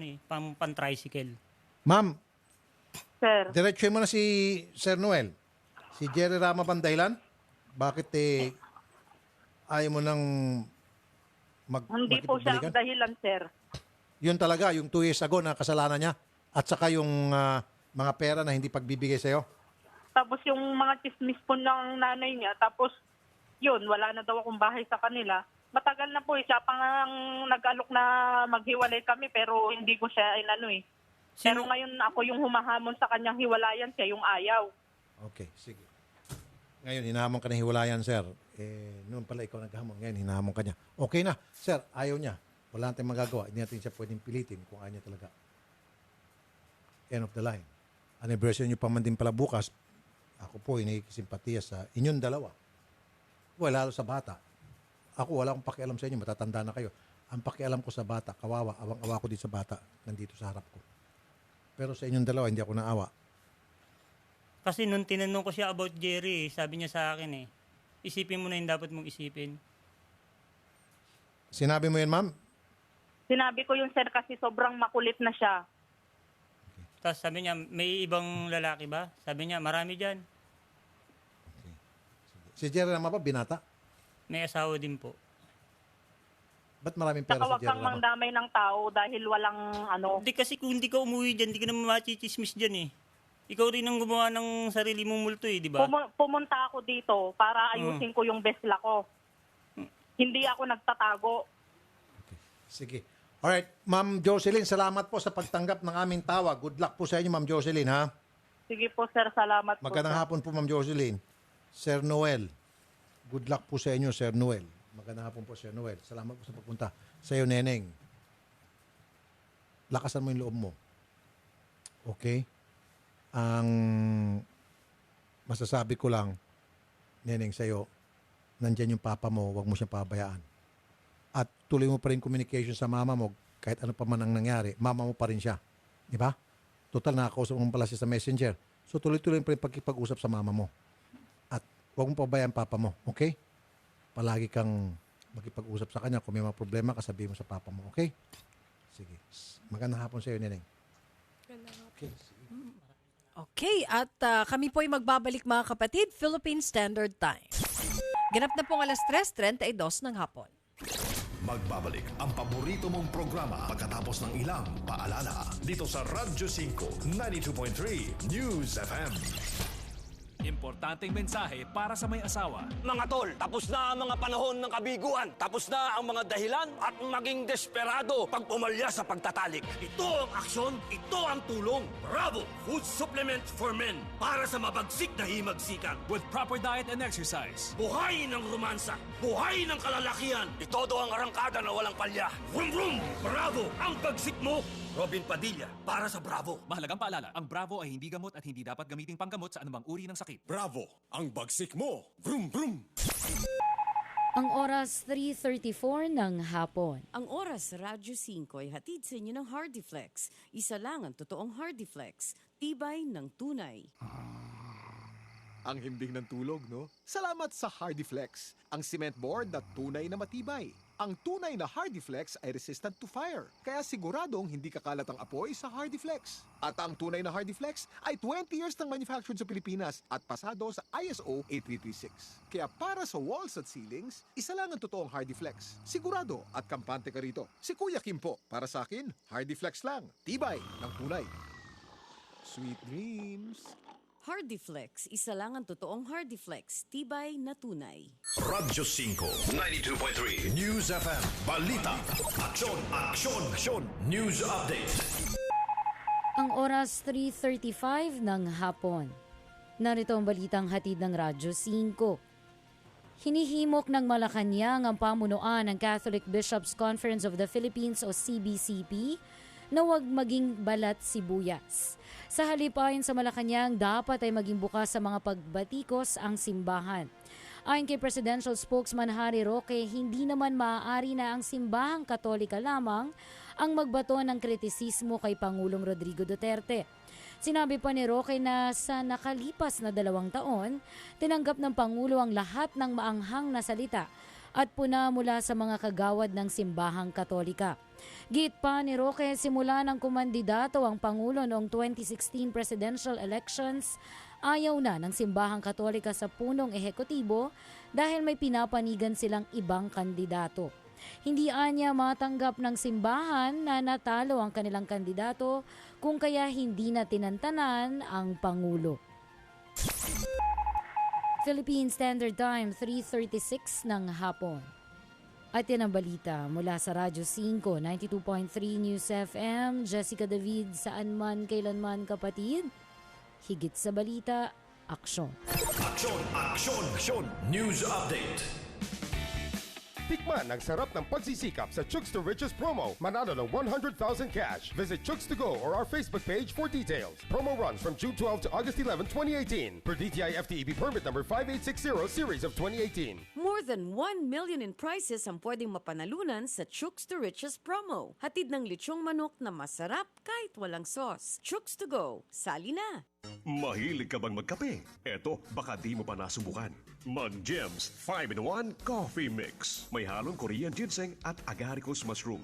Speaker 2: pan-tricycle.
Speaker 3: Ma'am,
Speaker 4: Sir.
Speaker 3: diretso mo na si Sir Noel. Si Jerry Rama Bandailan? Bakit ayaw mo nang
Speaker 4: Hindi po siya ang
Speaker 3: makipagbalikan?
Speaker 4: dahilan, sir.
Speaker 3: Yun talaga, yung 2 years ago na kasalanan niya. At saka yung mga pera na hindi pagbibigay sa'yo.
Speaker 4: Tapos yung mga chismis po ng nanay niya, tapos yun, wala na daw akong bahay sa kanila. Matagal na po siya pang nag-alok na maghiwalay kami pero hindi ko siya inano eh. Pero ngayon ako yung humahamon sa kanyang hiwalayan, siya yung ayaw.
Speaker 3: Okay, sige. Ngayon, hinahamon ka na hiwalayan, sir. Noon pala ikaw naghamon. Ngayon, hinahamon ka niya. Okay na. Sir, ayaw niya. Wala natin magagawa. Hindi natin siya pwedeng pilitin kung ayaw niya talaga. End of the line. Anniversary niyo pa man din pala bukas. Ako po, inikisimpatiya sa inyong dalawa. Lalo sa bata. Ako, wala akong pakialam sa inyo. Matatanda na kayo. Ang pakialam ko sa bata, kawawa. Awang-awa ko din sa bata. Nandito sa harap ko. Pero sa inyong dalawa, hindi ako naawa.
Speaker 2: Kasi nung tinanong ko siya about Jerry, sabi niya sa akin isipin mo na yung dapat mong isipin.
Speaker 3: Sinabi mo yan, ma'am?
Speaker 4: Sinabi ko yun, sir, kasi sobrang makulit na siya.
Speaker 2: Tapos sabi niya, may ibang lalaki ba? Sabi niya, marami dyan.
Speaker 3: Si Jerry naman ba, binata?
Speaker 2: May asawa din po.
Speaker 3: Ba't maraming pera
Speaker 4: Saka
Speaker 3: si
Speaker 4: huwag
Speaker 3: Jerry
Speaker 4: kang
Speaker 3: naman?
Speaker 4: mangdamay ng tao dahil walang ano.
Speaker 2: Hindi kasi kung hindi ka umuwi dyan, hindi ka naman machichismis dyan Ikaw rin ang gumawa ng sarili mong multo di ba?
Speaker 4: Pumunta ako dito para ayusin ko yung besla ko. Hindi ako nagtatago.
Speaker 3: Sige. Alright, Ma'am Jocelyn, salamat po sa pagtanggap ng aming tawag. Good luck po sa inyo, Ma'am Jocelyn, ha?
Speaker 4: Sige po, sir. Salamat po.
Speaker 3: Magandang
Speaker 4: sir.
Speaker 3: hapon po, Ma'am Jocelyn. Sir Noel, good luck po sa inyo, Sir Noel. Magandang hapon po, Sir Noel. Salamat po sa pagpunta. Sa iyo, Neneng. Lakasan mo yung loob mo. Okay? Ang masasabi ko lang, Neneng, sa iyo, nandyan yung papa mo, huwag mo siyang pabayaan. At tuloy mo pa rin communication sa mama mo, kahit ano pa man ang nangyari, mama mo pa rin siya. Di ba? Total, nakakausap mo pala siya sa messenger. So tuloy-tuloy pa rin pagkipag-usap sa mama mo. At huwag mo pabayaan papa mo, okay? Palagi kang makipag-usap sa kanya. Kung may mga problema, kasabihin mo sa papa mo, okay? Sige. Magandang hapon sa iyo, Neneng. Okay.
Speaker 23: Okay, at kami po ay magbabalik mga kapatid, Philippine Standard Time. Ganap na pong 3:32 ng hapon.
Speaker 1: Magbabalik ang paborito mong programa pagkatapos ng ilang paalala dito sa Radyo 5 92.3 News FM.
Speaker 18: Importanteng mensahe para sa may asawa.
Speaker 6: Mga tol, tapos na ang mga panahon ng kabiguan. Tapos na ang mga dahilan at maging desperado pag pumalya sa pagtatalik. Ito ang aksyon, ito ang tulong. Bravo! Food supplements for men para sa mabagsik na himagsikan.
Speaker 18: With proper diet and exercise.
Speaker 6: Buhay ng romansa, buhay ng kalalakihan. Itodo ang arangkada na walang palya. Vroom vroom! Bravo! Ang bagsik mo! Robin Padilla, para sa Bravo.
Speaker 18: Mahalagang paalala, ang Bravo ay hindi gamot at hindi dapat gamiting panggamot sa anumang uri ng sakit.
Speaker 6: Bravo! Ang bagsik mo! Vroom vroom!
Speaker 9: Ang oras 3:34 ng hapon.
Speaker 10: Ang oras sa Radyo 5 ay hatid sa inyo ng Hardiflex. Isa lang ang totoong Hardiflex. Tibay ng tunay.
Speaker 5: Ang himbing ng tulog, no? Salamat sa Hardiflex, ang cement board na tunay na matibay. Ang tunay na Hardiflex ay resistant to fire, kaya siguradong hindi kakalat ang apoy sa Hardiflex. At ang tunay na Hardiflex ay 20 years nang manufactured sa Pilipinas at pasado sa ISO 8336. Kaya para sa walls at ceilings, isa lang ang totoong Hardiflex. Sigurado at kampante ka rito. Si Kuya Kim po, para sa akin, Hardiflex lang. Tibay ng tunay. Sweet dreams.
Speaker 10: Hardiflex, isa lang ang totoong Hardiflex. Tibay na tunay.
Speaker 1: Radyo 5 92.3 News FM. Balita. Aksyon, aksyon, aksyon. News update.
Speaker 9: Ang oras 3:35 ng hapon. Narito ang balitang hatid ng Radyo 5. Hinihimok ng Malacanang ang pamunuan ng Catholic Bishops' Conference of the Philippines o CBCP na huwag maging balat sibuyas. Sa halip ayon sa Malacanang, dapat ay maging bukas sa mga pagbatikos ang simbahan. Ayon kay Presidential Spokesman Harry Roque, hindi naman maaari na ang simbahang Katolika lamang ang magbato ng kritisismo kay Pangulong Rodrigo Duterte. Sinabi pa ni Roque na sa nakalipas na 2 taon, tinanggap ng Pangulo ang lahat ng maanghang na salita at puna mula sa mga kagawad ng simbahang Katolika. Git pa ni Roque, simula ng kumandidato ang Pangulo noong 2016 presidential elections, ayaw na ng Simbahang Katolika sa punong ehekutibo dahil may pinapanigan silang ibang kandidato. Hindi anya matanggap ng simbahan na natalo ang kanilang kandidato kung kaya hindi na tinantanan ang Pangulo. Philippine Standard Time, 3:36 ng hapon. At yan ang balita mula sa Radyo 5, 92.3 News FM. Jessica David, saan man, kailanman kapatid. Higit sa balita, aksyon.
Speaker 1: Aksyon! Aksyon! Aksyon! News Update!
Speaker 11: Tikman ang sarap ng pagsisikap sa Chooks to Riches promo. Manalo ng 100,000 cash. Visit Chooks to Go or our Facebook page for details. Promo runs from June 12 to August 11, 2018. Per DTI FTEB permit number 5860 series of 2018.
Speaker 10: More than 1 million in prizes ang pwedeng mapanalunan sa Chooks to Riches promo. Hatid ng lechong manok na masarap kahit walang sauce. Chooks to Go. Sali na!
Speaker 12: Mahilig ka bang magkape? Eto, baka di mo pa nasubukan. Mag-Gems 5-in-1 Coffee Mix. May halong Korean ginseng at agaricus mushroom.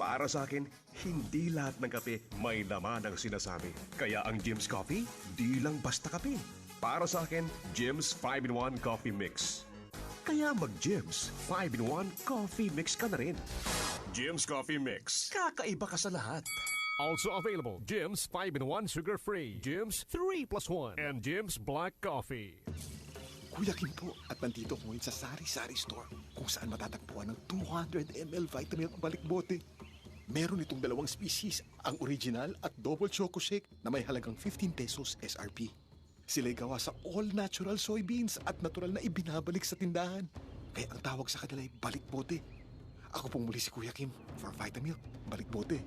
Speaker 12: Para sa akin, hindi lahat ng kape may laman ang sinasabi. Kaya ang Gems Coffee, di lang basta kape. Para sa akin, Gems 5-in-1 Coffee Mix. Kaya mag-Gems 5-in-1 Coffee Mix ka na rin. Gems Coffee Mix. Kakaiba ka sa lahat.
Speaker 8: Also available, Jim's 5-in-1 sugar-free, Jim's 3+1, and Jim's Black Coffee.
Speaker 5: Kuya Kim po, at nandito ko ngayon sa Sari-Sari Store kung saan matatagpuan ng 200 ml Vitamilk balikbote. Meron itong dalawang species, ang original at double choco shake na may halagang 15 pesos SRP. Sila'y gawa sa all-natural soybeans at natural na ibinabalik sa tindahan. Kaya ang tawag sa kanila ay balikbote. Ako pong muli si Kuya Kim for Vitamilk balikbote.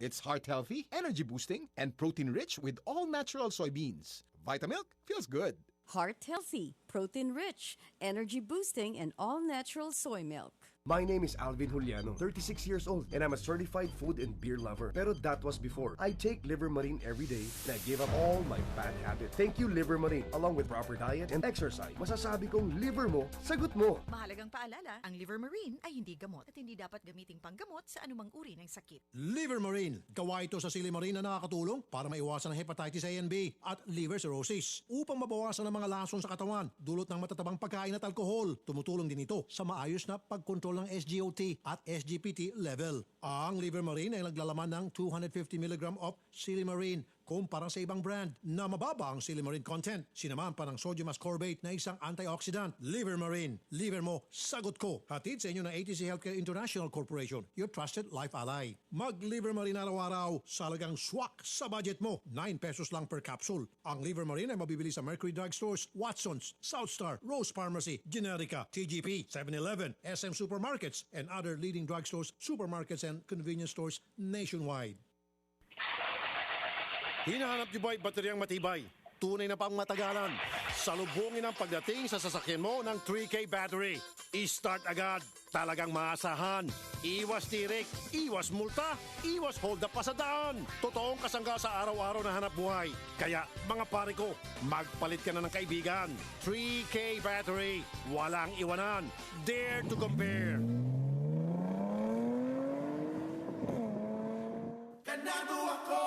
Speaker 5: It's heart-healthy, energy-boosting, and protein-rich with all-natural soybeans. Vitamilk feels good.
Speaker 10: Heart-healthy, protein-rich, energy-boosting, and all-natural soy milk.
Speaker 24: My name is Alvin Juliano, 36 years old, and I'm a certified food and beer lover. Pero that was before. I take Liver Marine every day, and I gave up all my bad habits. Thank you, Liver Marine. Along with proper diet and exercise, masasabi kong liver mo, sagot mo.
Speaker 13: Mahalagang paalala, ang Liver Marine ay hindi gamot at hindi dapat gamiting panggamot sa anumang uri ng sakit.
Speaker 3: Liver Marine. Gawa ito sa silimarin na nakakatulong para maiwasan ang hepatitis A and B at liver cirrhosis. Upang mabawasan ang mga lason sa katawan, dulot ng matatabang pagkain at alkohol. Tumutulong din ito sa maayos na pagkontrol ng SGOT at SGPT level. Ang Liver Marine ay naglalaman ng 250 mg of silimarin kumpara sa ibang brand na mababa ang silimarin content. Sinamahan pa ng sodium ascorbate na isang antioxidant. Liver Marine. Liver mo, sagot ko. Hatid sa inyo ng ATC Healthcare International Corporation, your trusted life ally. Mag-Liver Marine araw-araw sa halagang swak sa budget mo. 9 pesos lang per capsule. Ang Liver Marine ay mabibili sa Mercury Drugstores, Watson's, Southstar, Rose Pharmacy, Generica, TGP, 7-Eleven, SM Supermarkets, and other leading drugstores, supermarkets, and convenience stores nationwide. Hinahanap niyo ba bateryang matibay? Tunay na pang matagalan. Salubungin ang pagdating sa sasakyan mo ng 3K battery. I-start agad. Talagang maasahan. Iwas tirik, iwas multa, iwas hold up pa sa daan. Totoong kasangga sa araw-araw na hanap buhay. Kaya mga pare ko, magpalit ka na ng kaibigan. 3K battery. Walang iwanan. Dare to compare.
Speaker 14: Ganado ako.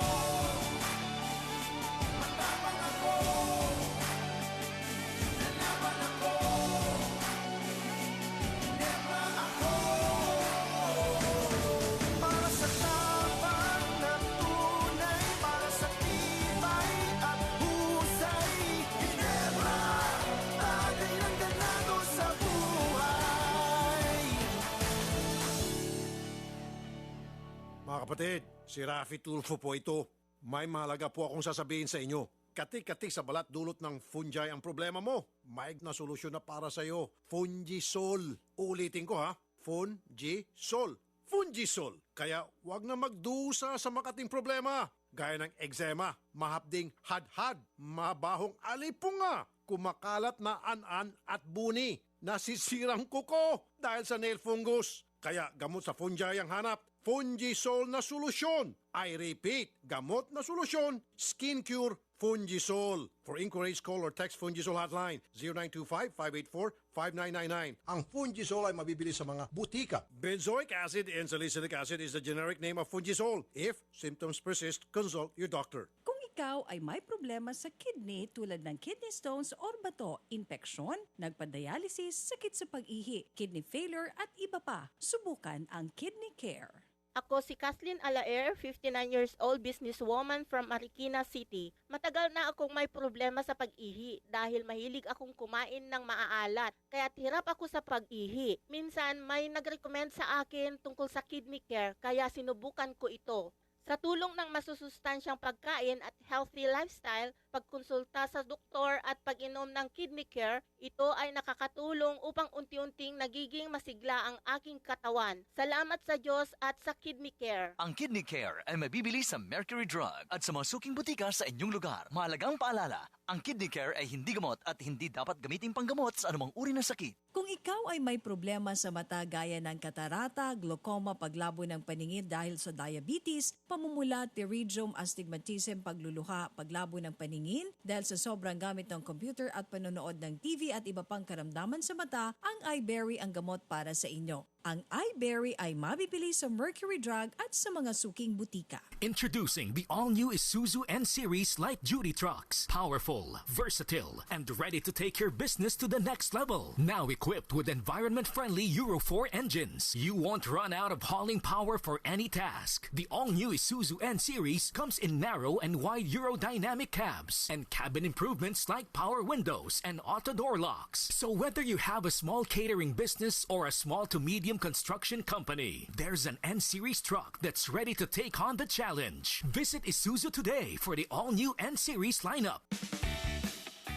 Speaker 3: Mga kapatid, si Rafi Tulfo po ito. May mahalaga po akong sasabihin sa inyo. Katik-katik sa balat dulot ng fungi ang problema mo. Maig na solusyon na para sa iyo. Fungisol. Ulitin ko ha. Fungisol. Fungisol. Kaya wag na magdusa sa makating problema. Gaya ng eczema, mahapding hadhad, mabahong alipunga, kumakalat na an-an at buni, nasisirang kuko dahil sa nail fungus. Kaya gamot sa fungi ang hanap. Fungisol na solusyon. I repeat, gamot na solusyon, skin cure
Speaker 24: Fungisol. For inquiries, call or text Fungisol hotline 0925-584-5999. Ang Fungisol ay mabibili sa mga butika. Benzoic acid and salicylic acid is the generic name of Fungisol. If symptoms persist, consult your doctor.
Speaker 23: Kung ikaw ay may problema sa kidney tulad ng kidney stones or bato, impeksyon, nagpa-dialysis, sakit sa pag-ihi, kidney failure at iba pa, subukan ang Kidney Care.
Speaker 14: Ako si Kathleen Alaer, 59 years old businesswoman from Marikina City. Matagal na akong may problema sa pag-ihi dahil mahilig akong kumain ng maaalat. Kaya hirap ako sa pag-ihi. Minsan may nag-recommend sa akin tungkol sa Kidney Care kaya sinubukan ko ito. Sa tulong ng masusustansyang pagkain at healthy lifestyle, pagkonsulta sa doktor at pag-inom ng Kidney Care, ito ay nakakatulong upang unti-unting nagiging masigla ang aking katawan. Salamat sa Diyos at sa Kidney Care.
Speaker 15: Ang Kidney Care ay mabibili sa Mercury Drug at sa mga suking butika sa inyong lugar. Mahalagang paalala, ang Kidney Care ay hindi gamot at hindi dapat gamitin panggamot sa anumang uri ng sakit.
Speaker 23: Kung ikaw ay may problema sa mata gaya ng katarata, glaucoma, paglabo ng paningin dahil sa diabetes, pamumula, pterygium, astigmatism, pagluluha, paglabo ng paningin dahil sa sobrang gamit ng computer at panonood ng TV at iba pang karamdaman sa mata, ang iBerry ang gamot para sa inyo. Ang iBerry ay mabibili sa Mercury Drug at sa mga suking butika.
Speaker 16: Introducing the all-new Isuzu N-Series light-duty trucks. Powerful, versatile, and ready to take your business to the next level. Now equipped with environment-friendly Euro 4 engines, you won't run out of hauling power for any task. The all-new Isuzu N-Series comes in narrow and wide Eurodynamic cabs and cabin improvements like power windows and auto-door locks. So whether you have a small catering business or a small to medium construction company, there's an N-Series truck that's ready to take on the challenge. Visit Isuzu today for the all-new N-Series lineup.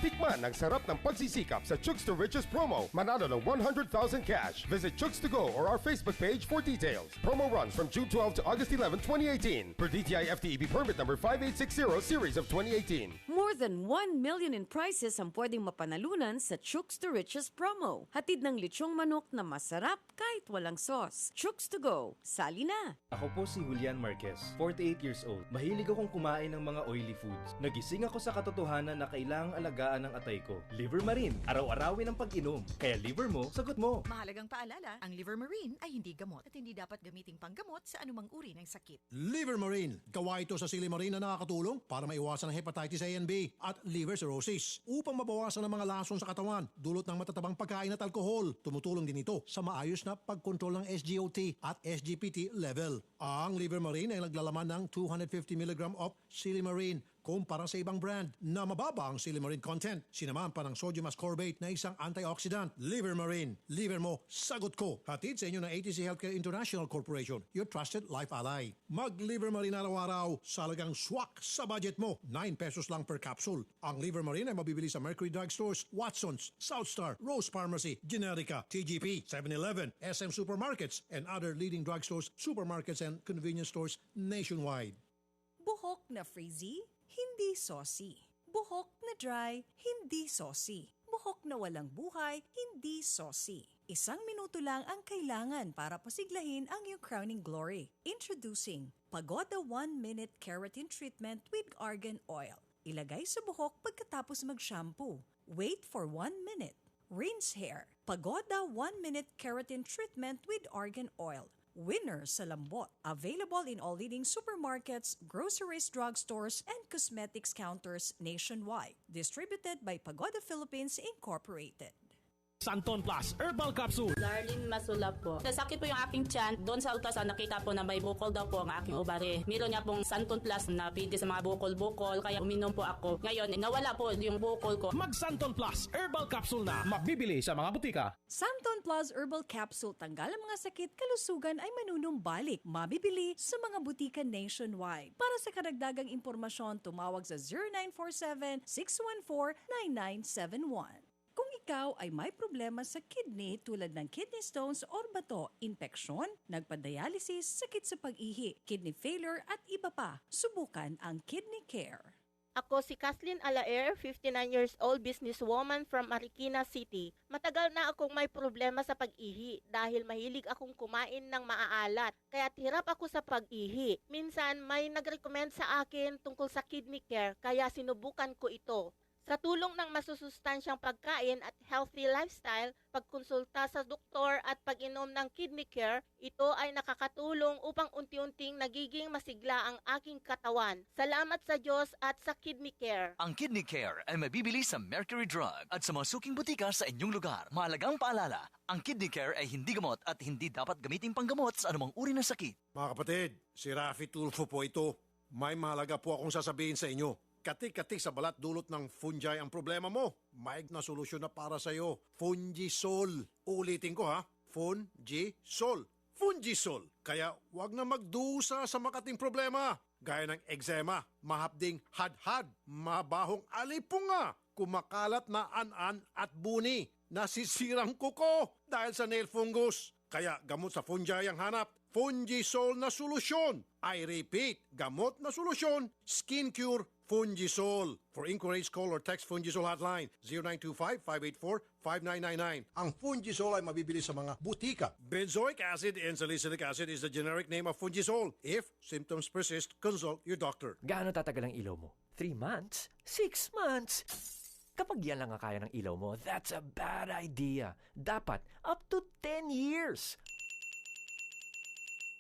Speaker 11: Tikman ang sarap ng pagsisikap sa Chooks to Riches promo. Manalo ng 100,000 cash. Visit Chooks to Go or our Facebook page for details. Promo runs from June 12 to August 11, 2018. Per DTI FTEB permit number 5860 series of 2018.
Speaker 10: More than 1 million in prizes ang pwedeng mapanalunan sa Chooks to Riches promo. Hatid ng lechong manok na masarap kahit walang sauce. Chooks to Go. Sali na!
Speaker 19: Ako po si Julian Marquez, 48 years old. Mahilig akong kumain ng mga oily foods. Nagising ako sa katotohanan na kailangang alagaan ng atay ko. Liver Marine, araw-arawin ang pag-inom. Kaya liver mo, sagot mo.
Speaker 13: Mahalagang paalala, ang Liver Marine ay hindi gamot at hindi dapat gamiting panggamot sa anumang uri ng sakit.
Speaker 24: Liver Marine. Gawa ito sa Silimarine na nakakatulong para maiwasan ang hepatitis A and B at liver cirrhosis. Upang mabawasan ang mga lason sa katawan, dulot ng matatabang pagkain at alkohol. Tumutulong din ito sa maayos na pagkontrol ng SGOT at SGPT level. Ang Liver Marine ay naglalaman ng 250 mg of Silimarine kumpara sa ibang brand na mababa ang Silimarine content. Sinamahan pa ng sodium ascorbate na isang antioxidant. Liver Marine. Liver mo, sagot ko. Hatid sa inyo ng ATC Healthcare International Corporation, your trusted life ally. Mag-Liver Marine araw-araw sa halagang swak sa budget mo. 9 pesos lang per capsule. Ang Liver Marine ay mabibili sa Mercury Drug Stores, Watson's, Southstar, Rose Pharmacy, Generica, TGP, 7-Eleven, SM Supermarkets, and other leading drugstores, supermarkets, and convenience stores nationwide.
Speaker 23: Buhok na frizzy, hindi saucy. Buhok na dry, hindi saucy. Buhok na walang buhay, hindi saucy. 1 minuto lang ang kailangan para pasiglahin ang iyong crowning glory. Introducing Pagoda 1-Minute Keratin Treatment with Argan Oil. Ilagay sa buhok pagkatapos mag-shampoo. Wait for 1 minute. Rinse hair. Pagoda 1-Minute Keratin Treatment with Argan Oil. Winner sa lambot. Available in all leading supermarkets, groceries, drugstores, and cosmetics counters nationwide. Distributed by Pagoda Philippines Incorporated.
Speaker 17: Santon Plus Herbal Capsule.
Speaker 20: Darlene Masulap po. Nasakit po yung aking tiyan. Doon sa ultrasound nakita po na may bukol daw po ang aking ovary. Meron niya pong Santon Plus na pwede sa mga bukol-bukol. Kaya uminom po ako. Ngayon, nawala po yung bukol ko.
Speaker 17: Mag Santon Plus Herbal Capsule na. Mabibili sa mga butika.
Speaker 23: Santon Plus Herbal Capsule. Tanggal ang mga sakit, kalusugan ay manunumbalik. Mabibili sa mga butika nationwide. Para sa karagdagang impormasyon, tumawag sa 0947-614-9971. Kung ikaw ay may problema sa kidney tulad ng kidney stones or bato, impeksyon, nagpa-dialysis, sakit sa pag-ihi, kidney failure at iba pa, subukan ang Kidney Care.
Speaker 14: Ako si Kathleen Alaer, 59 years old businesswoman from Marikina City. Matagal na akong may problema sa pag-ihi dahil mahilig akong kumain ng maaalat. Kaya hirap ako sa pag-ihi. Minsan may nag-recommend sa akin tungkol sa kidney care kaya sinubukan ko ito. Sa tulong ng masusustansyang pagkain at healthy lifestyle, pagkonsulta sa doktor at pag-inom ng kidney care, ito ay nakakatulong upang unti-unting nagiging masigla ang aking katawan. Salamat sa Diyos at sa kidney care.
Speaker 15: Ang Kidney Care ay mabibili sa Mercury Drug at sa mga suking butika sa inyong lugar. Mahalagang paalala, ang Kidney Care ay hindi gamot at hindi dapat gamiting panggamot sa anumang uri ng sakit.
Speaker 24: Mga kapatid, si Rafi Tulfo po ito. May mahalaga po akong sasabihin sa inyo. Katik-katik sa balat dulot ng fungi ang problema mo. May na solusyon na para sa iyo. Fungisol. Ulitin ko ha. Fungisol. Fungisol. Kaya wag na magdusa sa makating problema. Gaya ng eczema, mahapding hadhad, mabahong alipunga, kumakalat na an-an at buni, nasisirang kuko dahil sa nail fungus. Kaya gamot sa fungi ang hanap. Fungisol na solusyon. I repeat, gamot na solusyon. Skin Cure Fungisol. For inquiries, call or text Fungisol hotline 0925-584-5999. Ang Fungisol ay mabibili sa mga butika. Benzoic acid and salicylic acid is the generic name of Fungisol. If symptoms persist, consult your doctor.
Speaker 2: Gaano tatagal ang ilaw mo? 3 months? 6 months? Kapag yan lang ang kaya ng ilaw mo, that's a bad idea. Dapat up to 10 years.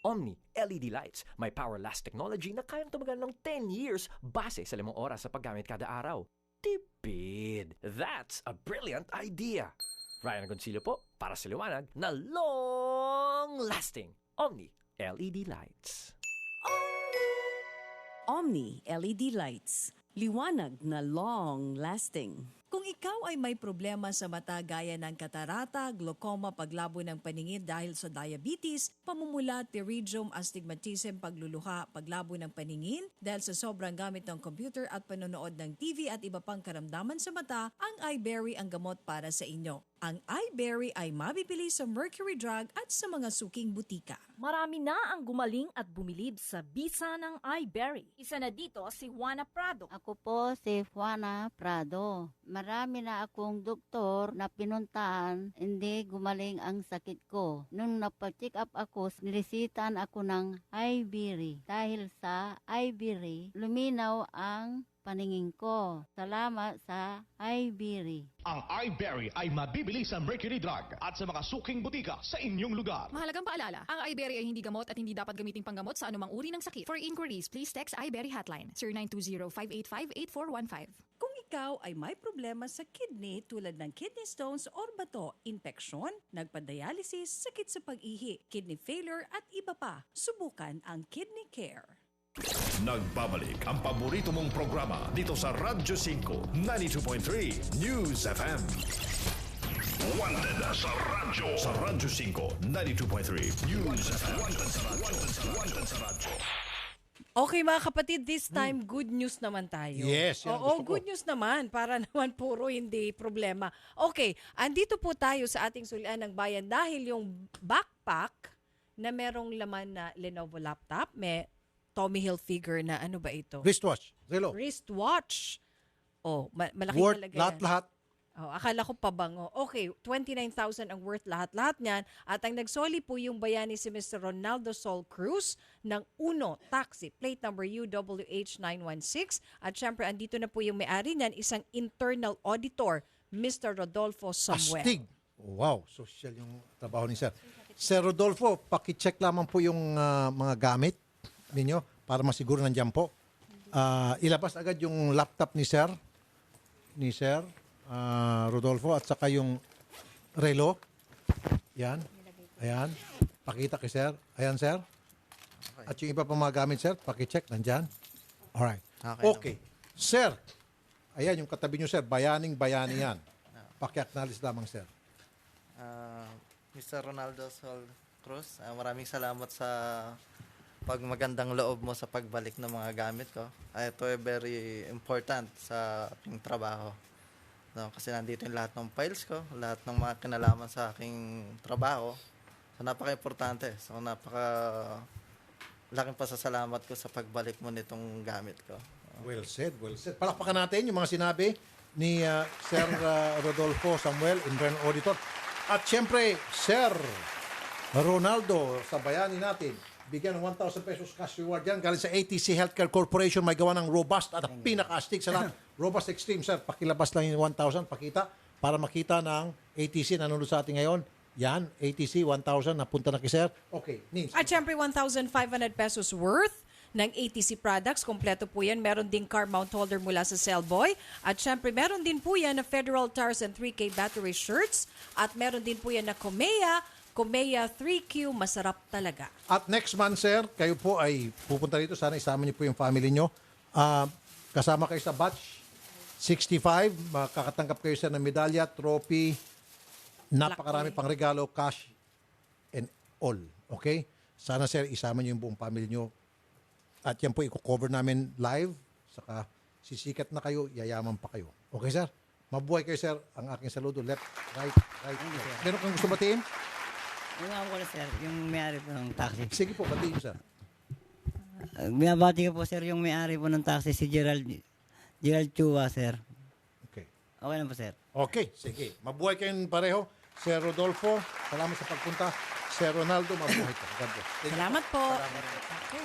Speaker 2: Omni LED lights, may power last technology na kayang tumagal ng 10 years base sa 5 oras sa paggamit kada araw. Tipid! That's a brilliant idea! Ryan Agoncillo po, para sa liwanag na long-lasting Omni LED lights.
Speaker 10: Omni LED lights. Liwanag na long-lasting.
Speaker 23: Kung ikaw ay may problema sa mata gaya ng katarata, glaucoma, paglabo ng paningin dahil sa diabetes, pamumula, pterygium, astigmatism, pagluluha, paglabo ng paningin dahil sa sobrang gamit ng computer at panonood ng TV at iba pang karamdaman sa mata, ang iBerry ang gamot para sa inyo. Ang iBerry ay mabibili sa Mercury Drug at sa mga suking butika.
Speaker 7: Marami na ang gumaling at bumilib sa bisa ng iBerry. Isa na dito si Juana Prado.
Speaker 21: Ako po si Juana Prado. Marami na akong doktor na pinuntahan, hindi gumaling ang sakit ko. Nung napacheck up ako, nilisitan ako ng iBerry. Dahil sa iBerry, luminaw ang paningin ko. Salamat sa iBerry.
Speaker 17: Ang iBerry ay mabibili sa Mercury Drug at sa mga suking butika sa inyong lugar.
Speaker 22: Mahalagang paalala, ang iBerry ay hindi gamot at hindi dapat gamiting panggamot sa anumang uri ng sakit. For inquiries, please text iBerry hotline 0920-585-8415.
Speaker 23: Kung ikaw ay may problema sa kidney tulad ng kidney stones or bato, infeksyon, nagpa-dialysis, sakit sa pag-ihi, kidney failure at iba pa, subukan ang Kidney Care.
Speaker 1: Nagbabalik ang paborito mong programa dito sa Radyo 5, 92.3 News FM. Wanted sa radyo. Sa Radyo 5, 92.3 News FM. Wanted sa radyo.
Speaker 25: Okay mga kapatid, this time good news naman tayo.
Speaker 3: Yes, yan ang
Speaker 25: Oo,
Speaker 3: gusto ko.
Speaker 25: good news naman para naman puro hindi problema. Okay, andito po tayo sa ating sulian ng bayan dahil yung backpack na merong laman na Lenovo laptop, may Tommy Hilfiger na ano ba ito?
Speaker 3: Wristwatch. Relo.
Speaker 25: Wristwatch. Oh, malaking
Speaker 3: Worth
Speaker 25: talaga yan.
Speaker 3: lahat-lahat.
Speaker 25: Oh, akala ko pabango. Okay, 29,000 ang worth lahat-lahat niyan. At ang nagsoli po yung bayani si Mr. Ronaldo Sol Cruz ng Uno Taxi, plate number UWH916. At syempre, andito na po yung may-ari niyan, isang internal auditor, Mr. Rodolfo Samuel.
Speaker 3: Astig. Wow, social yung trabaho ni Sir. Sir Rodolfo, pakicheck lamang po yung mga gamit ninyo para masiguro nandiyan po. Ilabas agad yung laptop ni Sir Rodolfo at saka yung relo. Yan. Ayan. Pakita kay Sir. Ayan, Sir. At yung iba pa mga gamit, Sir, pakicheck nandiyan. Alright. Okay. Sir, ayan yung katabi nyo, Sir. Bayani yan. Paki-acknowledge lamang, Sir.
Speaker 26: Mr. Ronaldo Sol Cruz, maraming salamat sa pagmagandang loob mo sa pagbalik ng mga gamit ko. Ito ay very important sa aking trabaho. No, kasi nandito yung lahat ng files ko, lahat ng mga kinalaman sa aking trabaho. So napaka-importante. So laking pasasalamat ko sa pagbalik mo nitong gamit ko.
Speaker 3: Well said, well said. Palakpakan natin yung mga sinabi ni Sir Rodolfo Samuel, Internal Auditor. At siyempre, Sir Ronaldo, sa bayani natin, bigyan ng 1,000 pesos cash reward yan. Galing sa ATC Healthcare Corporation, may gawa ng robust at pinaka-astig sa lahat. Robust Extreme, sir. Pakilabas lang yung 1,000, pakita, para makita ng ATC na nanonood sa atin ngayon. Yan, ATC, 1,000, napunta na kay sir. Okay, Nins.
Speaker 25: At syempre, 1,500 pesos worth ng ATC products. Kompleto po yan. Meron din car mount holder mula sa Cellboy. At syempre, meron din po yan na Federal Tires and 3K battery shirts. At meron din po yan na Comea 3Q. Masarap talaga.
Speaker 3: At next month, sir, kayo po ay pupunta dito. Sana isama niyo po yung family niyo. Kasama kayo sa batch 65. Makakatanggap kayo, sir, ng medalya, trophy, napakarami pang regalo, cash, and all. Okay? Sana, sir, isama niyo yung buong family niyo. At yan po, i-cover namin live. Saka sisikat na kayo, yayaman pa kayo. Okay, sir? Mabuhay kayo, sir. Ang aking saludo. Left, right. Meron kang gusto batiin?
Speaker 4: Yung ako na, sir, yung may-ari po ng taxi.
Speaker 3: Sige po, batiin, sir.
Speaker 4: Binabati ko po, sir, yung may-ari po ng taxi, si Gerald Chua, sir.
Speaker 3: Okay.
Speaker 4: Okay lang po, sir.
Speaker 3: Okay, sige. Mabuhay kayong pareho. Sir Rodolfo, salamat sa pagpunta. Sir Ronaldo, mabuhay ka. God bless.
Speaker 25: Salamat po. Okay.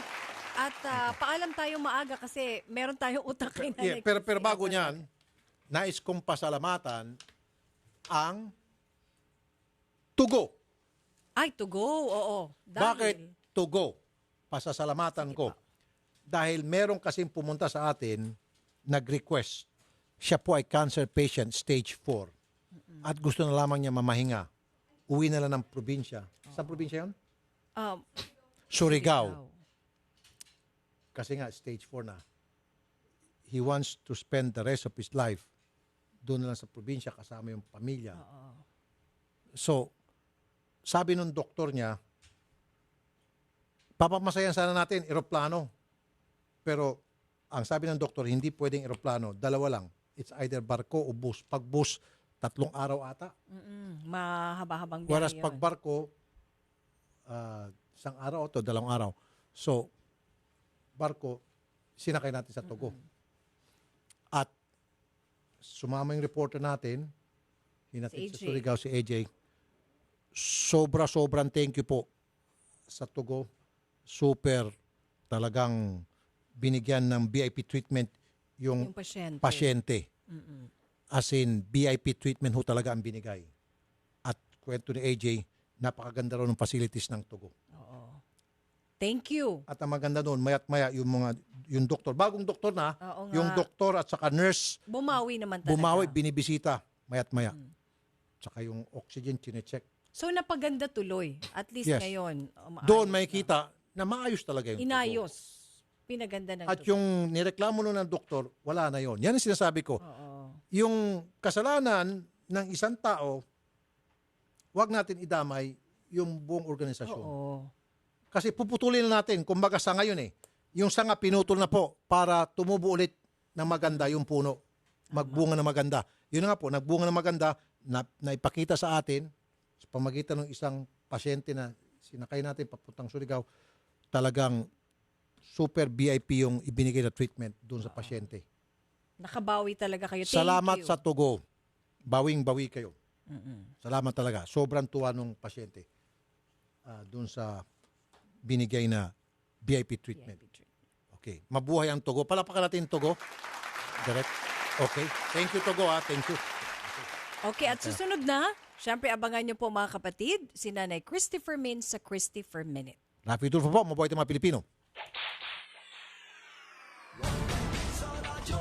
Speaker 25: At paalam tayo maaga kasi meron tayong utak kay Nanay.
Speaker 3: Pero bago niyan, nais kong pasalamatan ang Tugo.
Speaker 25: Ay, Tugo, oo.
Speaker 3: Bakit Tugo? Pasasalamatan ko. Dahil meron kasing pumunta sa atin, nag-request. Siya po ay cancer patient, stage 4. At gusto na lamang niya mamahinga. Uwi na lang ng probinsya. Saan probinsya yun? Surigao. Kasi nga, stage 4 na. He wants to spend the rest of his life doon na lang sa probinsya kasama yung pamilya. So, sabi nung doktor niya, papamasayan sana natin, eroplano. Pero, ang sabi ng doktor, hindi pwedeng eroplano. Dalawa lang. It's either barko o bus. Pag bus, 3 araw ata.
Speaker 25: Mahaba-habang biyahe
Speaker 3: Whereas
Speaker 25: yun.
Speaker 3: pag barko, 1 araw o 2 araw. So, barko, sinakay natin sa Tugo. At sumama yung reporter natin, hinatid sa Surigao si AJ. Sobrang thank you po sa Tugo. Super talagang binigyan ng VIP treatment yung pasyente. As in, VIP treatment ho talaga ang binigay. At kwento ni AJ, napakaganda raw ng facilities ng Tugo.
Speaker 25: Thank you.
Speaker 3: At ang maganda doon, mayat maya yung doktor, bagong doktor na, yung doktor at saka nurse,
Speaker 25: bumawi naman talaga.
Speaker 3: bumawi, binibisita, mayat maya. Saka yung oxygen, chinecheck.
Speaker 25: So napaganda tuloy, at least ngayon.
Speaker 3: Doon may kita na maayos talaga yung
Speaker 25: inayos. Pinaganda ng
Speaker 3: at yung nireklamo nun ng doktor, wala na yon. Yan ang sinasabi ko. Yung kasalanan ng isang tao, wag natin idamay yung buong organisasyon. Kasi puputulin na natin, kumbaga sa ngayon yung sanga pinutol na po para tumubo ulit ng maganda yung puno. Magbunga na maganda. Yun nga po, nagbunga na maganda, na ipakita sa atin, sa pamagitan ng isang pasyente na sinakay natin papuntang Surigao, talagang super VIP yung ibinigay na treatment doon sa pasyente.
Speaker 25: Nakabawi talaga kayo.
Speaker 3: Salamat sa Tugo. Bawing-bawi kayo. Salamat talaga. Sobrang tuwa nung pasyente doon sa binigay na VIP treatment. Okay. Mabuhay ang Tugo. Palapakan natin Tugo. Direct. Okay. Thank you, Tugo. Thank you.
Speaker 25: Okay, at susunod na, syempre abangan nyo po mga kapatid, si Nanay Christopher Min sa Christopher Minute.
Speaker 3: Rafi Tulfo po, mabuhay ito mga Pilipino.